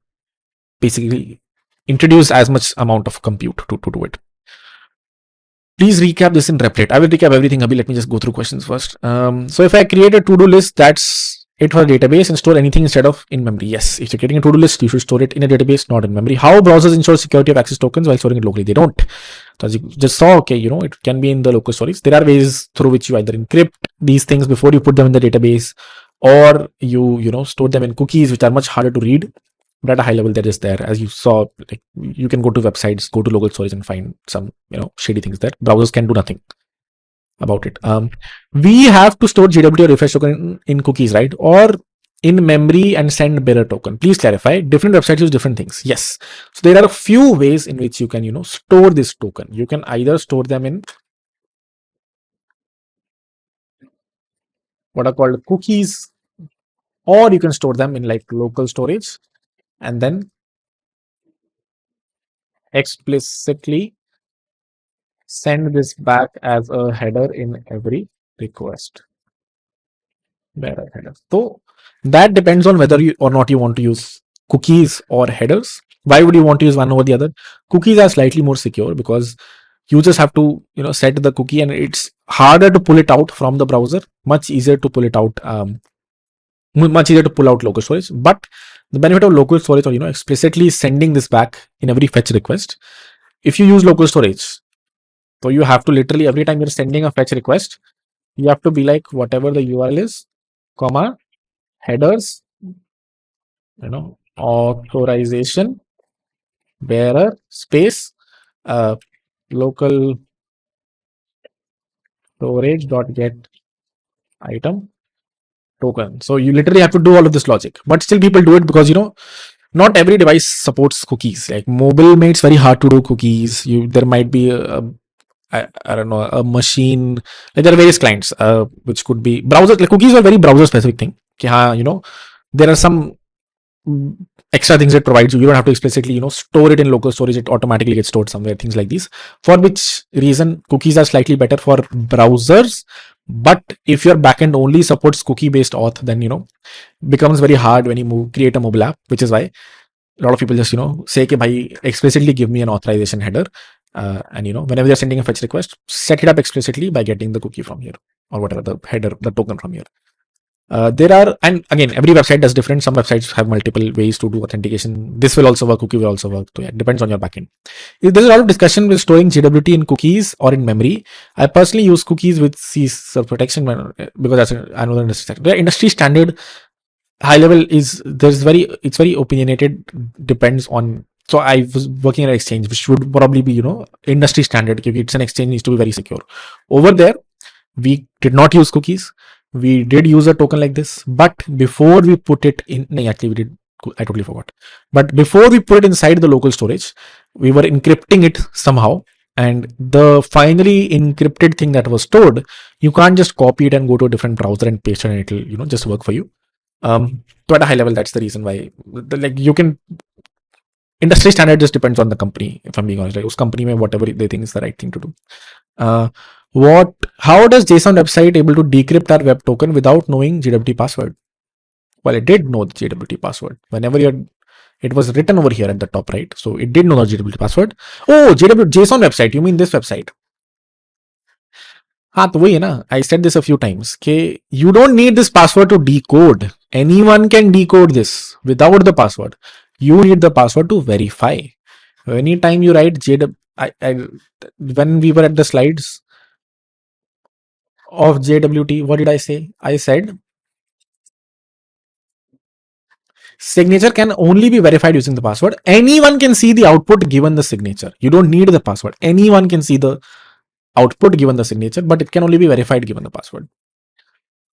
basically introduce as much amount of compute to do it. Please recap this in Replit. I will recap everything, Abhi. Let me just go through questions first. So if I create a to-do list, that's it for a database and store anything instead of in memory. Yes, if you're creating a to-do list, you should store it in a database, not in memory. How browsers ensure security of access tokens while storing it locally? They don't. So as you just saw, okay, it can be in the local storage. There are ways through which you either encrypt these things before you put them in the database, or you store them in cookies, which are much harder to read. But at a high level, that is there. As you saw, like you can go to websites, go to local storage and find some shady things there. Browsers can do nothing about it. We have to store JWT or refresh token in cookies, right? Or in memory and send bearer token. Please clarify. Different websites use different things. Yes. So there are a few ways in which you can, store this token. You can either store them in what are called cookies, or you can store them in like local storage and then explicitly send this back as a header in every request. Bearer header. So that depends on whether you or not you want to use cookies or headers. Why would you want to use one over the other? Cookies are slightly more secure because you just have to set the cookie, and it's harder to pull it out from the browser. Much easier to pull it out. Much easier to pull out local storage. But the benefit of local storage, or explicitly sending this back in every fetch request. If you use local storage, so you have to literally every time you're sending a fetch request, you have to be like whatever the URL is, comma, headers, authorization, bearer, space, local storage dot get item token. So you literally have to do all of this logic, but still people do it because not every device supports cookies. Like mobile, it's very hard to do cookies. There might be I don't know, a machine. Like there are various clients, which could be browser. Like cookies are very browser specific thing. कि हाँ, there are some mm, extra things it provides you. You don't have to explicitly, store it in local storage. It automatically gets stored somewhere. Things like these. For which reason cookies are slightly better for browsers. But if your backend only supports cookie based auth, then becomes very hard when you create a mobile app. Which is why a lot of people just say कि भाई explicitly give me an authorization header, and whenever you're sending a fetch request, set it up explicitly by getting the cookie from here, or whatever the header, the token from here. There are, and again, every website does different. Some websites have multiple ways to do authentication. This will also work, cookie will also work. So yeah, it depends on your backend. There's a lot of discussion with storing JWT in cookies or in memory. I personally use cookies with C protection because that's another industry standard. The industry standard high level is it's very opinionated, depends on. So I was working at an exchange which would probably be industry standard because it's an exchange, needs to be very secure. Over there we did not use cookies. We did use a token like this, but before we put it in, no, actually we did, I totally forgot. But before we put it inside the local storage, we were encrypting it somehow, and the finally encrypted thing that was stored, you can't just copy it and go to a different browser and paste it and it'll just work for you. So at a high level, that's the reason why, like, you can, industry standard just depends on the company. If I'm being honest, like, us company mein whatever they think is the right thing to do. Uh, how does JSON website able to decrypt our web token without knowing JWT password? Well, it did know the JWT password. Whenever it was written over here at the top right, so it did know the JWT password. Oh, JSON website. You mean this website? हाँ तो वही है ना, I said this a few times कि you don't need this password to decode. Anyone can decode this without the password. You need the password to verify. Anytime you write when we were at the slides of JWT, what did I say? I said signature can only be verified using the password. Anyone can see the output given the signature. You don't need the password. Anyone can see the output given the signature, but it can only be verified given the password.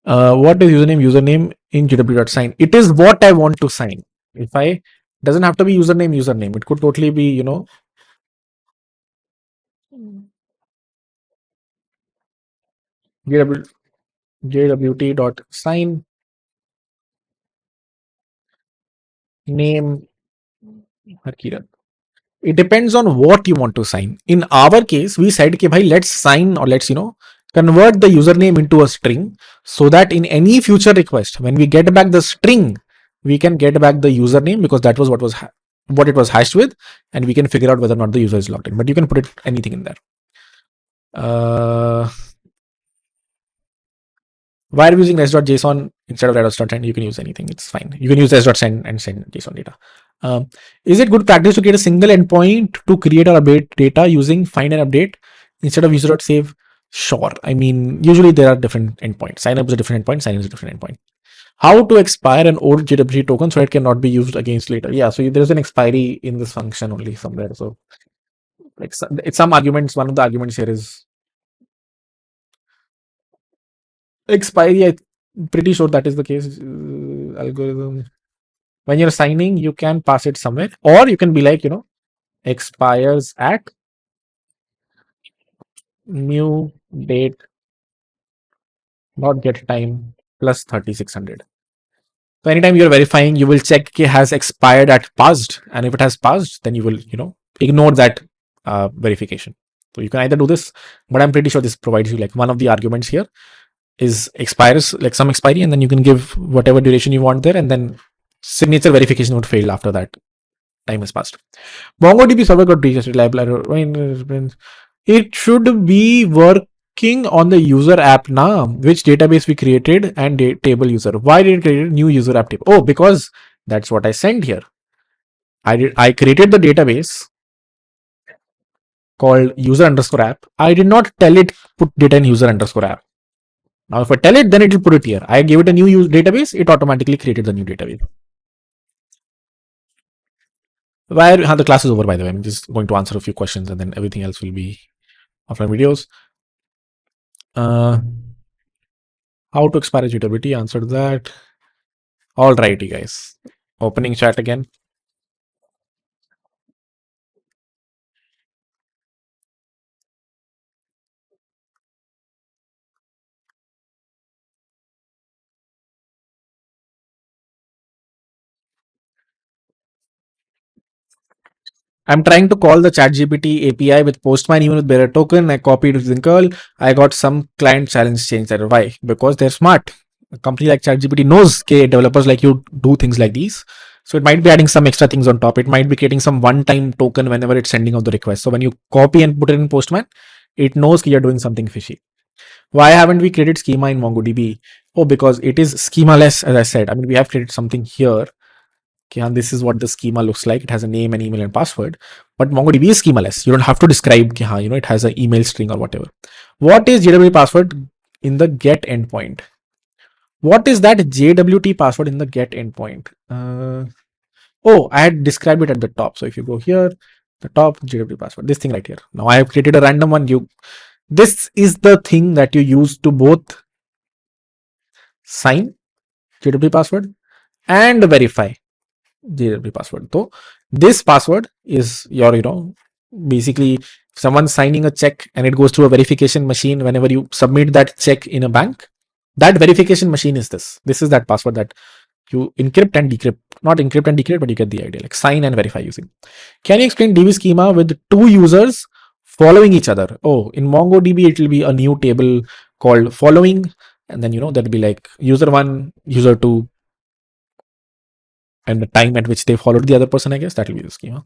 What is username? Username in gw.sign. It is what I want to sign. If I doesn't have to be username. It could totally be, jw, jwt.sign name Harkiran. It depends on what you want to sign. In our case, we said, okay, bhai, let's sign, or let's, convert the username into a string so that in any future request, when we get back the string, we can get back the username because that was what it was hashed with, and we can figure out whether or not the user is logged in. But you can put anything in there. Why are we using res.json instead of res.send? You can use anything. It's fine. You can use res.send and send JSON data. Is it good practice to create a single endpoint to create or update data using find and update instead of user.save? Sure. I mean, usually there are different endpoints. Sign up is a different endpoint. Sign in is a different endpoint. How to expire an old JWT token so it cannot be used against later? Yeah. So there's an expiry in this function only somewhere. So like it's some arguments. One of the arguments here is expiry. I'm pretty sure that is the case. Algorithm. When you're signing, you can pass it somewhere, or you can be like, expires at new date, not get time plus 3600. So anytime you're verifying, you will check it has expired at passed, and if it has passed, then you will, ignore that verification. So you can either do this, but I'm pretty sure this provides you like one of the arguments here is expires, like some expiry, and then you can give whatever duration you want there, and then signature verification would fail after that time has passed. MongoDB server got breached. It should be working on the user app now, which database we created and table user. Why did it create a new user app table? Oh, because that's what I sent here. I created the database called user underscore app. I did not tell it put data in user underscore app. Now, if I tell it, then it will put it here. I gave it a new database. It automatically created the new database. Where the class is over, by the way. I'm just going to answer a few questions and then everything else will be offline videos. How to expire GWT? Answered that. All righty, guys. Opening chat again. I'm trying to call the ChatGPT API with Postman even with bearer token. I copied using curl. I got some client challenge change that. Why? Because they're smart. A company like ChatGPT knows okay, developers like you do things like these. So it might be adding some extra things on top. It might be creating some one-time token whenever it's sending out the request. So when you copy and put it in Postman, it knows you're doing something fishy. Why haven't we created schema in MongoDB? Oh, because it is schemaless, as I said. I mean, we have created something here. Okay, and this is what the schema looks like. It has a name and email and password. But MongoDB is schemaless. You don't have to describe, it has an email string or whatever. What is JWT password in the get endpoint? What is that JWT password in the get endpoint? Oh, I had described it at the top. So if you go here, the top JWT password, this thing right here. Now I have created a random one. This is the thing that you use to both sign JWT password and verify JWT password. So this password is your, basically someone signing a check and it goes through a verification machine. Whenever you submit that check in a bank, that verification machine is this. This is that password that you encrypt and decrypt. Not encrypt and decrypt, but you get the idea. Like sign and verify using. Can you explain DB schema with two users following each other? Oh, in MongoDB, it will be a new table called following. And then, there'll be like user one, user two, and the time at which they followed the other person, I guess that will be the schema.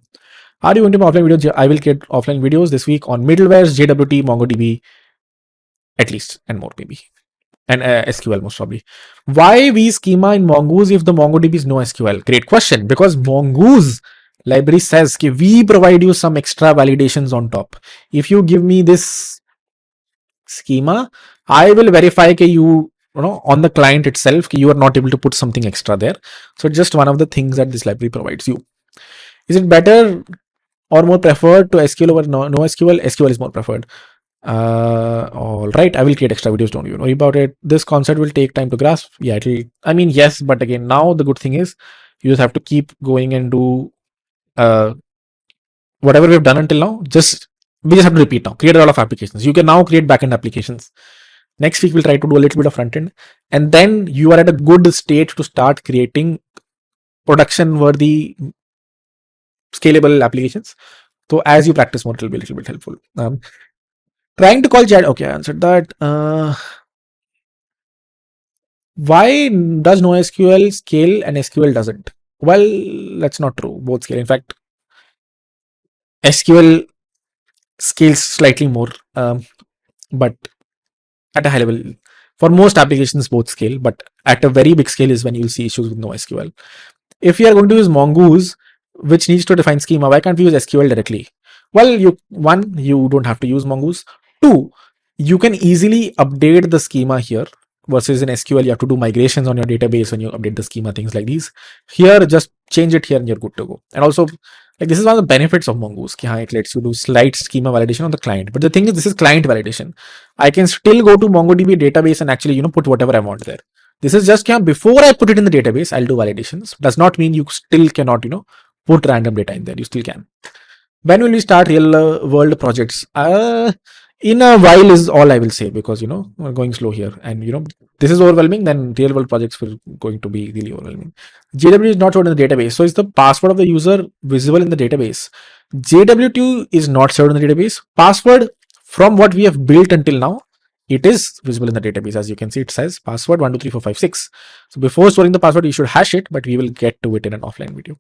Are you going to be offline videos? I will create offline videos this week on middlewares, JWT, MongoDB, at least, and more maybe. And SQL most probably. Why we schema in Mongoose if the MongoDB is no SQL? Great question. Because Mongoose library says कि we provide you some extra validations on top. If you give me this schema, I will verify that you on the client itself you are not able to put something extra there. So just one of the things that this library provides you. Is it better or more preferred to SQL over no SQL? SQL is more preferred. All right, I will create extra videos, don't you worry about it. This concept will take time to grasp. Yeah, yes, but again, now the good thing is you just have to keep going and do whatever we've done until now. We just have to repeat now. Create a lot of applications. You can now create backend applications. Next week we'll try to do a little bit of front end, and then you are at a good state to start creating production worthy scalable applications. So as you practice more, it will be a little bit helpful. Trying to call chat. Okay, I answered that. Why does NoSQL scale and SQL doesn't? Well, that's not true. Both scale. In fact, SQL scales slightly more, but at a high level, for most applications, both scale. But at a very big scale is when you'll see issues with NoSQL. If you are going to use Mongoose, which needs to define schema, why can't we use SQL directly? Well, you don't have to use Mongoose. Two, you can easily update the schema here versus in SQL, you have to do migrations on your database when you update the schema, things like these. Here, just change it here and you're good to go. And also, like this is one of the benefits of Mongoose. It lets you do slight schema validation on the client. But the thing is, this is client validation. I can still go to MongoDB database and actually, put whatever I want there. This is just before I put it in the database, I'll do validations. Does not mean you still cannot, put random data in there. You still can. When will we start real world projects? In a while is all I will say, because we're going slow here, and this is overwhelming. Then real world projects will going to be really overwhelming. JWT is not stored in the database, so is the password of the user visible in the database? JWT is not stored in the database. Password from what we have built until now, it is visible in the database. As you can see, it says password 123456. So before storing the password, you should hash it, but we will get to it in an offline video.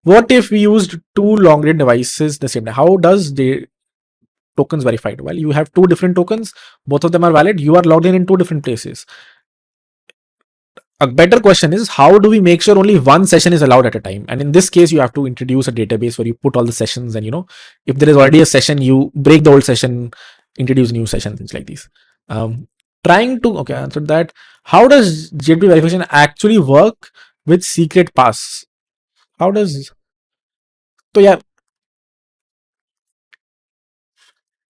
What if we used two long-range devices the same day? How does the tokens verified? Well, you have two different tokens, both of them are valid. You are logged in two different places. A better question is, how do we make sure only one session is allowed at a time? And in this case, you have to introduce a database where you put all the sessions, and if there is already a session, you break the old session, introduce a new session, things like these. Okay, I answered that. How does JWT verification actually work with secret pass? How does so yeah,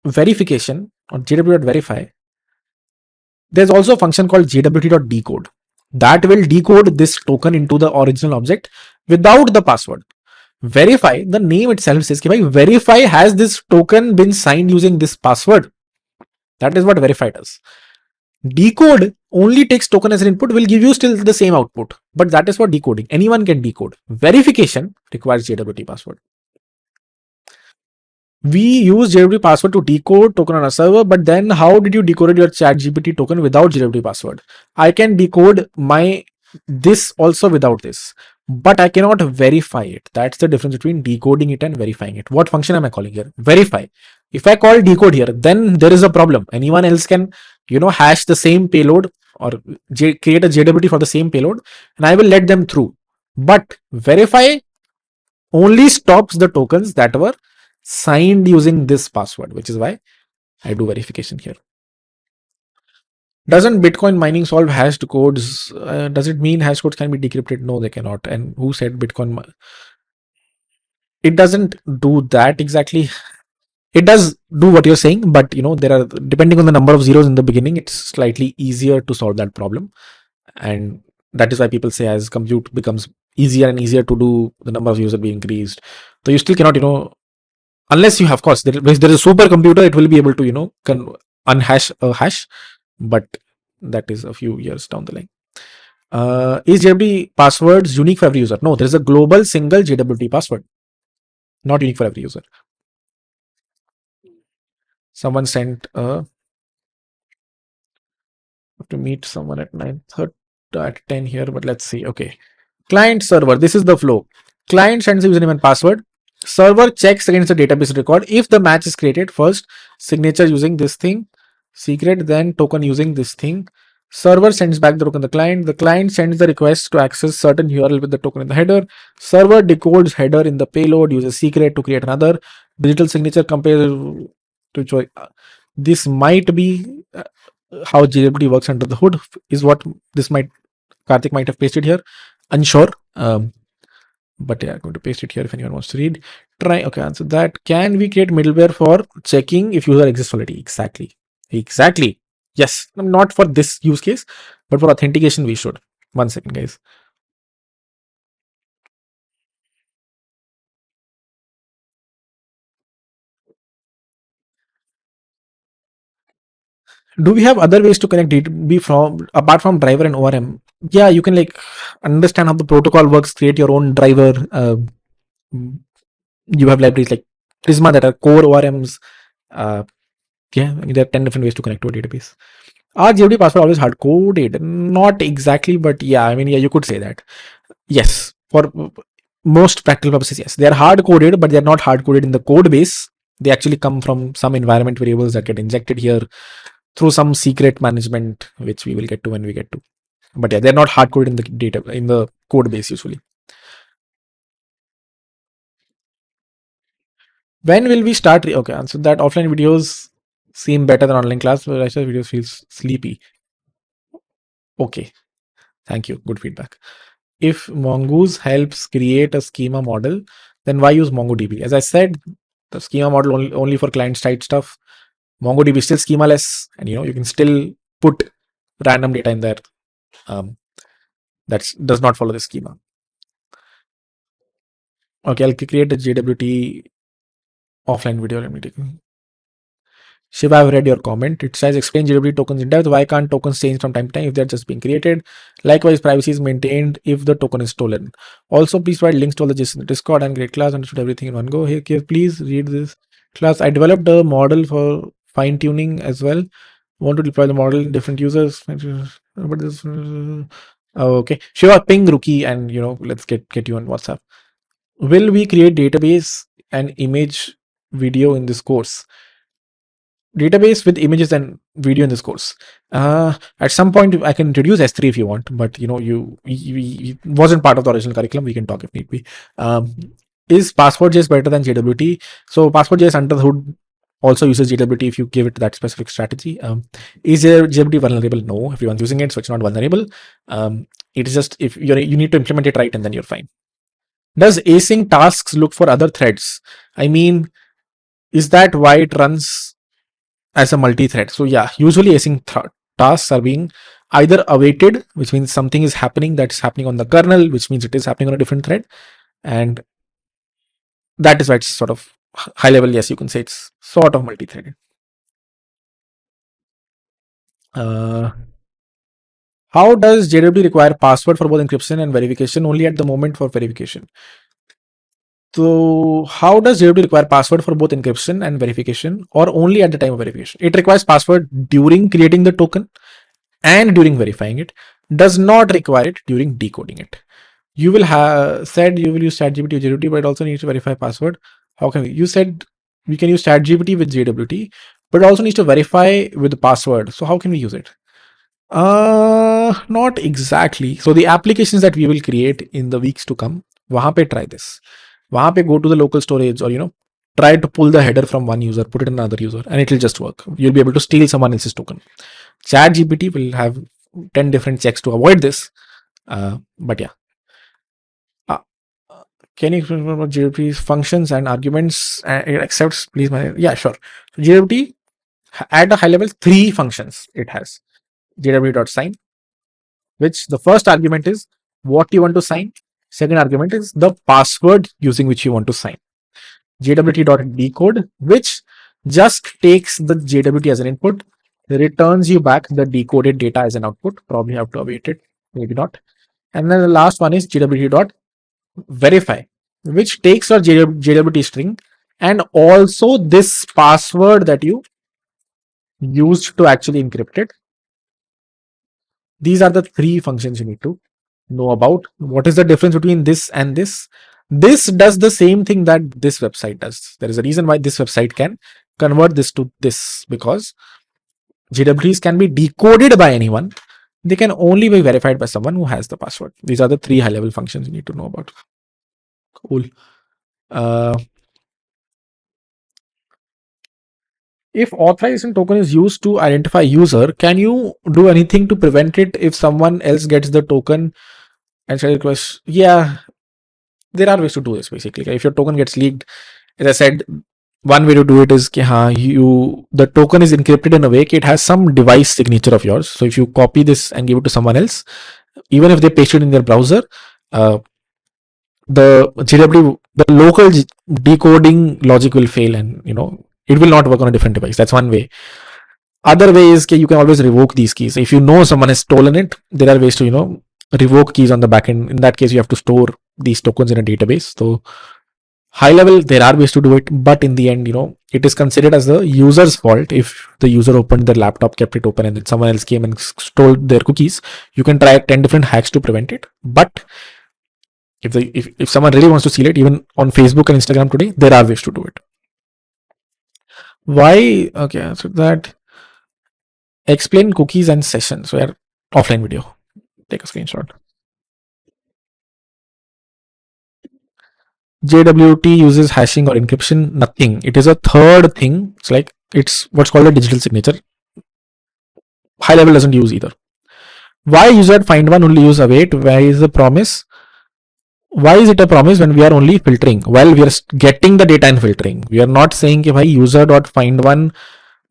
verification on JWT.verify, there's also a function called JWT.decode that will decode this token into the original object without the password. Verify, the name itself says verify, has this token been signed using this password? That is what verify does. Decode only takes token as an input, will give you still the same output, but that is for decoding. Anyone can decode. Verification requires JWT password. We use JWT password to decode token on a server, but then how did you decode your chat GPT token without JWT password? I can decode my this also without this, but I cannot verify it. That's the difference between decoding it and verifying it. What function am I calling here? Verify. If I call decode here, then there is a problem. Anyone else can, hash the same payload or create a JWT for the same payload, and I will let them through. But verify only stops the tokens that were signed using this password, which is why I do verification here. Doesn't Bitcoin mining solve hashed codes? Does it mean hash codes can be decrypted? No, they cannot. And who said Bitcoin? It doesn't do that exactly. It does do what you're saying, but there are, depending on the number of zeros in the beginning, it's slightly easier to solve that problem. And that is why people say as compute becomes easier and easier to do, the number of users be increased. So you still cannot, unless you have, of course, there is a supercomputer, it will be able to unhash a hash, but that is a few years down the line. Is JWT passwords unique for every user? No, there is a global single JWT password, not unique for every user. Someone sent to meet someone at 9:30 at 10 here, but let's see. Okay, client server, this is the flow. Client sends a username and password. Server checks against the database record. If the match is created, first signature using this thing, secret, then token using this thing. Server sends back the token to the client. The client sends the request to access certain URL with the token in the header. Server decodes header in the payload, uses secret to create another digital signature compared to choice. This might be how JWT works under the hood, is what this might, Karthik might have pasted here. Unsure. But yeah, I'm going to paste it here if anyone wants to read. Try, okay, answer that. Can we create middleware for checking if user exists already? Exactly. Yes, not for this use case, but for authentication we should. 1 second, guys. Do we have other ways to connect DB from apart from driver and ORM? Yeah, you can understand how the protocol works, create your own driver. You have libraries like Prisma that are core ORMs. Yeah, I mean, there are 10 different ways to connect to a database. Are JWT password always hard coded? Not exactly, but yeah, I mean, yeah, you could say that. Yes, for most practical purposes, yes. They are hard coded, but they are not hard coded in the code base. They actually come from some environment variables that get injected here through some secret management, which we will get to when we get to. But yeah, they're not hard coded in the data in the code base usually. When will we start? Okay, answer that. Offline videos seem better than online class, but I said videos feels sleepy. Okay, thank you. Good feedback. If Mongoose helps create a schema model, then why use MongoDB? As I said, the schema model only for client side stuff. MongoDB is still schemaless, and you can still put random data in there. That does not follow the schema. Okay, I'll create a JWT offline video. Let me take. Shiva, I've read your comment. It says explain JWT tokens in depth. Why can't tokens change from time to time if they're just being created? Likewise, privacy is maintained if the token is stolen. Also, please provide links to all the JSON in the Discord and great class. Understood everything in one go. Here, please read this class. I developed a model for fine tuning as well. Want to deploy the model in different users. But this, okay. Shiva, ping rookie, and let's get you on WhatsApp. Will we create database and image video in this course? Database with images and video in this course. At some point, I can introduce S3 if you want, but you wasn't part of the original curriculum. We can talk if need be. Is Passport.js better than JWT? So Passport.js under the hood also uses JWT if you give it that specific strategy. Is JWT vulnerable? No, everyone's using it, so it's not vulnerable. It is just if you need to implement it right, and then you're fine. Does async tasks look for other threads? I mean, is that why it runs as a multi-thread? So yeah, usually async tasks are being either awaited, which means something is happening that's happening on the kernel, which means it is happening on a different thread, and that is why it's sort of high level. Yes, you can say it's sort of multi-threaded. How does JWT require password for both encryption and verification? Only at the moment for verification. So how does JWT require password for both encryption and verification, or only at the time of verification? It requires password during creating the token and during verifying it. Does not require it during decoding it. You will have said you will use ChatGPT with JWT, but it also needs to verify password. How can we? You said we can use ChatGPT with JWT, but it also needs to verify with the password. So how can we use it? Not exactly. So the applications that we will create in the weeks to come, वहाँ पे try this. वहाँ पे go to the local storage, or try to pull the header from one user, put it in another user, and it will just work. You'll be able to steal someone else's token. ChatGPT will have 10 different checks to avoid this. But yeah. Uh, can you explain about JWT's functions and arguments? It accepts, please. Yeah, sure. So JWT at a high level, three functions it has. JWT.sign, which the first argument is what you want to sign. Second argument is the password using which you want to sign. JWT.decode, which just takes the JWT as an input, returns you back the decoded data as an output. Probably have to await it, maybe not. And then the last one is JWT.verify, which takes your JWT string and also this password that you used to actually encrypt it. These are the three functions you need to know about. What is the difference between this and this? This does the same thing that this website does. There is a reason why this website can convert this to this, because JWTs can be decoded by anyone. They can only be verified by someone who has the password. These are the three high level functions you need to know about. Cool. If authorization token is used to identify user, can you do anything to prevent it if someone else gets the token and shall request? Yeah, there are ways to do this basically. If your token gets leaked, as I said, one way to do it is the token is encrypted in a way it has some device signature of yours. So if you copy this and give it to someone else, even if they paste it in their browser, the GW, the local decoding logic will fail, and it will not work on a different device. That's one way. Other way is you can always revoke these keys. If you know someone has stolen it, there are ways to revoke keys on the backend. In that case, you have to store these tokens in a database. So high level, there are ways to do it, but in the end, it is considered as the user's fault if the user opened their laptop, kept it open, and then someone else came and stole their cookies. You can try 10 different hacks to prevent it, but if someone really wants to seal it, even on Facebook and Instagram today, there are ways to do it. Why? Okay, so that explain cookies and sessions. So, offline video. Take a screenshot. JWT uses hashing or encryption. Nothing. It is a third thing. It's what's called a digital signature. High level doesn't use either. Why user find one only use await? Why is the promise? Why is it a promise when we are only filtering? While we are getting the data and filtering, we are not saying कि भाई user dot find one,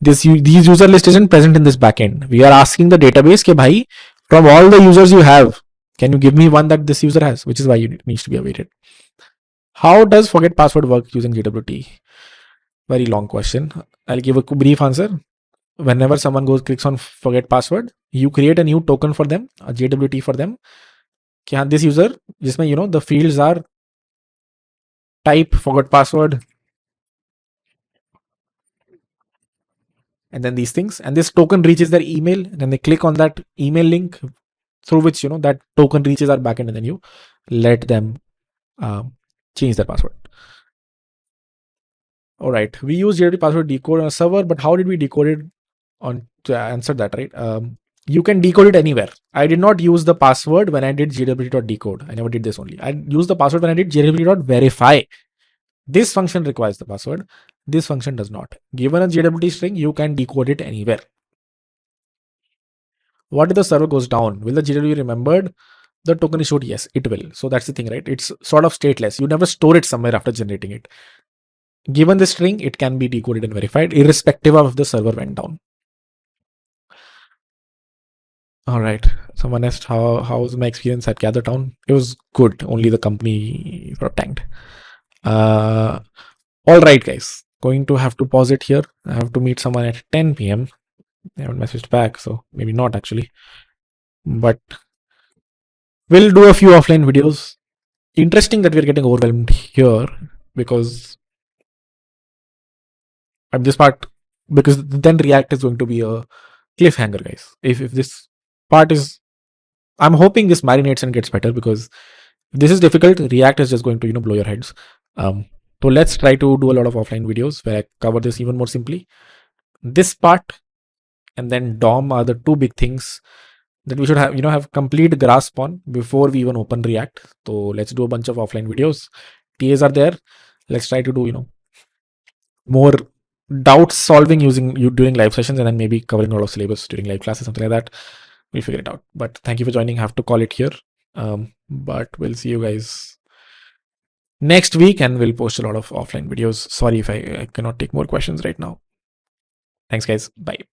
these user list isn't present in this backend. We are asking the database कि भाई from all the users you have, can you give me one that this user has? Which is why it needs to be awaited. How does forget password work using JWT? Very long question. I'll give a brief answer. Whenever someone clicks on forget password, you create a new token for them, a JWT for them. This user, जिसमें the fields are type forgot password and then these things, and this token reaches their email, and then they click on that email link through which that token reaches our backend, and then you let them change their password. All right, we use JWT password decode on a server, but how did we decode it on to answer that, right? You can decode it anywhere. I did not use the password when I did JWT.decode. I never did this only. I used the password when I did JWT.verify. This function requires the password. This function does not. Given a JWT string, you can decode it anywhere. What if the server goes down? Will the JWT be remembered? The token is stored? Yes, it will. So that's the thing, right? It's sort of stateless. You never store it somewhere after generating it. Given the string, it can be decoded and verified, irrespective of if the server went down. All right. Someone asked how was my experience at GatherTown? It was good. Only the company sort of tanked. All right, guys. Going to have to pause it here. I have to meet someone at 10 p.m. They haven't messaged back, so maybe not actually. But we'll do a few offline videos. interesting that we're getting overwhelmed here because at this part, because then React is going to be a cliffhanger, guys. If this part is, I'm hoping this marinates and gets better, because if this is difficult, React is just going to blow your heads. Um, so let's try to do a lot of offline videos where I cover this even more simply. This part and then DOM are the two big things that we should have complete grasp on before we even open React. So let's do a bunch of offline videos. TAs are there. Let's try to do more doubt solving using you during live sessions, and then maybe covering a lot of syllabus during live classes, something like that. We'll figure it out. But thank you for joining. I have to call it here. But we'll see you guys next week, and we'll post a lot of offline videos. Sorry if I cannot take more questions right now. Thanks, guys. Bye.